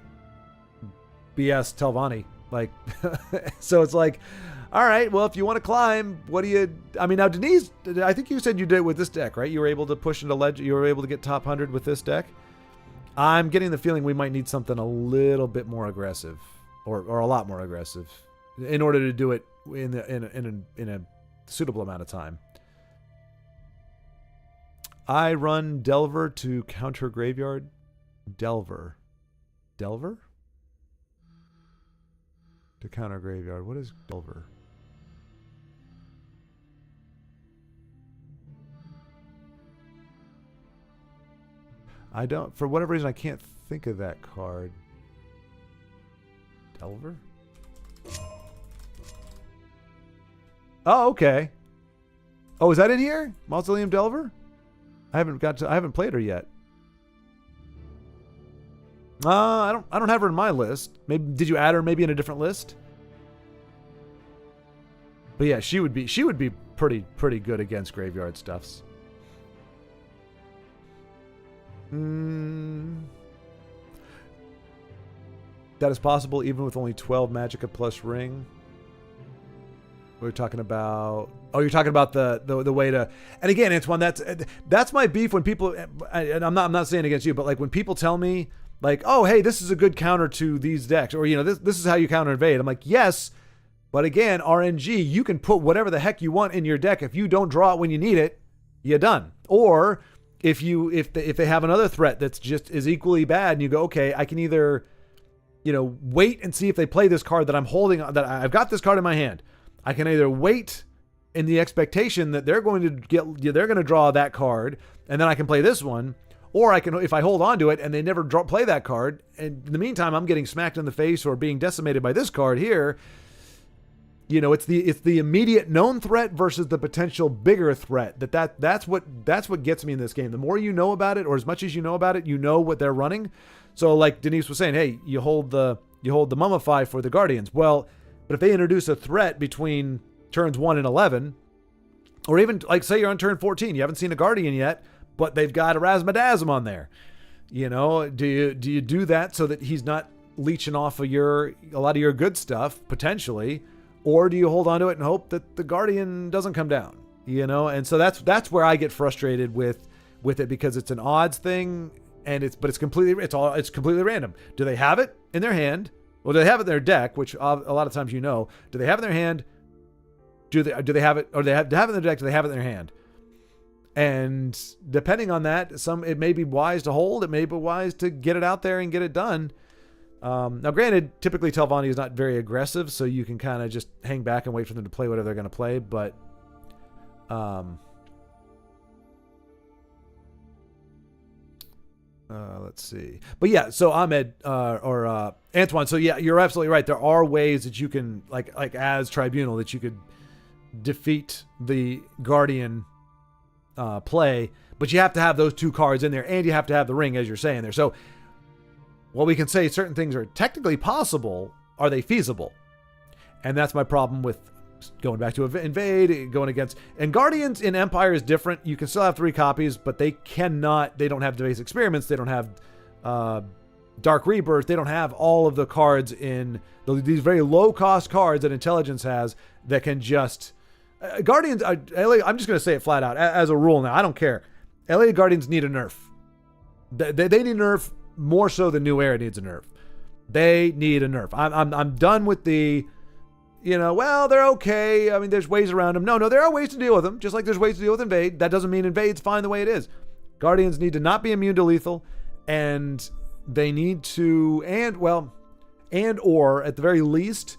BS Telvanni. Like, so it's like, all right, well, if you want to climb, what do you... I mean, now, Denise, I think you said you did it with this deck, right? You were able to push into legend. You were able to get top 100 with this deck. I'm getting the feeling we might need something a little bit more aggressive, or a lot more aggressive, in order to do it in a suitable amount of time. I run Delver to counter Graveyard. Delver? To counter Graveyard. What is Delver? I don't, for whatever reason, I can't think of that card. Delver? Oh, okay. Oh, is that in here? Mausoleum Delver? I haven't played her yet. I don't have her in my list. Maybe did you add her maybe in a different list? But yeah, she would be pretty good against graveyard stuffs. That is possible even with only 12 Magicka plus Ring. We're talking about... Oh, you're talking about the way to... And again, Antoine, that's my beef when people... And I'm not saying against you, but like when people tell me, like, oh, hey, this is a good counter to these decks, or, this is how you counter invade. I'm like, yes, but again, RNG, you can put whatever the heck you want in your deck. If you don't draw it when you need it, you're done. Or if they have another threat that's just is equally bad, and you go, okay, I can either, wait and see if they play this card that I'm holding, that I've got this card in my hand. I can either wait in the expectation that they're going to draw that card, and then I can play this one, or I can, if I hold on to it and they never play that card, and in the meantime I'm getting smacked in the face or being decimated by this card here, You know, it's the immediate known threat versus the potential bigger threat. That's what gets me in this game. The more you know about it, or as much as you know about it, you know what they're running. So like Denise was saying, hey, you hold the Mummify for the Guardians. Well, but if they introduce a threat between turns 1 and 11, or even like say you're on turn 14, you haven't seen a Guardian yet, but they've got a Razmadasm on there. You know, do you do that so that he's not leeching off of a lot of your good stuff potentially? Or do you hold on to it and hope that the Guardian doesn't come down? You know, and so that's where I get frustrated with it, because it's an odds thing, and it's completely random. Do they have it in their hand? Well, do they have it in their deck? Which a lot of times do they have it in their hand? Do they have it, or they have it in their deck? Do they have it in their hand? And depending on that, it may be wise to hold. It may be wise to get it out there and get it done. Now, granted, typically Telvanni is not very aggressive, so you can kind of just hang back and wait for them to play whatever they're going to play. But, let's see. But yeah, so Ahmed or Antoine. So yeah, you're absolutely right. There are ways that you can, like as Tribunal, that you could defeat the Guardian play, but you have to have those 2 cards in there, and you have to have the ring, as you're saying there. So, while we can say certain things are technically possible, are they feasible? And that's my problem with going back to Invade, going against... And Guardians in Empire is different. You can still have 3 copies, but they don't have Device Experiments, they don't have Dark Rebirth, they don't have all of the cards in... These very low-cost cards that Intelligence has that can just... Guardians... I'm just going to say it flat out, as a rule now, I don't care. LA Guardians need a nerf. They need a nerf more so than New Era needs a nerf. They need a nerf. I'm done with the, well, they're okay. I mean, there's ways around them. No, there are ways to deal with them, just like there's ways to deal with Invade. That doesn't mean Invade's fine the way it is. Guardians need to not be immune to lethal, and they need to, or at the very least,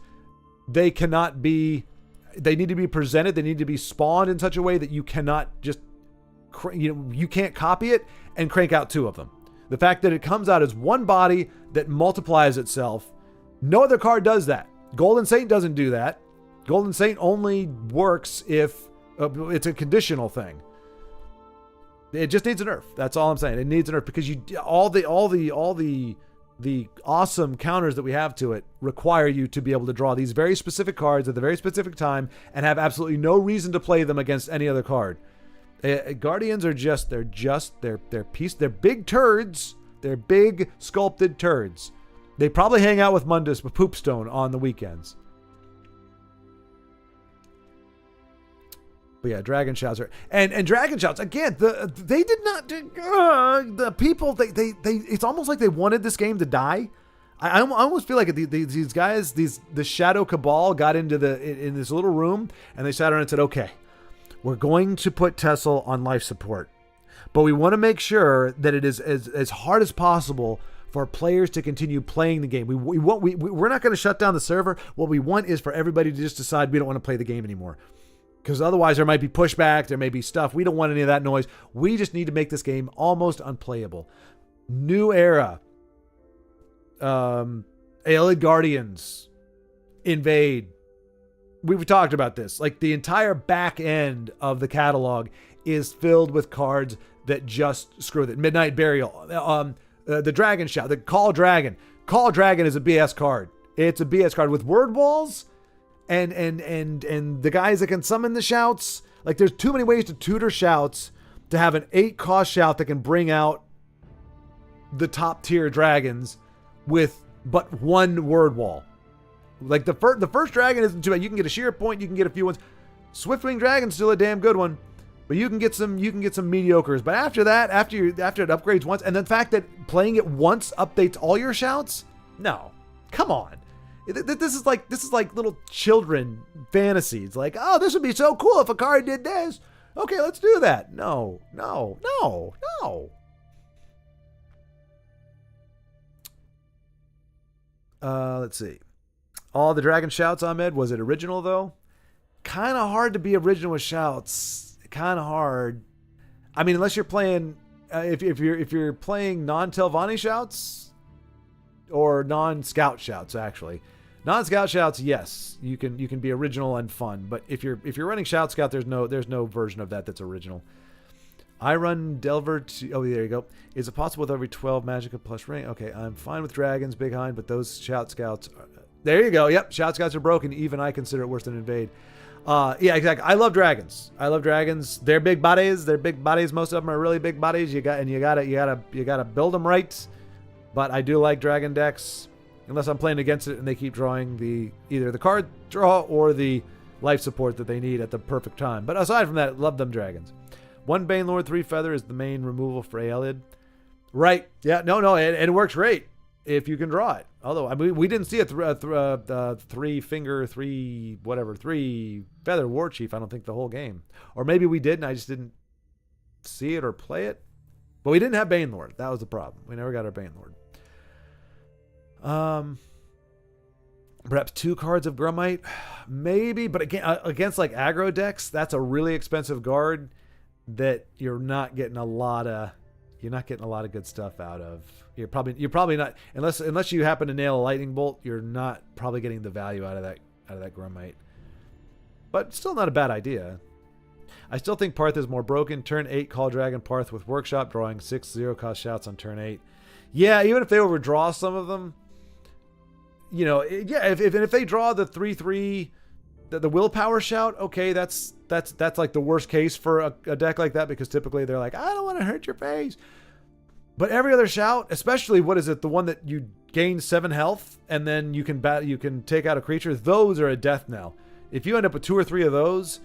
they need to be presented, they need to be spawned in such a way that you cannot just, you can't copy it and crank out 2 of them. The fact that it comes out as one body that multiplies itself, no other card does that. Golden Saint doesn't do that. Golden Saint only works if it's a conditional thing. It just needs a nerf. That's all I'm saying. It needs a nerf because all the awesome counters that we have to it require you to be able to draw these very specific cards at the very specific time and have absolutely no reason to play them against any other card. Guardians are they're big turds. They're big sculpted turds. They probably hang out with Mundus with Poopstone on the weekends. But yeah, Dragon Shouts are and Dragon Shouts again. They did not the people they it's almost like they wanted this game to die. I almost feel like these guys, the Shadow Cabal got into in this little room and they sat around and said, okay, we're going to put TESL on life support, but we want to make sure that it is as hard as possible for players to continue playing the game. We're not going to shut down the server. What we want is for everybody to just decide we don't want to play the game anymore. Because otherwise there might be pushback, there may be stuff. We don't want any of that noise. We just need to make this game almost unplayable. New Era. Alien Guardians. Invade. We've talked about this. Like the entire back end of the catalog is filled with cards that just screw it. Midnight Burial. The Dragon Shout. The Call Dragon. Call Dragon is a BS card. It's a BS card with word walls. And the guys that can summon the shouts, like there's too many ways to tutor shouts to have an 8-cost shout that can bring out the top tier dragons with but one word wall. Like the first dragon isn't too bad. You can get a sheer point, you can get a few ones. Swiftwing Dragon's still a damn good one, but you can get some mediocres. But after that, after it upgrades once, and the fact that playing it once updates all your shouts, no, come on. This is like little children fantasies. Like, oh, this would be so cool if a card did this. Okay, let's do that. No. Let's see. All the Dragon Shouts, Ahmed, was it original though? Kind of hard to be original with shouts. Kind of hard. I mean, unless you're playing, if you're playing non-Telvanni shouts or non-Scout shouts, actually. Non-scout shouts, yes, you can be original and fun, but if you're running shout scout, there's no version of that that's original. I run Delver to... Oh, there you go. Is it possible with every 12 Magicka plus ring? Okay, I'm fine with dragons, Big Hind, but those shout scouts... There you go. Yep, shout scouts are broken. Even I consider it worse than invade. Yeah, exactly. I love dragons. They're big bodies. Most of them are really big bodies. You gotta build them right. But I do like dragon decks, unless I'm playing against it and they keep drawing either the card draw or the life support that they need at the perfect time. But aside from that, love them dragons. 1 Banelord, 3 Feather is the main removal for Aelid. Right. Yeah, no, and it works great if you can draw it. Although, I mean, we didn't see a 3-finger, 3 Feather War Chief, I don't think, the whole game. Or maybe we did and I just didn't see it or play it. But we didn't have Banelord. That was the problem. We never got our Banelord. Perhaps 2 cards of Grummite? Maybe, but against like aggro decks, that's a really expensive guard that you're not getting a lot of good stuff out of. You're probably not, unless you happen to nail a lightning bolt, you're not probably getting the value out of that Grummite. But still not a bad idea. I still think Parth is more broken. Turn 8 Call Dragon Parth with Workshop, drawing 6 0-cost shouts on turn 8. Yeah, even if they overdraw some of them, if they draw the 3/3, the willpower shout, okay, that's like the worst case for a deck like that, because typically they're like, I don't want to hurt your face. But every other shout, especially the one that you gain 7 health and then you can take out a creature, those are a death knell. If you end up with 2 or 3 of those,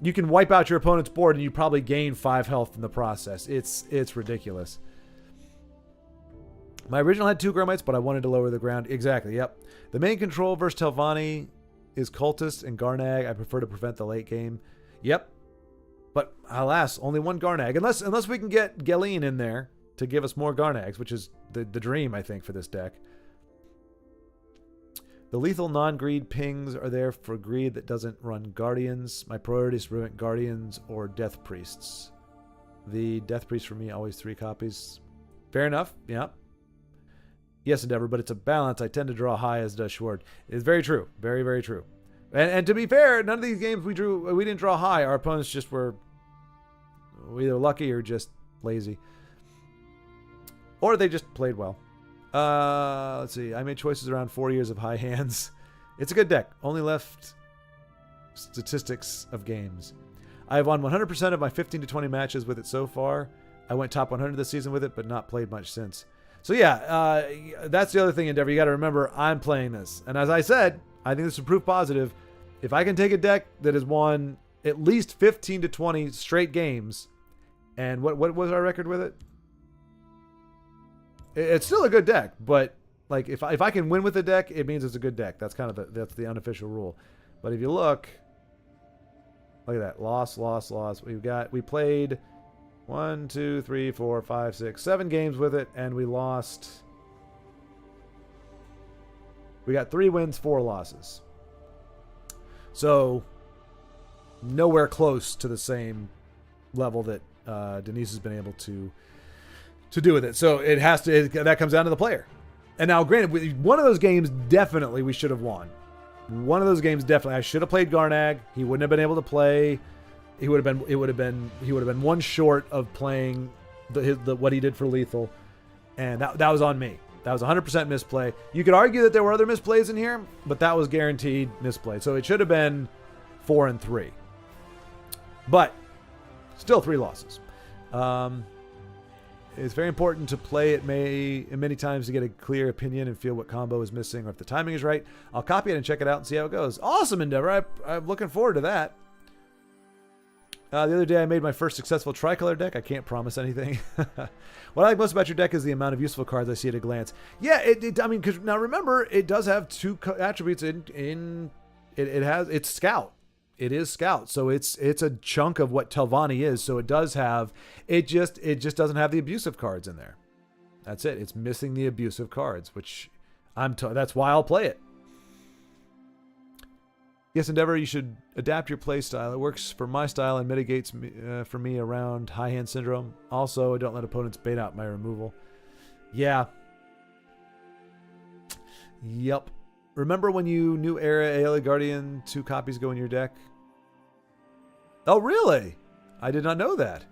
you can wipe out your opponent's board and you probably gain 5 health in the process. It's ridiculous. My original had 2 Grummites, but I wanted to lower the ground. Exactly, yep. The main control versus Telvanni is Cultist and Garnag. I prefer to prevent the late game. Yep. But alas, only 1 Garnag. Unless we can get Galeen in there to give us more Garnags, which is the dream, I think, for this deck. The lethal non-greed pings are there for greed that doesn't run Guardians. My priority is to prevent Guardians or Death Priests. The Death Priest for me, always 3 copies. Fair enough, yeah. Yes, Endeavor, but it's a balance. I tend to draw high, as does Schward. It's very true. Very, very true. And to be fair, none of these games we didn't draw high. Our opponents just were either lucky or just lazy. Or they just played well. Let's see. I made choices around 4 years of high hands. It's a good deck. Only left statistics of games. I have won 100% of my 15 to 20 matches with it so far. I went top 100 this season with it, but not played much since. So yeah, that's the other thing, Endeavor. You got to remember, I'm playing this. And as I said, I think this is proof positive. If I can take a deck that has won at least 15 to 20 straight games, and what was our record with it? It's still a good deck, but like if I can win with the deck, it means it's a good deck. That's kind of that's the unofficial rule. But if you look at that, loss. We played 1, 2, 3, 4, 5, 6, 7 games with it, and we lost. We got 3 wins, 4 losses. So nowhere close to the same level that Denise has been able to do with it. So it has to. That comes down to the player. And now, granted, one of those games definitely we should have won. One of those games definitely I should have played Garnag. He wouldn't have been able to play. He would have been 1 short of playing what he did for lethal, and that was on me. That was 100% misplay. You could argue that there were other misplays in here, but that was guaranteed misplay. So it should have been 4 and 3, but still 3 losses. It's very important to play it many times to get a clear opinion and feel what combo is missing or if the timing is right. I'll copy it and check it out and see how it goes. Awesome, Endeavor. I'm looking forward to that. The other day I made my first successful tricolor deck. I can't promise anything. What I like most about your deck is the amount of useful cards I see at a glance. Yeah, I mean, because now remember, it does have 2 attributes it's Scout. It is Scout, so it's a chunk of what Telvanni is. So it does have it just doesn't have the abusive cards in there. That's it. It's missing the abusive cards, which that's why I'll play it. Yes, Endeavor, you should adapt your play style. It works for my style and mitigates for me around high hand syndrome. Also, I don't let opponents bait out my removal. Yeah. Yep. Remember when you new era Aeolid Guardian 2 copies go in your deck? Oh, really? I did not know that.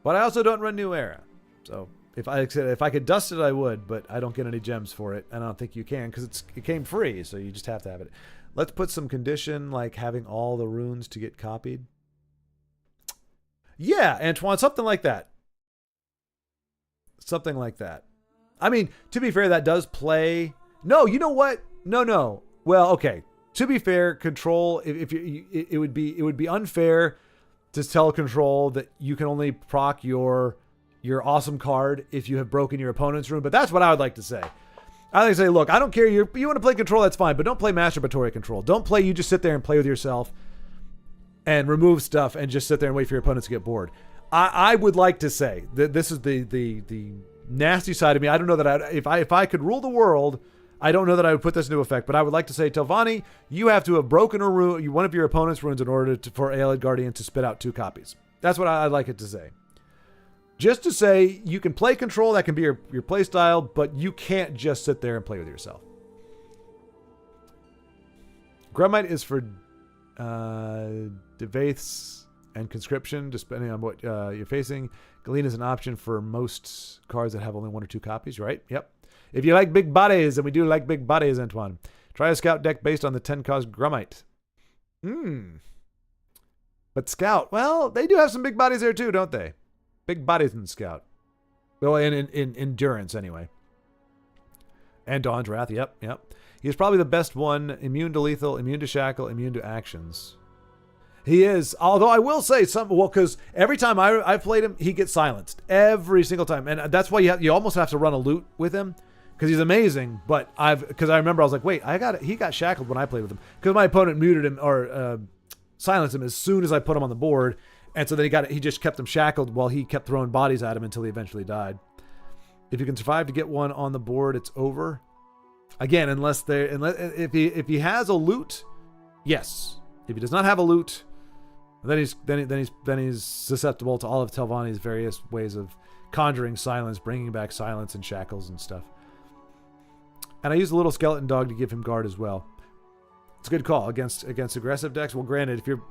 But I also don't run new era. So if I could dust it, I would, but I don't get any gems for it. And I don't think you can because it came free, so you just have to have it. Let's put some condition like having all the runes to get copied. Yeah, Antoine, something like that. Something like that. I mean, to be fair, that does play. No, you know what? No. Well, okay. To be fair, control. It would be unfair to tell control that you can only proc your awesome card if you have broken your opponent's rune. But that's what I would like to say. I like to say, look, I don't care. You want to play control, that's fine, but don't play masturbatory control. Don't play. You just sit there and play with yourself and remove stuff and just sit there and wait for your opponents to get bored. I would like to say that this is the nasty side of me. I don't know that if I could rule the world, I don't know that I would put this into effect, but I would like to say, Telvanni, you have to have broken a rune, one of your opponent's runes in order for Aeolid Guardian to spit out 2 copies. That's what I'd like it to say. Just to say, you can play control, that can be your play style, but you can't just sit there and play with yourself. Grumite is for Devaiths and Conscription, depending on what you're facing. Galena is an option for most cards that have only 1 or 2 copies, right? Yep. If you like big bodies, and we do like big bodies, Antoine, try a Scout deck based on the 10-cost Grumite. But Scout, well, they do have some big bodies there too, don't they? Big bodies in Scout. Well, in Endurance, anyway. And Dawn's Wrath, yep. He's probably the best one. Immune to lethal, immune to shackle, immune to actions. He is. Although I will say because every time I've played him, he gets silenced. Every single time. And that's why you almost have to run a loot with him. Because he's amazing. But because I remember I was like, wait, he got shackled when I played with him. Because my opponent muted him or silenced him as soon as I put him on the board. And so then he just kept him shackled while he kept throwing bodies at him until he eventually died. If you can survive to get one on the board, it's over. Again, if he has a loot, yes. If he does not have a loot, then he's susceptible to all of Telvanni's various ways of conjuring silence, bringing back silence and shackles and stuff. And I use a little skeleton dog to give him guard as well. It's a good call against aggressive decks. Well, granted, if you're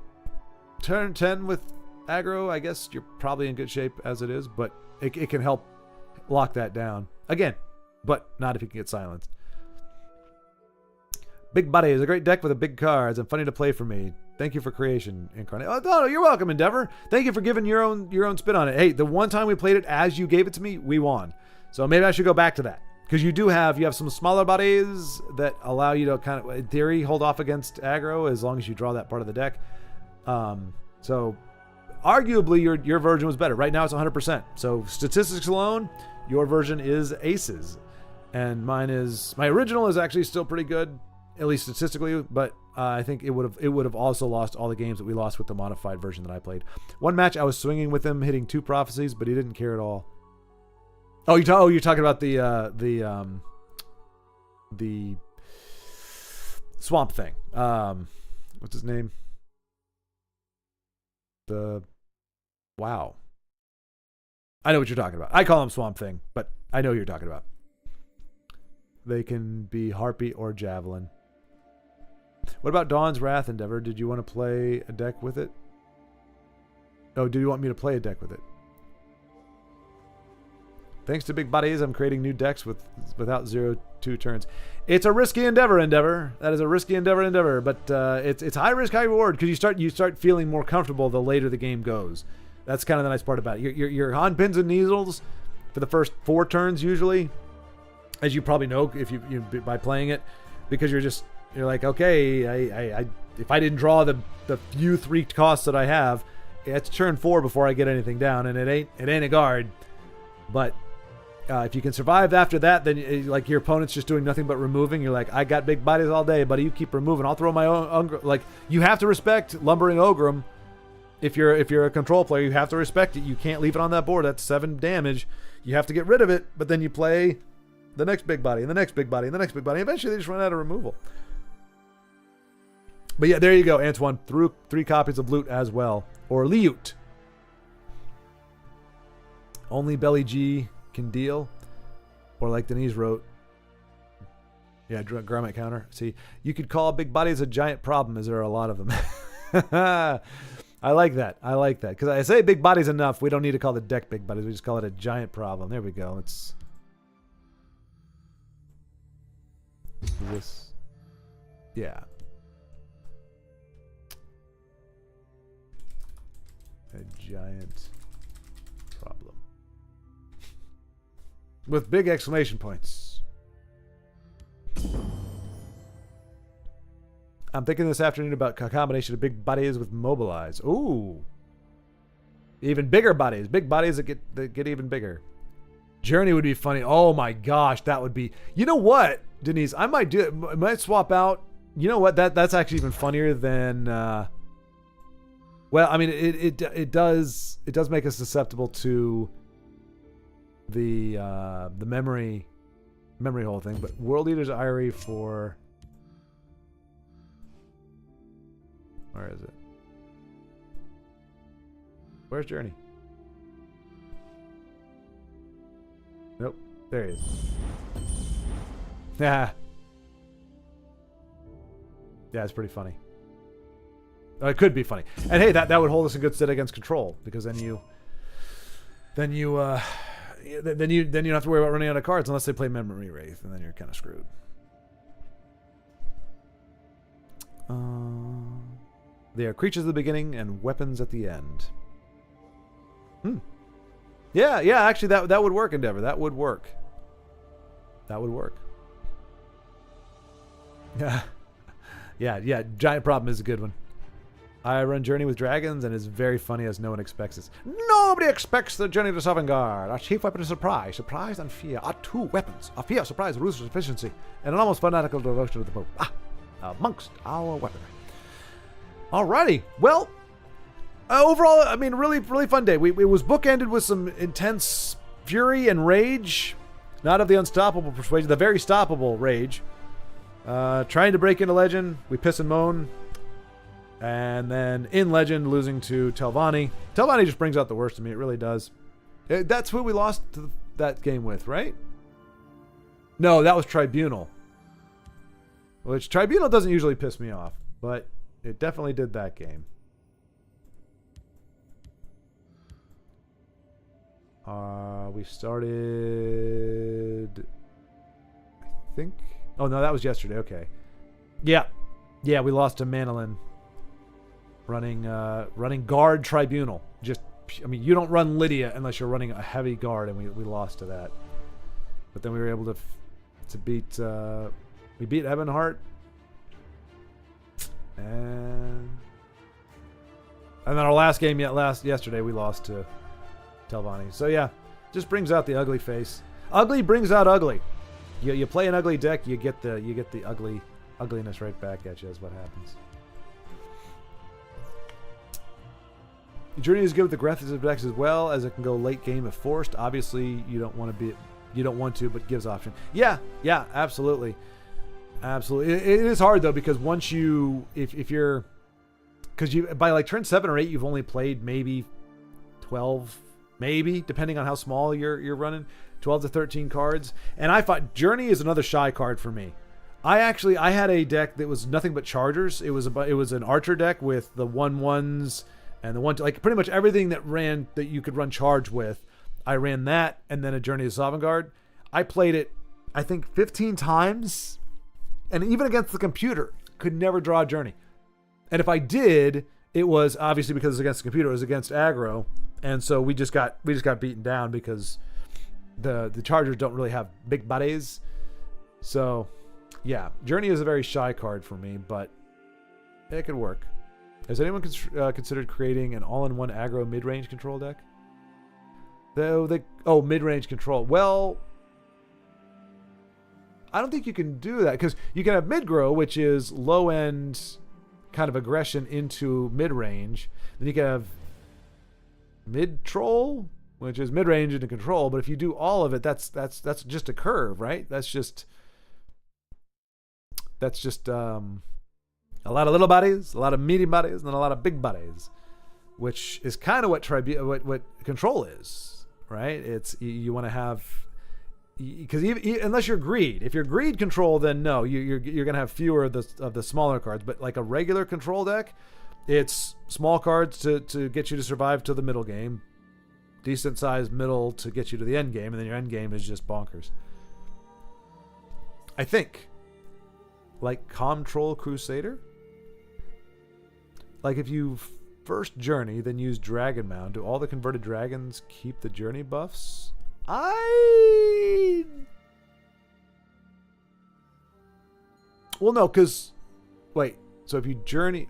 turn 10 with aggro, I guess you're probably in good shape as it is, but it can help lock that down. Again, but not if you can get silenced. Big Buddy is a great deck with a big cards and funny to play for me. Thank you for creation, Incarnate. Oh, no, you're welcome, Endeavor. Thank you for giving your own spin on it. Hey, the one time we played it as you gave it to me, we won. So maybe I should go back to that. Because you have some smaller bodies that allow you to kind of, in theory, hold off against aggro as long as you draw that part of the deck. So arguably your version was better. Right now it's 100%. So statistics alone, your version is aces. And my original is actually still pretty good, at least statistically, but I think it would have also lost all the games that we lost with the modified version that I played. One match I was swinging with him, hitting 2 prophecies, but he didn't care at all. Oh, you're talking about the swamp thing. What's his name? Wow. I know what you're talking about. I call him Swamp Thing, but I know who you're talking about. They can be Harpy or Javelin. What about Dawn's Wrath, Endeavor? Did you want to play a deck with it? Oh, do you want me to play a deck with it? Thanks to big bodies, I'm creating new decks without 0-2 turns. It's a risky endeavor. That is a risky endeavor, but it's high risk, high reward because you start feeling more comfortable the later the game goes. That's kind of the nice part about it. You're on pins and needles for the first 4 turns usually, as you probably know if you by playing it, because you're like, okay, if I didn't draw the few 3 costs that I have, it's turn 4 before I get anything down, and it ain't a guard, but. If you can survive after that, then like your opponent's just doing nothing but removing. You're like, I got big bodies all day, buddy. You keep removing. I'll throw my own. Like you have to respect Lumbering Ogrim. If you're a control player, you have to respect it. You can't leave it on that board. That's 7 damage. You have to get rid of it. But then you play the next big body and the next big body and the next big body. Eventually, they just run out of removal. But yeah, there you go, Antoine. Threw 3 copies of Loot as well, or Liut. Only Belly G can deal, or like Denise wrote, Yeah, grommet counter. See, you could call big bodies a giant problem, as there are a lot of them. I like that. I like that. Because I say big bodies enough, we don't need to call the deck big bodies. We just call it a giant problem. There we go. Let's... this... Yeah. A giant problem. With big exclamation points. I'm thinking this afternoon about a combination of big bodies with mobilize. Ooh. Even bigger bodies. Big bodies that get even bigger. Journey would be funny. Oh my gosh, that would be... You know what, Denise? I might do it. I might swap out... You know what? That's actually even funnier than... well, I mean, it does make us susceptible to the memory hole thing. But World Eater's Eyrie for... Where is it? Where's Journey? Nope. There he is. Yeah. Yeah, it's pretty funny. It could be funny. And hey, that would hold us in good stead against control, because then you don't have to worry about running out of cards unless they play Memory Wraith, and then you're kind of screwed. They are creatures at the beginning and weapons at the end. Yeah, actually that would work, Endeavor. That would work. That would work. Yeah. Yeah, giant problem is a good one. I run Journey with dragons, and it's very funny as no one expects it. Nobody expects the Journey to Sovngarde. Our chief weapon is surprise. Surprise and fear are two weapons. Our fear, surprise, ruthless efficiency, and an almost fanatical devotion to the Pope. Amongst our weaponry. Alrighty. Well, overall, I mean, really, really fun day. It was bookended with some intense fury and rage. Not of the unstoppable persuasion, the very stoppable rage. Trying to break into Legend, we piss and moan. And then in Legend, losing to Telvanni. Telvanni just brings out the worst of me. It really does. That's who we lost that game with, right? No, that was Tribunal. Which Tribunal doesn't usually piss me off, but it definitely did that game. We started... I think... Oh, no, that was yesterday. Okay. Yeah, we lost to Manolin. Running guard Tribunal. I mean, you don't run Lydia unless you're running a heavy guard, and we lost to that. But then we were able to beat... we beat Ebonheart. And then our last game yesterday, we lost to Telvanni. So yeah, just brings out the ugly face. Ugly brings out ugly. You play an ugly deck, you get the ugliness right back at you. Is what happens. Journey is good with aggressive decks as well, as it can go late game if forced. Obviously, you don't want to, but gives option. Yeah, absolutely. Absolutely. It is hard though, because once if you're, because you, by like turn 7 or 8, you've only played maybe 12, maybe, depending on how small you're running, 12 to 13 cards. And I thought Journey is another shy card for me. I had a deck that was nothing but chargers. It was an archer deck with the 1/1s and the like pretty much everything that you could run charge with. I ran that, and then a Journey to Sovngarde. I played it, I think, 15 times. And even against the computer, could never draw a Journey. And if I did, it was obviously because it was against the computer. It was against aggro, and so we just got beaten down because the Chargers don't really have big bodies. So, yeah, Journey is a very shy card for me, but it could work. Has anyone considered creating an all-in-one aggro mid-range control deck? Mid-range control. Well, I don't think you can do that, because you can have mid-grow, which is low-end kind of aggression into mid-range. Then you can have mid-troll, which is mid-range into control. But if you do all of it, that's just a curve, right? That's just a lot of little bodies, a lot of medium bodies, and then a lot of big bodies, which is kind of what control is, right? It's you want to have because unless you're greed, if you're greed control, then no, you're gonna have fewer of the smaller cards. But like a regular control deck, it's small cards to get you to survive to the middle game, decent sized middle to get you to the end game, and then your end game is just bonkers. I think, like Control Crusader, like if you first journey, then use Dragon Mound. Do all the converted dragons keep the journey buffs? Well, no, because wait. So if you journey,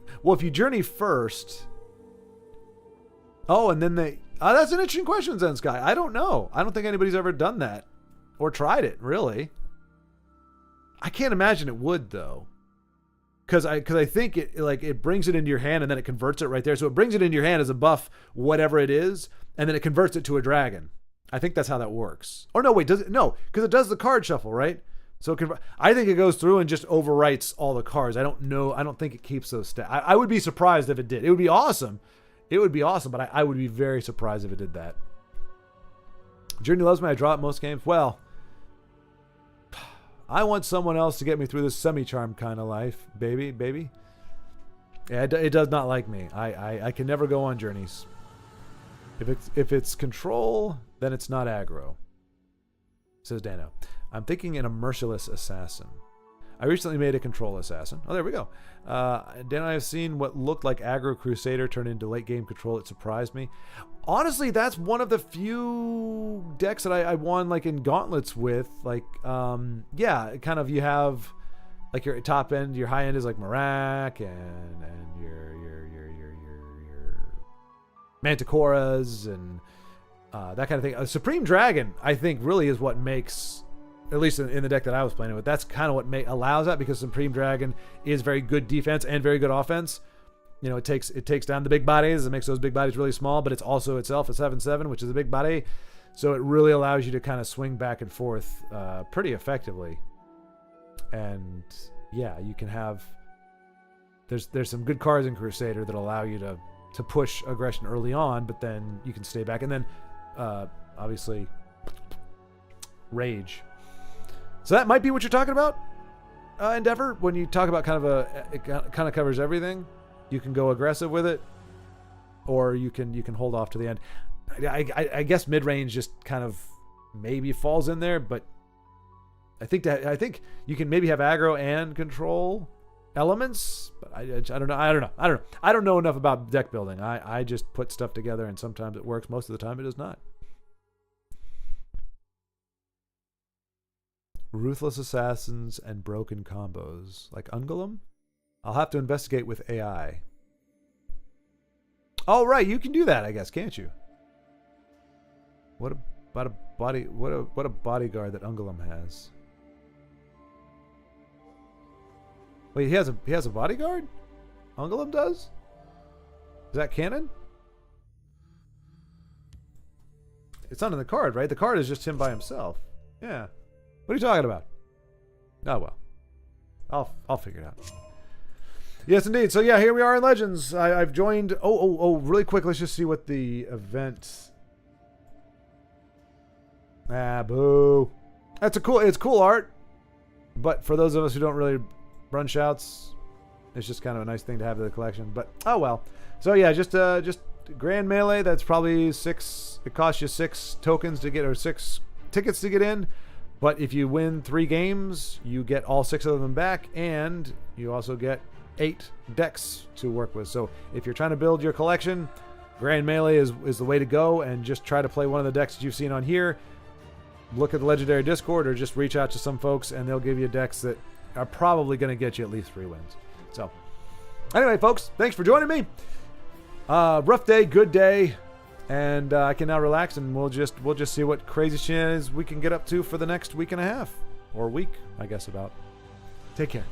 first. Oh, and then they. That's an interesting question, Zen Sky. I don't know. I don't think anybody's ever done that or tried it. Really. I can't imagine it would though. Because I think it brings it into your hand and then it converts it right there. So it brings it into your hand as a buff, whatever it is, and then it converts it to a dragon. I think that's how that works. Or no, wait, does it? No, because it does the card shuffle, right? So I think it goes through and just overwrites all the cards. I don't know. I don't think it keeps those stats. I would be surprised if it did. It would be awesome. It would be awesome, but I would be very surprised if it did that. Journey loves me. I draw it most games. Well, I want someone else to get me through this semi-charm kind of life, baby. Yeah, it does not like me. I can never go on journeys. If it's control, then it's not aggro. Says Dano. I'm thinking in a merciless assassin. I recently made a control assassin. Oh, there we go. Dano, I've seen what looked like aggro crusader turn into late game control. It surprised me. Honestly, that's one of the few decks that I won like in gauntlets with. Like, yeah, kind of you have like your top end, your high end is like Marak and your Manticoras and that kind of thing. A Supreme Dragon, I think, really is what makes, at least in the deck that I was playing with, that's kind of what allows that, because Supreme Dragon is very good defense and very good offense. You know, it takes down the big bodies and makes those big bodies really small, but it's also itself a 7/7, which is a big body. So it really allows you to kind of swing back and forth pretty effectively. And yeah, you can have, there's some good cards in Crusader that allow you to push aggression early on, but then you can stay back. And then obviously Rage. So that might be what you're talking about, Endeavor, when you talk about it kind of covers everything. You can go aggressive with it, or you can hold off to the end. I guess mid-range just kind of maybe falls in there, but I think you can maybe have aggro and control elements, but I don't know. I don't know enough about deck building. I just put stuff together, and sometimes it works. Most of the time, it does not. Ruthless assassins and broken combos like Ungolem. I'll have to investigate with AI. Oh, right, you can do that, I guess, can't you? What about a body? What a bodyguard that Ungolem has. Wait, he has a bodyguard? Ungolem does? Is that canon? It's not in the card, right? The card is just him by himself. Yeah. What are you talking about? Oh well. I'll figure it out. Yes, indeed. So yeah, here we are in Legends. I've joined. Oh! Really quick, let's just see what the event. Boo! It's cool art, but for those of us who don't really run shouts, it's just kind of a nice thing to have in the collection. But oh well. So yeah, just Grand Melee. That's probably 6. It costs you 6 tokens to get, or 6 tickets to get in. But if you win 3 games, you get all 6 of them back, and you also get 8 decks to work with. So if you're trying to build your collection, Grand Melee is the way to go, and just try to play one of the decks that you've seen on here. Look at the Legendary Discord, or just reach out to some folks, and they'll give you decks that are probably going to get you at least 3 wins. So anyway, folks, thanks for joining me. Rough day, good day, and I can now relax, and we'll just see what crazy shenanigans we can get up to for the next week and a half, or week, I guess. About. Take care.